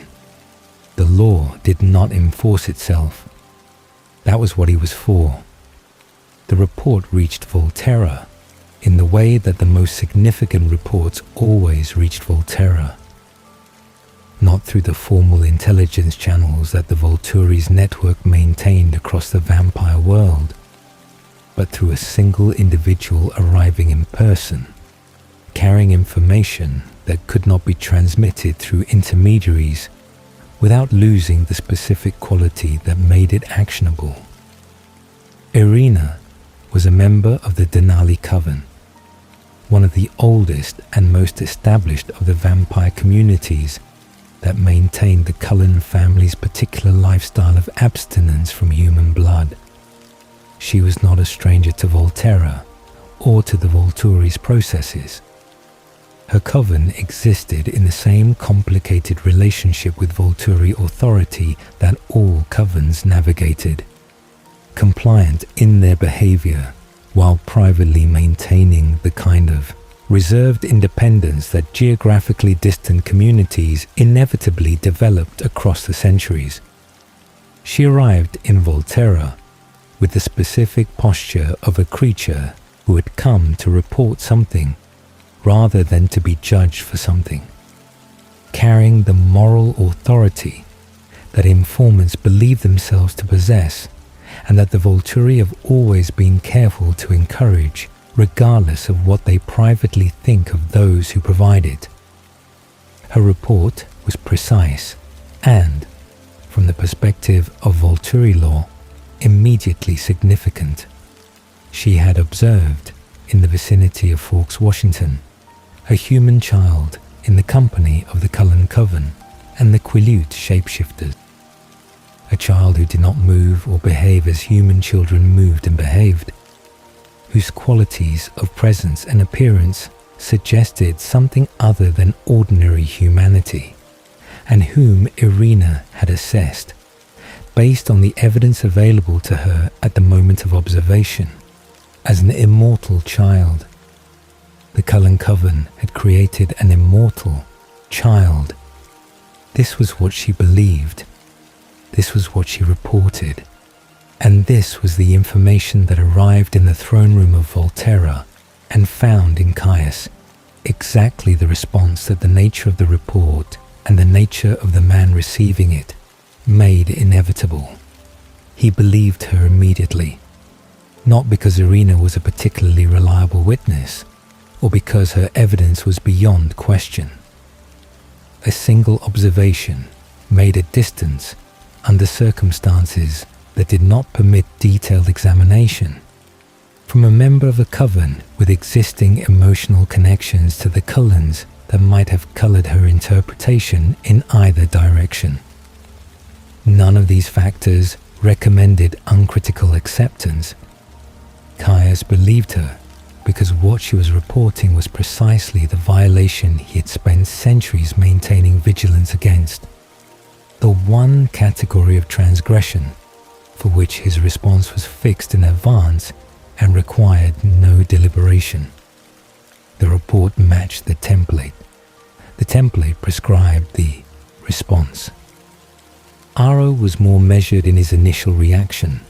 The law did not enforce itself. That was what he was for. The report reached Volterra in the way that the most significant reports always reached Volterra. Not through the formal intelligence channels that the Volturi's network maintained across the vampire world, but through a single individual arriving in person, carrying information that could not be transmitted through intermediaries without losing the specific quality that made it actionable. Irina was a member of the Denali Coven, one of the oldest and most established of the vampire communities that maintained the Cullen family's particular lifestyle of abstinence from human blood. She was not a stranger to Volterra or to the Volturi's processes. Her coven existed in the same complicated relationship with Volturi authority that all covens navigated, compliant in their behavior while privately maintaining the kind of reserved independence that geographically distant communities inevitably developed across the centuries. She arrived in Volterra with the specific posture of a creature who had come to report something rather than to be judged for something, carrying the moral authority that informants believe themselves to possess and that the Volturi have always been careful to encourage, regardless of what they privately think of those who provide it. Her report was precise and, from the perspective of Volturi law, immediately significant. She had observed, in the vicinity of Forks, Washington, a human child in the company of the Cullen Coven and the Quileute shapeshifters. A child who did not move or behave as human children moved and behaved, whose qualities of presence and appearance suggested something other than ordinary humanity, and whom Irina had assessed, based on the evidence available to her at the moment of observation, as an immortal child. The Cullen Coven had created an immortal child. This was what she believed. This was what she reported. And this was the information that arrived in the throne room of Volterra and found in Caius exactly the response that the nature of the report and the nature of the man receiving it made inevitable. He believed her immediately, not because Irina was a particularly reliable witness or because her evidence was beyond question. A single observation made at distance under circumstances that did not permit detailed examination, from a member of a coven with existing emotional connections to the Cullens that might have colored her interpretation in either direction. None of these factors recommended uncritical acceptance. Caius believed her because what she was reporting was precisely the violation he had spent centuries maintaining vigilance against, the one category of transgression for which his response was fixed in advance and required no deliberation. The report matched the template. The template prescribed the response. Aro was more measured in his initial reaction,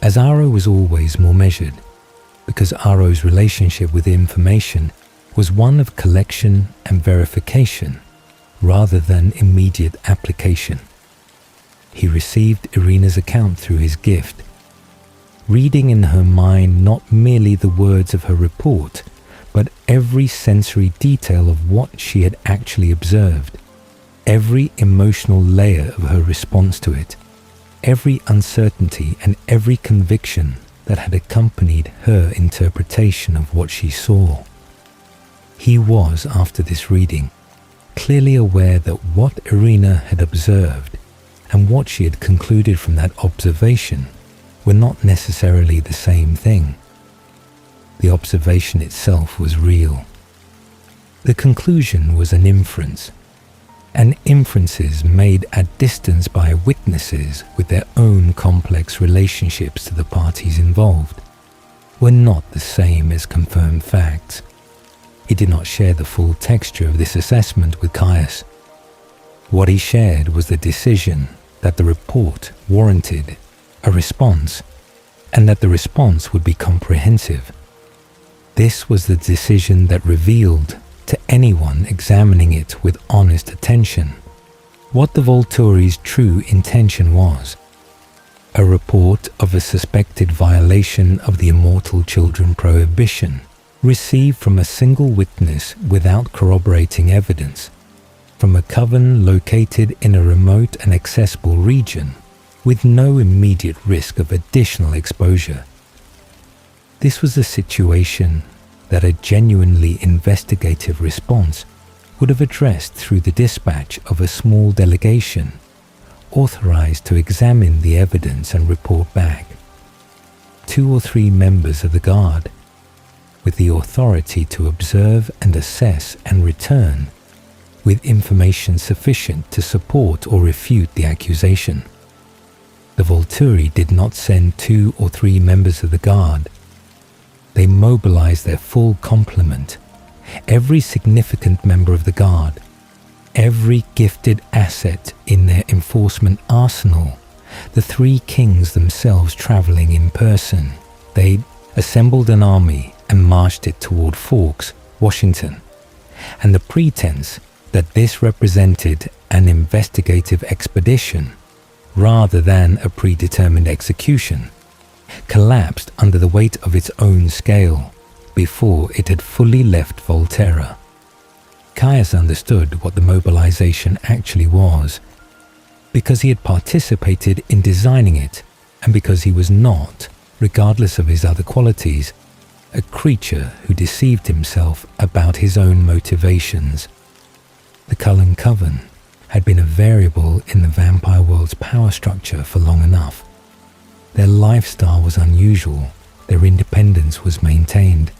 as Aro was always more measured, because Aro's relationship with information was one of collection and verification rather than immediate application. He received Irina's account through his gift, reading in her mind not merely the words of her report, but every sensory detail of what she had actually observed, every emotional layer of her response to it, every uncertainty and every conviction that had accompanied her interpretation of what she saw. He was, after this reading, clearly aware that what Irina had observed and what she had concluded from that observation were not necessarily the same thing. The observation itself was real. The conclusion was an inference, and inferences made at distance by witnesses with their own complex relationships to the parties involved were not the same as confirmed facts. He did not share the full texture of this assessment with Caius. What he shared was the decision that the report warranted a response, and that the response would be comprehensive. This was the decision that revealed to anyone examining it with honest attention what the Volturi's true intention was: a report of a suspected violation of the immortal children prohibition received from a single witness without corroborating evidence, from a coven located in a remote and accessible region with no immediate risk of additional exposure. This was a situation that a genuinely investigative response would have addressed through the dispatch of a small delegation authorized to examine the evidence and report back. 2 or 3 members of the guard, with the authority to observe and assess and return with information sufficient to support or refute the accusation. The Volturi did not send 2 or 3 members of the guard. They mobilized their full complement, every significant member of the guard, every gifted asset in their enforcement arsenal, the 3 kings themselves traveling in person. They assembled an army and marched it toward Forks, Washington, and the pretense that this represented an investigative expedition rather than a predetermined execution collapsed under the weight of its own scale before it had fully left Volterra. Caius understood what the mobilization actually was, because he had participated in designing it, and because he was not, regardless of his other qualities, a creature who deceived himself about his own motivations. The Cullen Coven had been a variable in the vampire world's power structure for long enough. Their lifestyle was unusual, their independence was maintained,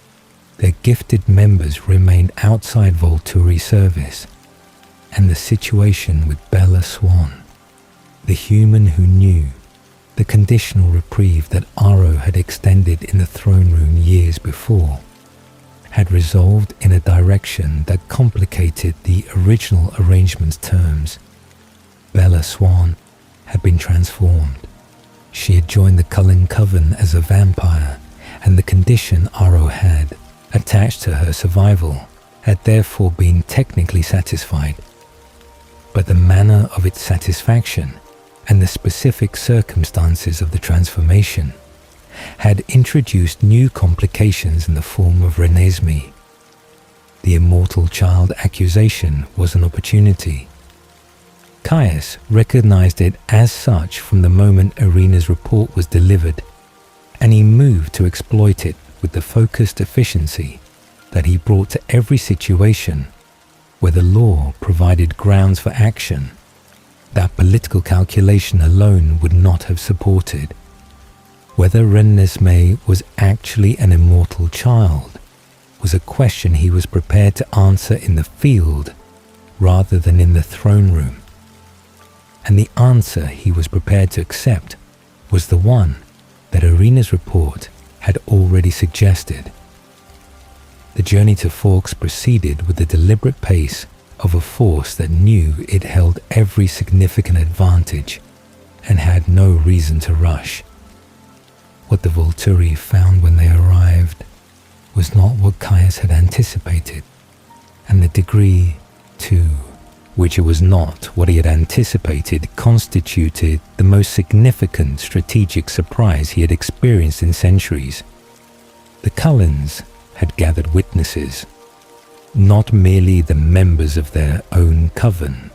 their gifted members remained outside Volturi service, and the situation with Bella Swan, the human who knew the conditional reprieve that Aro had extended in the throne room years before, had resolved in a direction that complicated the original arrangement's terms. Bella Swan had been transformed. She had joined the Cullen Coven as a vampire, and the condition Aro had, attached to her survival, had therefore been technically satisfied. But the manner of its satisfaction and the specific circumstances of the transformation had introduced new complications in the form of renesmee. The immortal child accusation was an opportunity. Caius recognized it as such from the moment Irina's report was delivered, and he moved to exploit it with the focused efficiency that he brought to every situation where the law provided grounds for action that political calculation alone would not have supported. Whether Renesmee was actually an immortal child was a question he was prepared to answer in the field rather than in the throne room. And the answer he was prepared to accept was the one that Irina's report had already suggested. The journey to Forks proceeded with the deliberate pace of a force that knew it held every significant advantage and had no reason to rush. What the Volturi found when they arrived was not what Caius had anticipated, and the degree, to which it was not what he had anticipated constituted the most significant strategic surprise he had experienced in centuries. The Cullens had gathered witnesses, not merely the members of their own coven,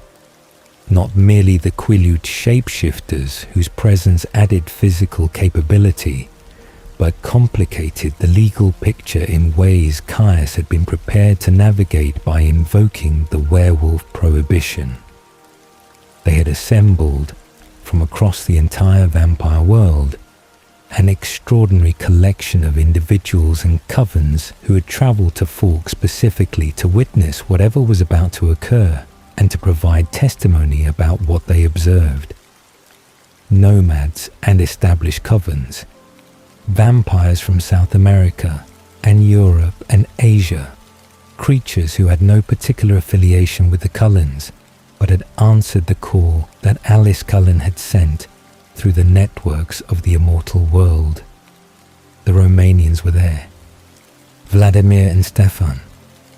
not merely the Quileute shapeshifters whose presence added physical capability, but complicated the legal picture in ways Caius had been prepared to navigate by invoking the werewolf prohibition. They had assembled from across the entire vampire world, an extraordinary collection of individuals and covens who had travelled to Falk specifically to witness whatever was about to occur and to provide testimony about what they observed. Nomads and established covens, vampires from South America and Europe and Asia, creatures who had no particular affiliation with the Cullens, but had answered the call that Alice Cullen had sent through the networks of the immortal world. The Romanians were there. Vladimir and Stefan,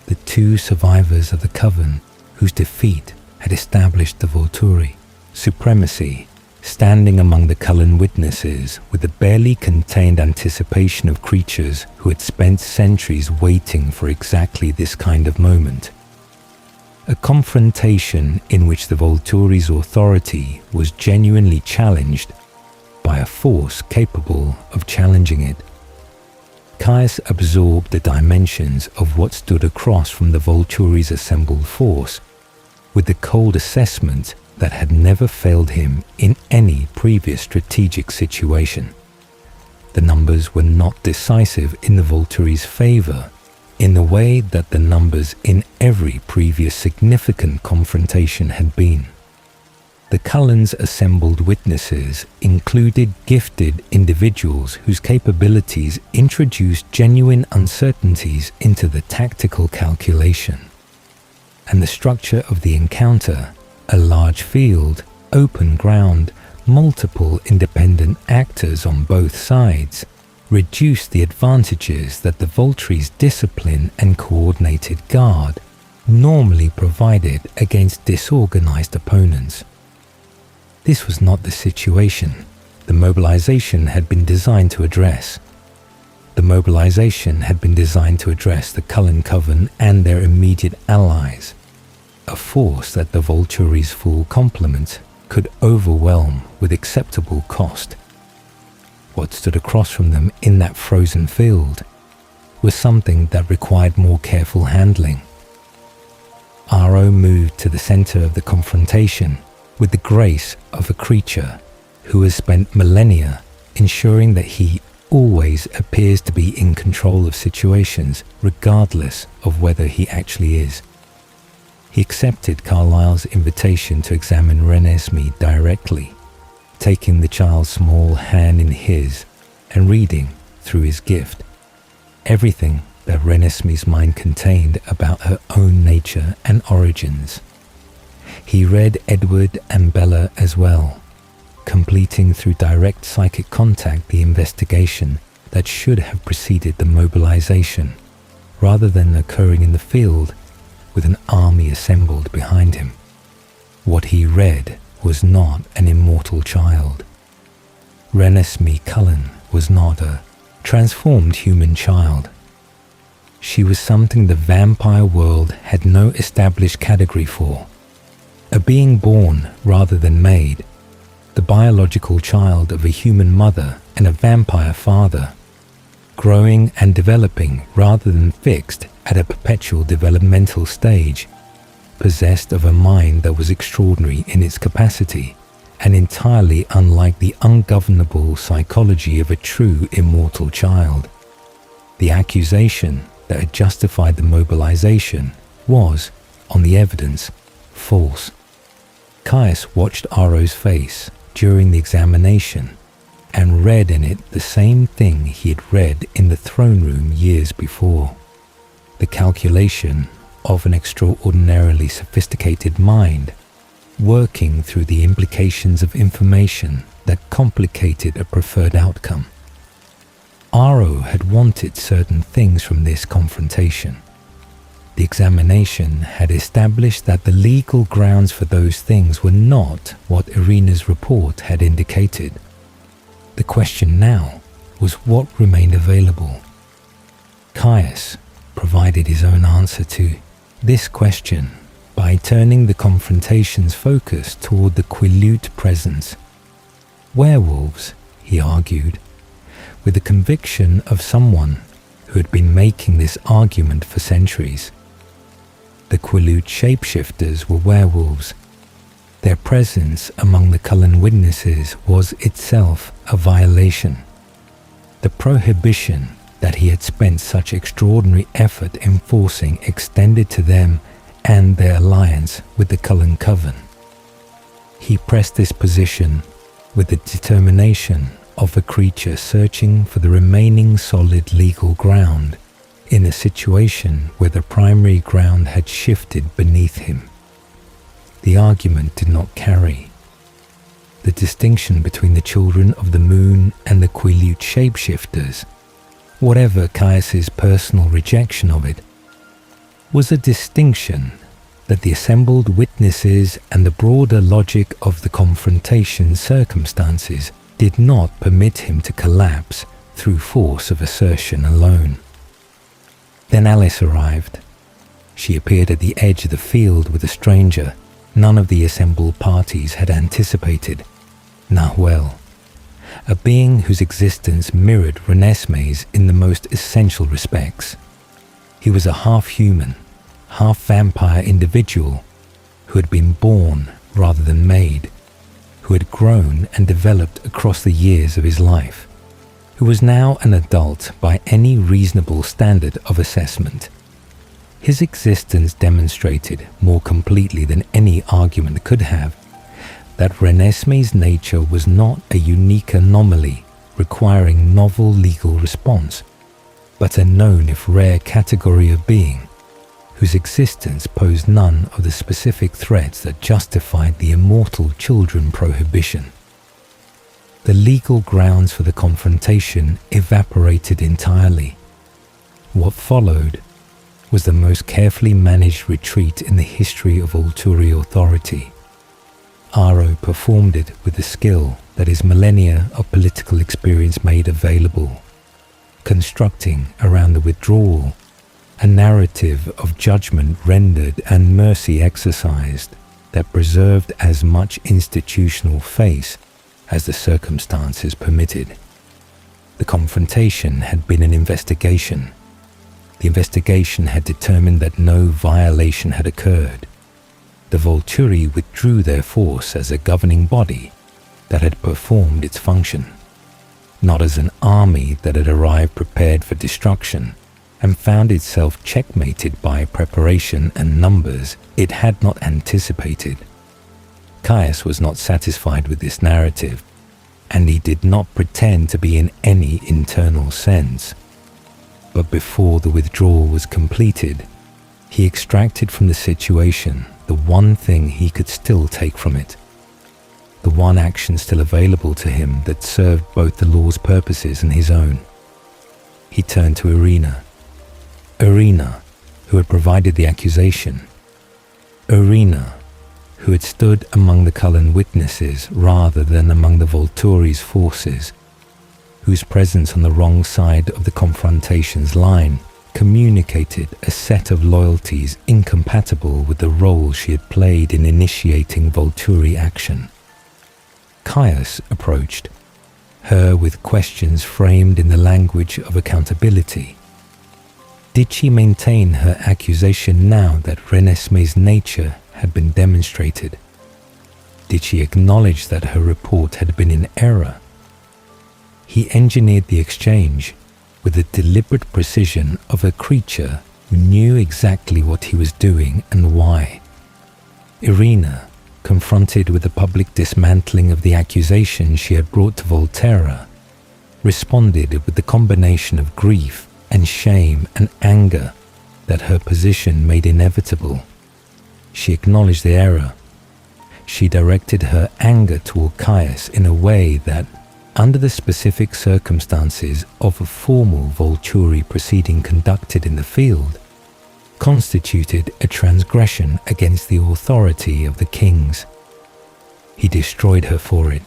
the two survivors of the coven whose defeat had established the Volturi supremacy, standing among the Cullen witnesses with the barely contained anticipation of creatures who had spent centuries waiting for exactly this kind of moment. A confrontation in which the Volturi's authority was genuinely challenged by a force capable of challenging it. Caius absorbed the dimensions of what stood across from the Volturi's assembled force with the cold assessment that had never failed him in any previous strategic situation. The numbers were not decisive in the Volturi's favour in the way that the numbers in every previous significant confrontation had been. The Cullens' assembled witnesses included gifted individuals whose capabilities introduced genuine uncertainties into the tactical calculation. And the structure of the encounter, a large field, open ground, multiple independent actors on both sides, reduced the advantages that the Volturi's discipline and coordinated guard normally provided against disorganized opponents. This was not the situation the mobilization had been designed to address. The mobilization had been designed to address the Cullen Coven and their immediate allies, a force that the Volturi's full complement could overwhelm with acceptable cost. What stood across from them in that frozen field was something that required more careful handling. Aro moved to the center of the confrontation with the grace of a creature who has spent millennia ensuring that he always appears to be in control of situations regardless of whether he actually is. He accepted Carlyle's invitation to examine Renesmee directly, taking the child's small hand in his and reading through his gift everything that Renesmee's mind contained about her own nature and origins. He read Edward and Bella as well, completing through direct psychic contact the investigation that should have preceded the mobilization, rather than occurring in the field with an army assembled behind him. What he read was not an immortal child. Renesmee Cullen was not a transformed human child. She was something the vampire world had no established category for, a being born rather than made, the biological child of a human mother and a vampire father, growing and developing rather than fixed at a perpetual developmental stage, possessed of a mind that was extraordinary in its capacity and entirely unlike the ungovernable psychology of a true immortal child. The accusation that had justified the mobilization was, on the evidence, false. Caius watched Aro's face during the examination and read in it the same thing he had read in the throne room years before. The calculation of an extraordinarily sophisticated mind, working through the implications of information that complicated a preferred outcome. Aro had wanted certain things from this confrontation. The examination had established that the legal grounds for those things were not what Irina's report had indicated. The question now was what remained available. Caius provided his own answer to this question by turning the confrontation's focus toward the Quileute presence. Werewolves, he argued, with the conviction of someone who had been making this argument for centuries. The Quileute shapeshifters were werewolves, Their presence among the Cullen witnesses was itself a violation. The prohibition that he had spent such extraordinary effort enforcing extended to them and their alliance with the Cullen coven. He pressed this position with the determination of a creature searching for the remaining solid legal ground in a situation where the primary ground had shifted beneath him. The argument did not carry. The distinction between the children of the moon and the Quileute shapeshifters, whatever Caius's personal rejection of it, was a distinction that the assembled witnesses and the broader logic of the confrontation circumstances did not permit him to collapse through force of assertion alone. Then Alice arrived. She appeared at the edge of the field with a stranger none of the assembled parties had anticipated, Nahuel, a being whose existence mirrored Renesmee's in the most essential respects. He was a half-human, half-vampire individual who had been born rather than made, who had grown and developed across the years of his life, who was now an adult by any reasonable standard of assessment. His existence demonstrated more completely than any argument could have that Renesmee's nature was not a unique anomaly requiring novel legal response, but a known if rare category of being whose existence posed none of the specific threats that justified the immortal children prohibition. The legal grounds for the confrontation evaporated entirely. What followed was the most carefully managed retreat in the history of Volturi authority. Aro performed it with the skill that his millennia of political experience made available, constructing around the withdrawal a narrative of judgment rendered and mercy exercised that preserved as much institutional face as the circumstances permitted. The confrontation had been an investigation. The investigation had determined that no violation had occurred. The Volturi withdrew their force as a governing body that had performed its function, not as an army that had arrived prepared for destruction and found itself checkmated by preparation and numbers it had not anticipated. Caius was not satisfied with this narrative, and he did not pretend to be in any internal sense. But before the withdrawal was completed, he extracted from the situation the one thing he could still take from it, the one action still available to him that served both the law's purposes and his own. He turned to Irina, who had provided the accusation, Irina, who had stood among the Cullen witnesses rather than among the Volturi's forces, whose presence on the wrong side of the confrontation's line communicated a set of loyalties incompatible with the role she had played in initiating Volturi action. Caius approached her with questions framed in the language of accountability. Did she maintain her accusation now that Renesmee's nature had been demonstrated? Did she acknowledge that her report had been in error? He engineered the exchange with the deliberate precision of a creature who knew exactly what he was doing and why. Irina, confronted with the public dismantling of the accusation she had brought to Volterra, responded with the combination of grief and shame and anger that her position made inevitable. She acknowledged the error. She directed her anger toward Caius in a way that, under the specific circumstances of a formal Volturi proceeding conducted in the field, constituted a transgression against the authority of the kings. He destroyed her for it,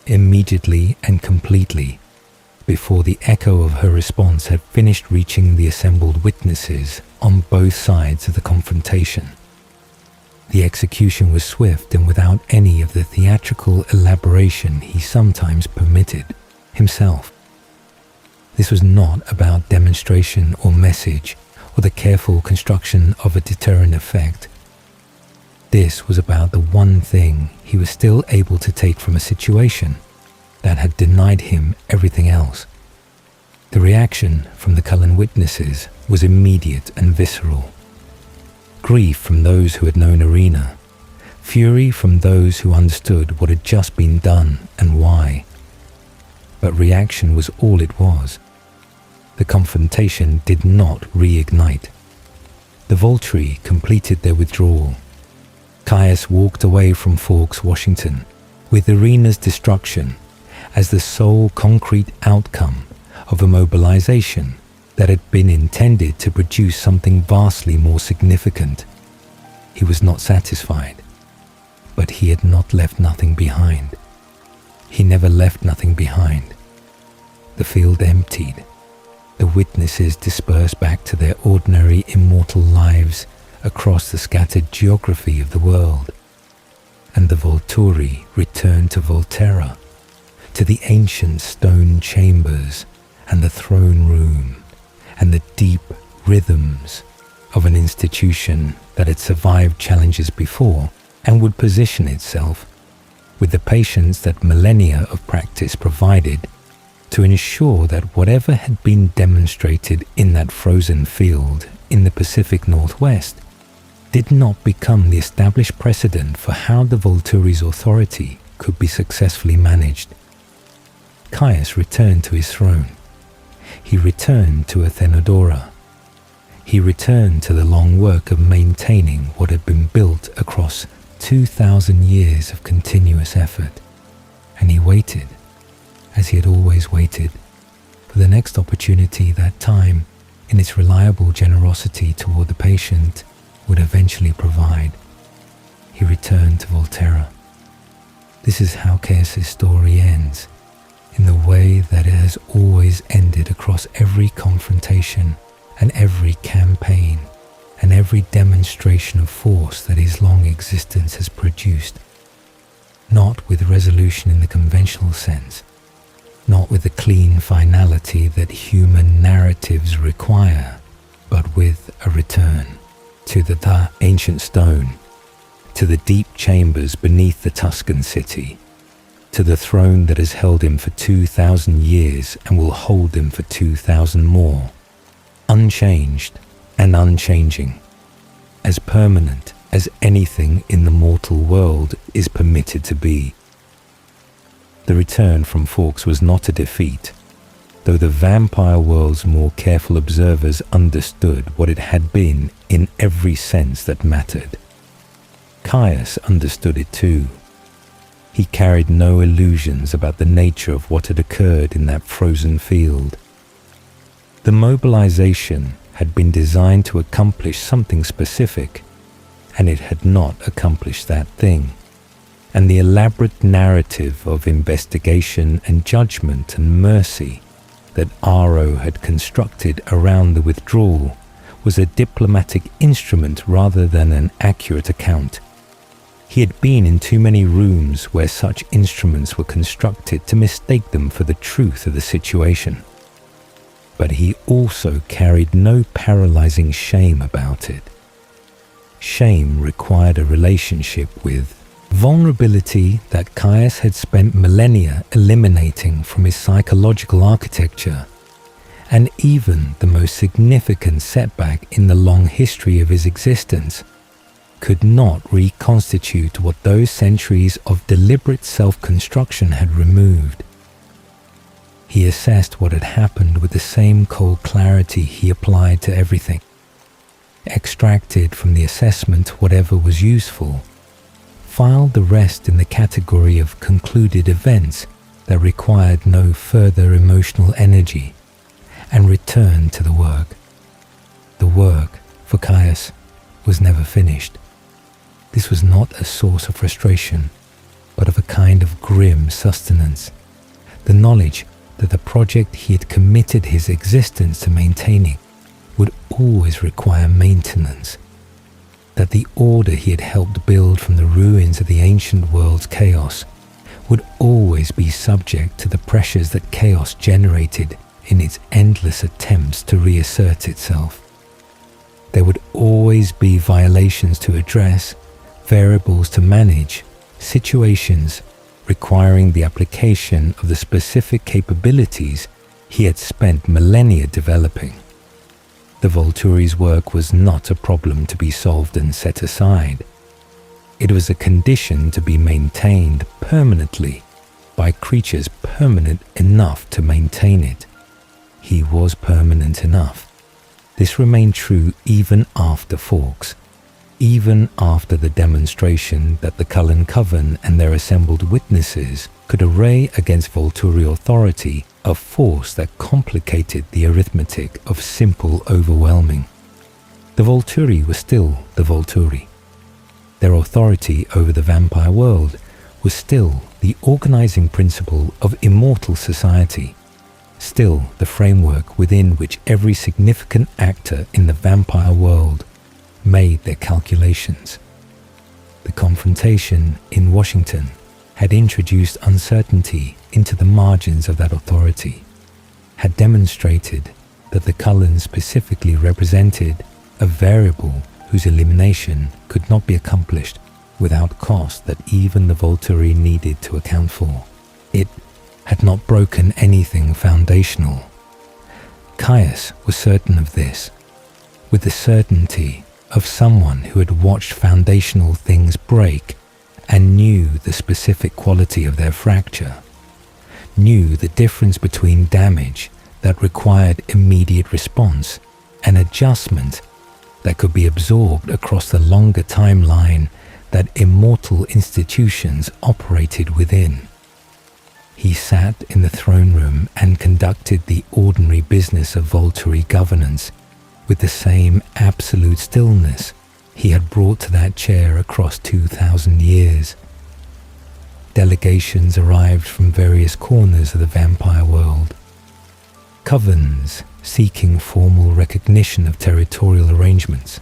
immediately and completely, before the echo of her response had finished reaching the assembled witnesses on both sides of the confrontation. The execution was swift and without any of the theatrical elaboration he sometimes permitted himself. This was not about demonstration or message or the careful construction of a deterrent effect. This was about the one thing he was still able to take from a situation that had denied him everything else. The reaction from the Cullen witnesses was immediate and visceral. Grief from those who had known Irina, fury from those who understood what had just been done and why. But reaction was all it was. The confrontation did not reignite. The Volturi completed their withdrawal. Caius walked away from Forks, Washington, with Irina's destruction as the sole concrete outcome of a mobilization that had been intended to produce something vastly more significant. He was not satisfied, but he had not left nothing behind. He never left nothing behind. The field emptied. The witnesses dispersed back to their ordinary immortal lives across the scattered geography of the world, and the Volturi returned to Volterra, to the ancient stone chambers and the throne room and the deep rhythms of an institution that had survived challenges before and would position itself with the patience that millennia of practice provided to ensure that whatever had been demonstrated in that frozen field in the Pacific Northwest did not become the established precedent for how the Volturi's authority could be successfully managed. Caius returned to his throne. He returned to Athenodora. He returned to the long work of maintaining what had been built across 2,000 years of continuous effort, and he waited, as he had always waited, for the next opportunity that time, in its reliable generosity toward the patient, would eventually provide. He returned to Volterra. This is how Caius' story ends, in the way that it has always ended across every confrontation and every campaign and every demonstration of force that his long existence has produced. Not with resolution in the conventional sense, not with the clean finality that human narratives require, but with a return to the ancient stone, to the deep chambers beneath the Tuscan city, to the throne that has held him for 2,000 years and will hold him for 2,000 more, unchanged and unchanging, as permanent as anything in the mortal world is permitted to be. The return from Forks was not a defeat, though the vampire world's more careful observers understood what it had been in every sense that mattered. Caius understood it too. He carried no illusions about the nature of what had occurred in that frozen field. The mobilization had been designed to accomplish something specific, and it had not accomplished that thing. And the elaborate narrative of investigation and judgment and mercy that Aro had constructed around the withdrawal was a diplomatic instrument rather than an accurate account. He had been in too many rooms where such instruments were constructed to mistake them for the truth of the situation. But he also carried no paralyzing shame about it. Shame required a relationship with vulnerability that Caius had spent millennia eliminating from his psychological architecture, and even the most significant setback in the long history of his existence could not reconstitute what those centuries of deliberate self-construction had removed. He assessed what had happened with the same cold clarity he applied to everything, extracted from the assessment whatever was useful, filed the rest in the category of concluded events that required no further emotional energy, and returned to the work. The work, for Caius, was never finished. This was not a source of frustration, but of a kind of grim sustenance, the knowledge that the project he had committed his existence to maintaining would always require maintenance, that the order he had helped build from the ruins of the ancient world's chaos would always be subject to the pressures that chaos generated in its endless attempts to reassert itself. There would always be violations to address, variables to manage, situations requiring the application of the specific capabilities he had spent millennia developing. The Volturi's work was not a problem to be solved and set aside. It was a condition to be maintained permanently by creatures permanent enough to maintain it. He was permanent enough. This remained true even after Forks, even after the demonstration that the Cullen Coven and their assembled witnesses could array against Volturi authority a force that complicated the arithmetic of simple overwhelming. The Volturi were still the Volturi. Their authority over the vampire world was still the organizing principle of immortal society, still the framework within which every significant actor in the vampire world made their calculations. The confrontation in Washington had introduced uncertainty into the margins of that authority, had demonstrated that the Cullens specifically represented a variable whose elimination could not be accomplished without cost that even the Volturi needed to account for. It had not broken anything foundational. Caius was certain of this, with the certainty of someone who had watched foundational things break and knew the specific quality of their fracture, knew the difference between damage that required immediate response and adjustment that could be absorbed across the longer timeline that immortal institutions operated within. He sat in the throne room and conducted the ordinary business of Volturi governance with the same absolute stillness he had brought to that chair across 2,000 years. Delegations arrived from various corners of the vampire world. Covens seeking formal recognition of territorial arrangements.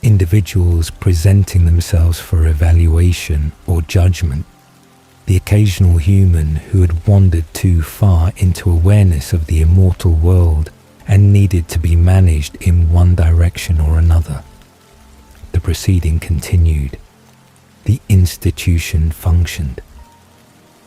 Individuals presenting themselves for evaluation or judgment. The occasional human who had wandered too far into awareness of the immortal world and needed to be managed in one direction or another. The proceeding continued. The institution functioned.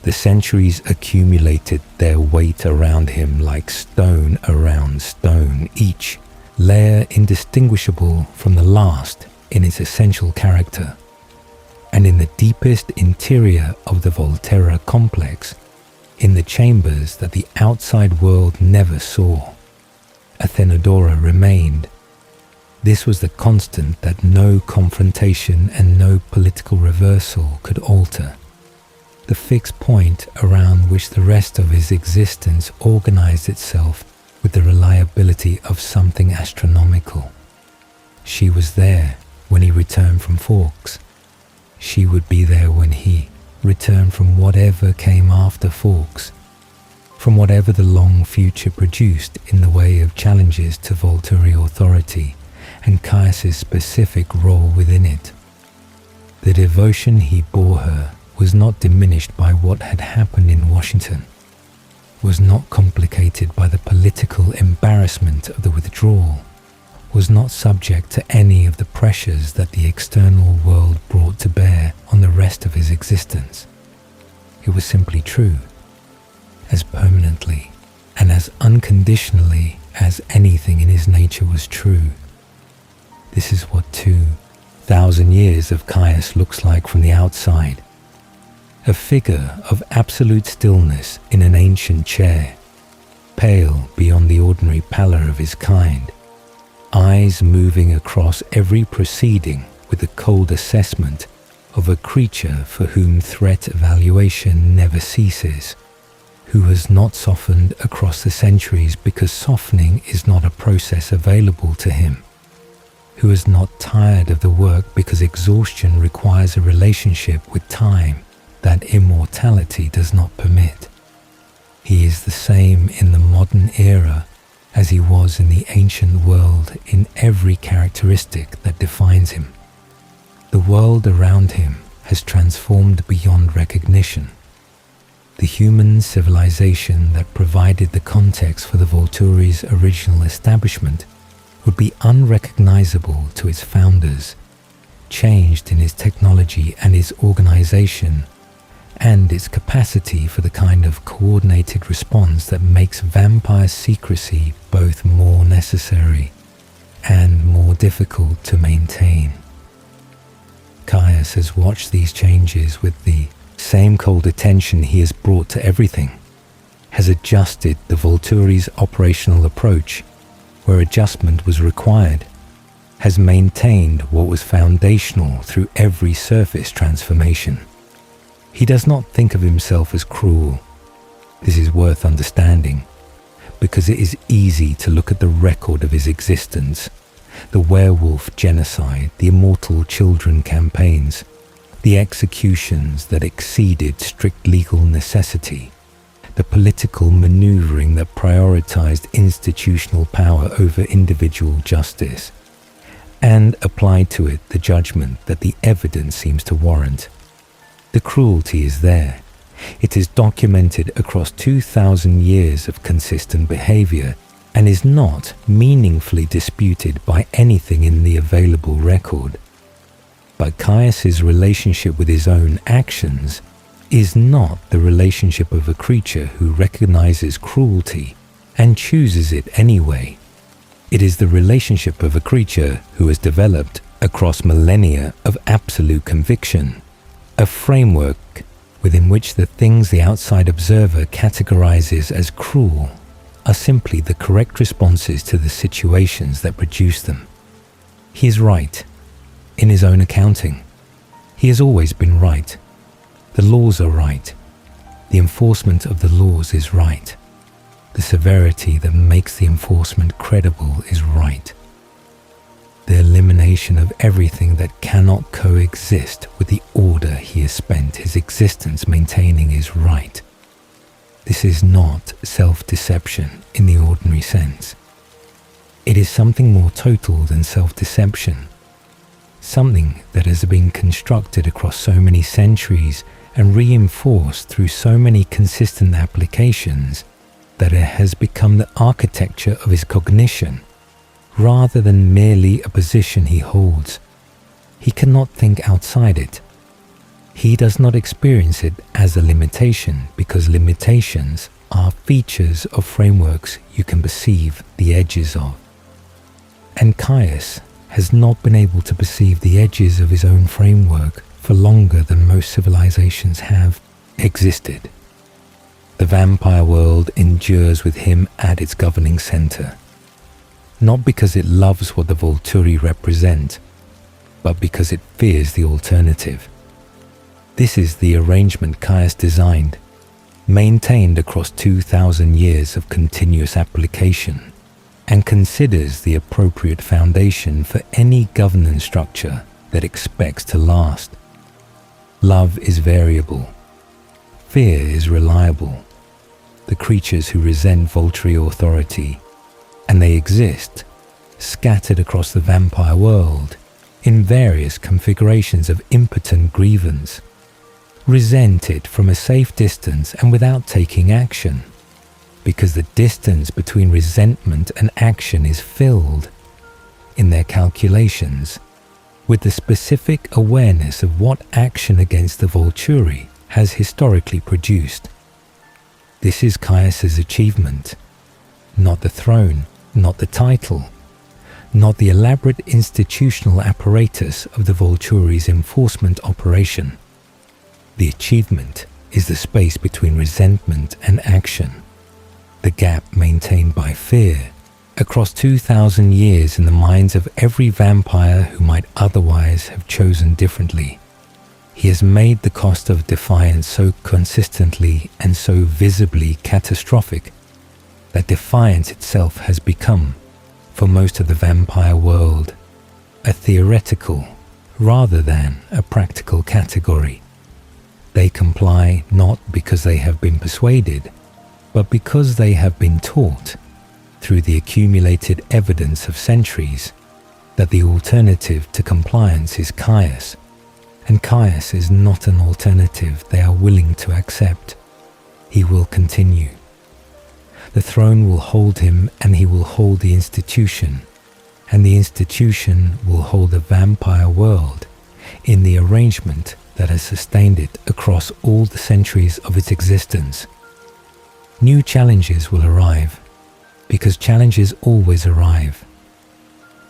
The centuries accumulated their weight around him like stone around stone, each layer indistinguishable from the last in its essential character. And in the deepest interior of the Volterra complex, in the chambers that the outside world never saw, Athenodora remained. This was the constant that no confrontation and no political reversal could alter. The fixed point around which the rest of his existence organized itself with the reliability of something astronomical. She was there when he returned from Forks. She would be there when he returned from whatever came after Forks, from whatever the long future produced in the way of challenges to Volturi authority and Caius's specific role within it. The devotion he bore her was not diminished by what had happened in Washington, was not complicated by the political embarrassment of the withdrawal, was not subject to any of the pressures that the external world brought to bear on the rest of his existence. It was simply true, as permanently and as unconditionally as anything in his nature was true. This is what 2,000 years of Caius looks like from the outside. A figure of absolute stillness in an ancient chair, pale beyond the ordinary pallor of his kind, eyes moving across every proceeding with the cold assessment of a creature for whom threat evaluation never ceases, who has not softened across the centuries because softening is not a process available to him, who is not tired of the work because exhaustion requires a relationship with time that immortality does not permit. He is the same in the modern era as he was in the ancient world in every characteristic that defines him. The world around him has transformed beyond recognition. The human civilization that provided the context for the Volturi's original establishment would be unrecognizable to its founders, changed in its technology and its organization, and its capacity for the kind of coordinated response that makes vampire secrecy both more necessary and more difficult to maintain. Caius has watched these changes with the same cold attention he has brought to everything, has adjusted the Volturi's operational approach where adjustment was required, has maintained what was foundational through every surface transformation. He does not think of himself as cruel. This is worth understanding, because it is easy to look at the record of his existence, the werewolf genocide, the immortal children campaigns, the executions that exceeded strict legal necessity, the political maneuvering that prioritized institutional power over individual justice, and applied to it the judgment that the evidence seems to warrant. The cruelty is there. It is documented across 2,000 years of consistent behavior and is not meaningfully disputed by anything in the available record. But Caius's relationship with his own actions is not the relationship of a creature who recognizes cruelty and chooses it anyway. It is the relationship of a creature who has developed, across millennia of absolute conviction, a framework within which the things the outside observer categorizes as cruel are simply the correct responses to the situations that produce them. He is right in his own accounting. He has always been right. The laws are right. The enforcement of the laws is right. The severity that makes the enforcement credible is right. The elimination of everything that cannot coexist with the order he has spent his existence maintaining is right. This is not self-deception in the ordinary sense. It is something more total than self-deception, something that has been constructed across so many centuries and reinforced through so many consistent applications that it has become the architecture of his cognition, rather than merely a position he holds. He cannot think outside it. He does not experience it as a limitation because limitations are features of frameworks you can perceive the edges of. And Caius has not been able to perceive the edges of his own framework for longer than most civilizations have existed. The vampire world endures with him at its governing center, not because it loves what the Vulturi represent, but because it fears the alternative. This is the arrangement Caius designed, maintained across 2,000 years of continuous application, and considers the appropriate foundation for any governance structure that expects to last. Love is variable. Fear is reliable. The creatures who resent Volturi authority, and they exist, scattered across the vampire world, in various configurations of impotent grievance, resent it from a safe distance and without taking action, because the distance between resentment and action is filled, in their calculations, with the specific awareness of what action against the Volturi has historically produced. This is Caius's achievement, not the throne, not the title, not the elaborate institutional apparatus of the Volturi's enforcement operation. The achievement is the space between resentment and action, the gap maintained by fear across 2,000 years in the minds of every vampire who might otherwise have chosen differently. He has made the cost of defiance so consistently and so visibly catastrophic that defiance itself has become, for most of the vampire world, a theoretical rather than a practical category. They comply not because they have been persuaded, but because they have been taught, through the accumulated evidence of centuries, that the alternative to compliance is Caius, and Caius is not an alternative they are willing to accept. He will continue. The throne will hold him, and he will hold the institution, and the institution will hold the vampire world in the arrangement that has sustained it across all the centuries of its existence. New challenges will arrive, because challenges always arrive.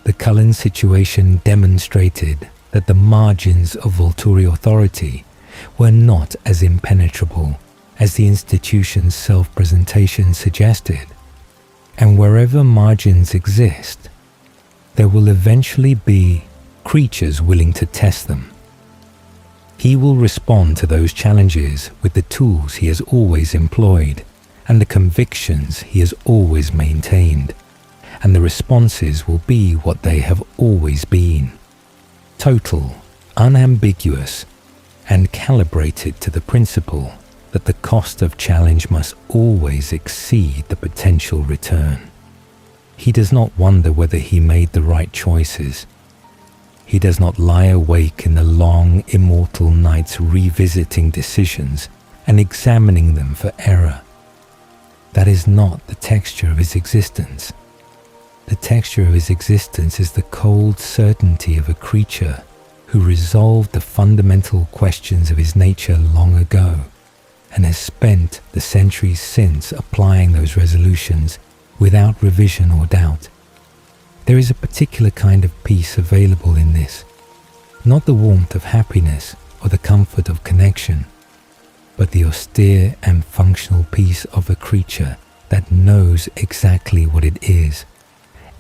The Cullen situation demonstrated that the margins of Volturi authority were not as impenetrable as the institution's self-presentation suggested, and wherever margins exist, there will eventually be creatures willing to test them. He will respond to those challenges with the tools he has always employed and the convictions he has always maintained, and the responses will be what they have always been: total, unambiguous, and calibrated to the principle that the cost of challenge must always exceed the potential return. He does not wonder whether he made the right choices. He does not lie awake in the long, immortal nights revisiting decisions and examining them for error. That is not the texture of his existence. The texture of his existence is the cold certainty of a creature who resolved the fundamental questions of his nature long ago and has spent the centuries since applying those resolutions without revision or doubt. There is a particular kind of peace available in this, not the warmth of happiness or the comfort of connection, but the austere and functional peace of a creature that knows exactly what it is,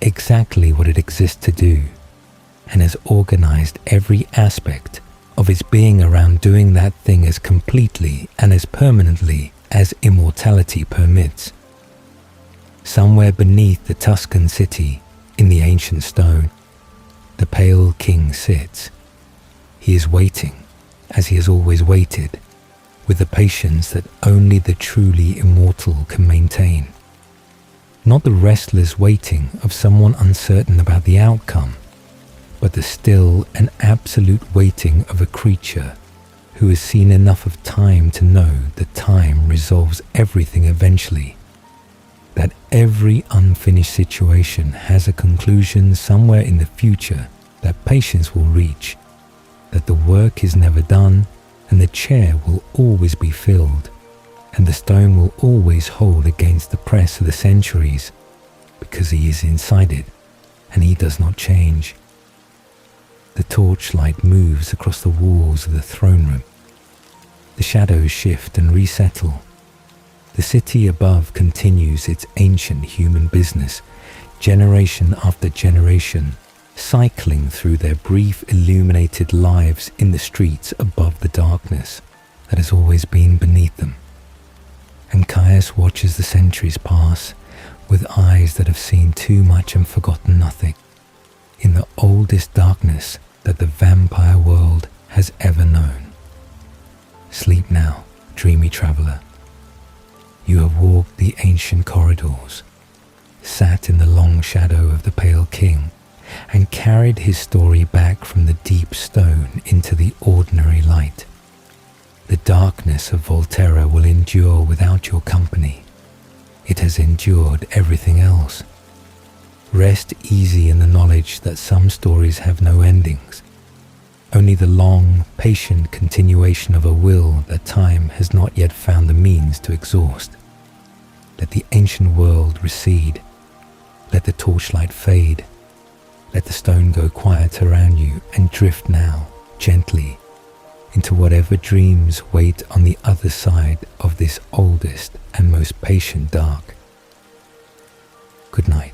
exactly what it exists to do, and has organized every aspect of its being around doing that thing as completely and as permanently as immortality permits. Somewhere beneath the Tuscan city, in the ancient stone, the pale king sits. He is waiting, as he has always waited, with the patience that only the truly immortal can maintain. Not the restless waiting of someone uncertain about the outcome, but the still and absolute waiting of a creature who has seen enough of time to know that time resolves everything eventually, that every unfinished situation has a conclusion somewhere in the future that patience will reach, that the work is never done and the chair will always be filled, and the stone will always hold against the press of the centuries, because he is inside it and he does not change. The torchlight moves across the walls of the throne room. The shadows shift and resettle. The city above continues its ancient human business, generation after generation, cycling through their brief illuminated lives in the streets above the darkness that has always been beneath them. And Caius watches the centuries pass with eyes that have seen too much and forgotten nothing, in the oldest darkness that the vampire world has ever known. Sleep now, dreamy traveller. You have walked the ancient corridors, sat in the long shadow of the pale king, and carried his story back from the deep stone into the ordinary light. The darkness of Volterra will endure without your company. It has endured everything else. Rest easy in the knowledge that some stories have no endings, only the long, patient continuation of a will that time has not yet found the means to exhaust. Let the ancient world recede. Let the torchlight fade. Let the stone go quiet around you and drift now, gently, into whatever dreams wait on the other side of this oldest and most patient dark. Good night.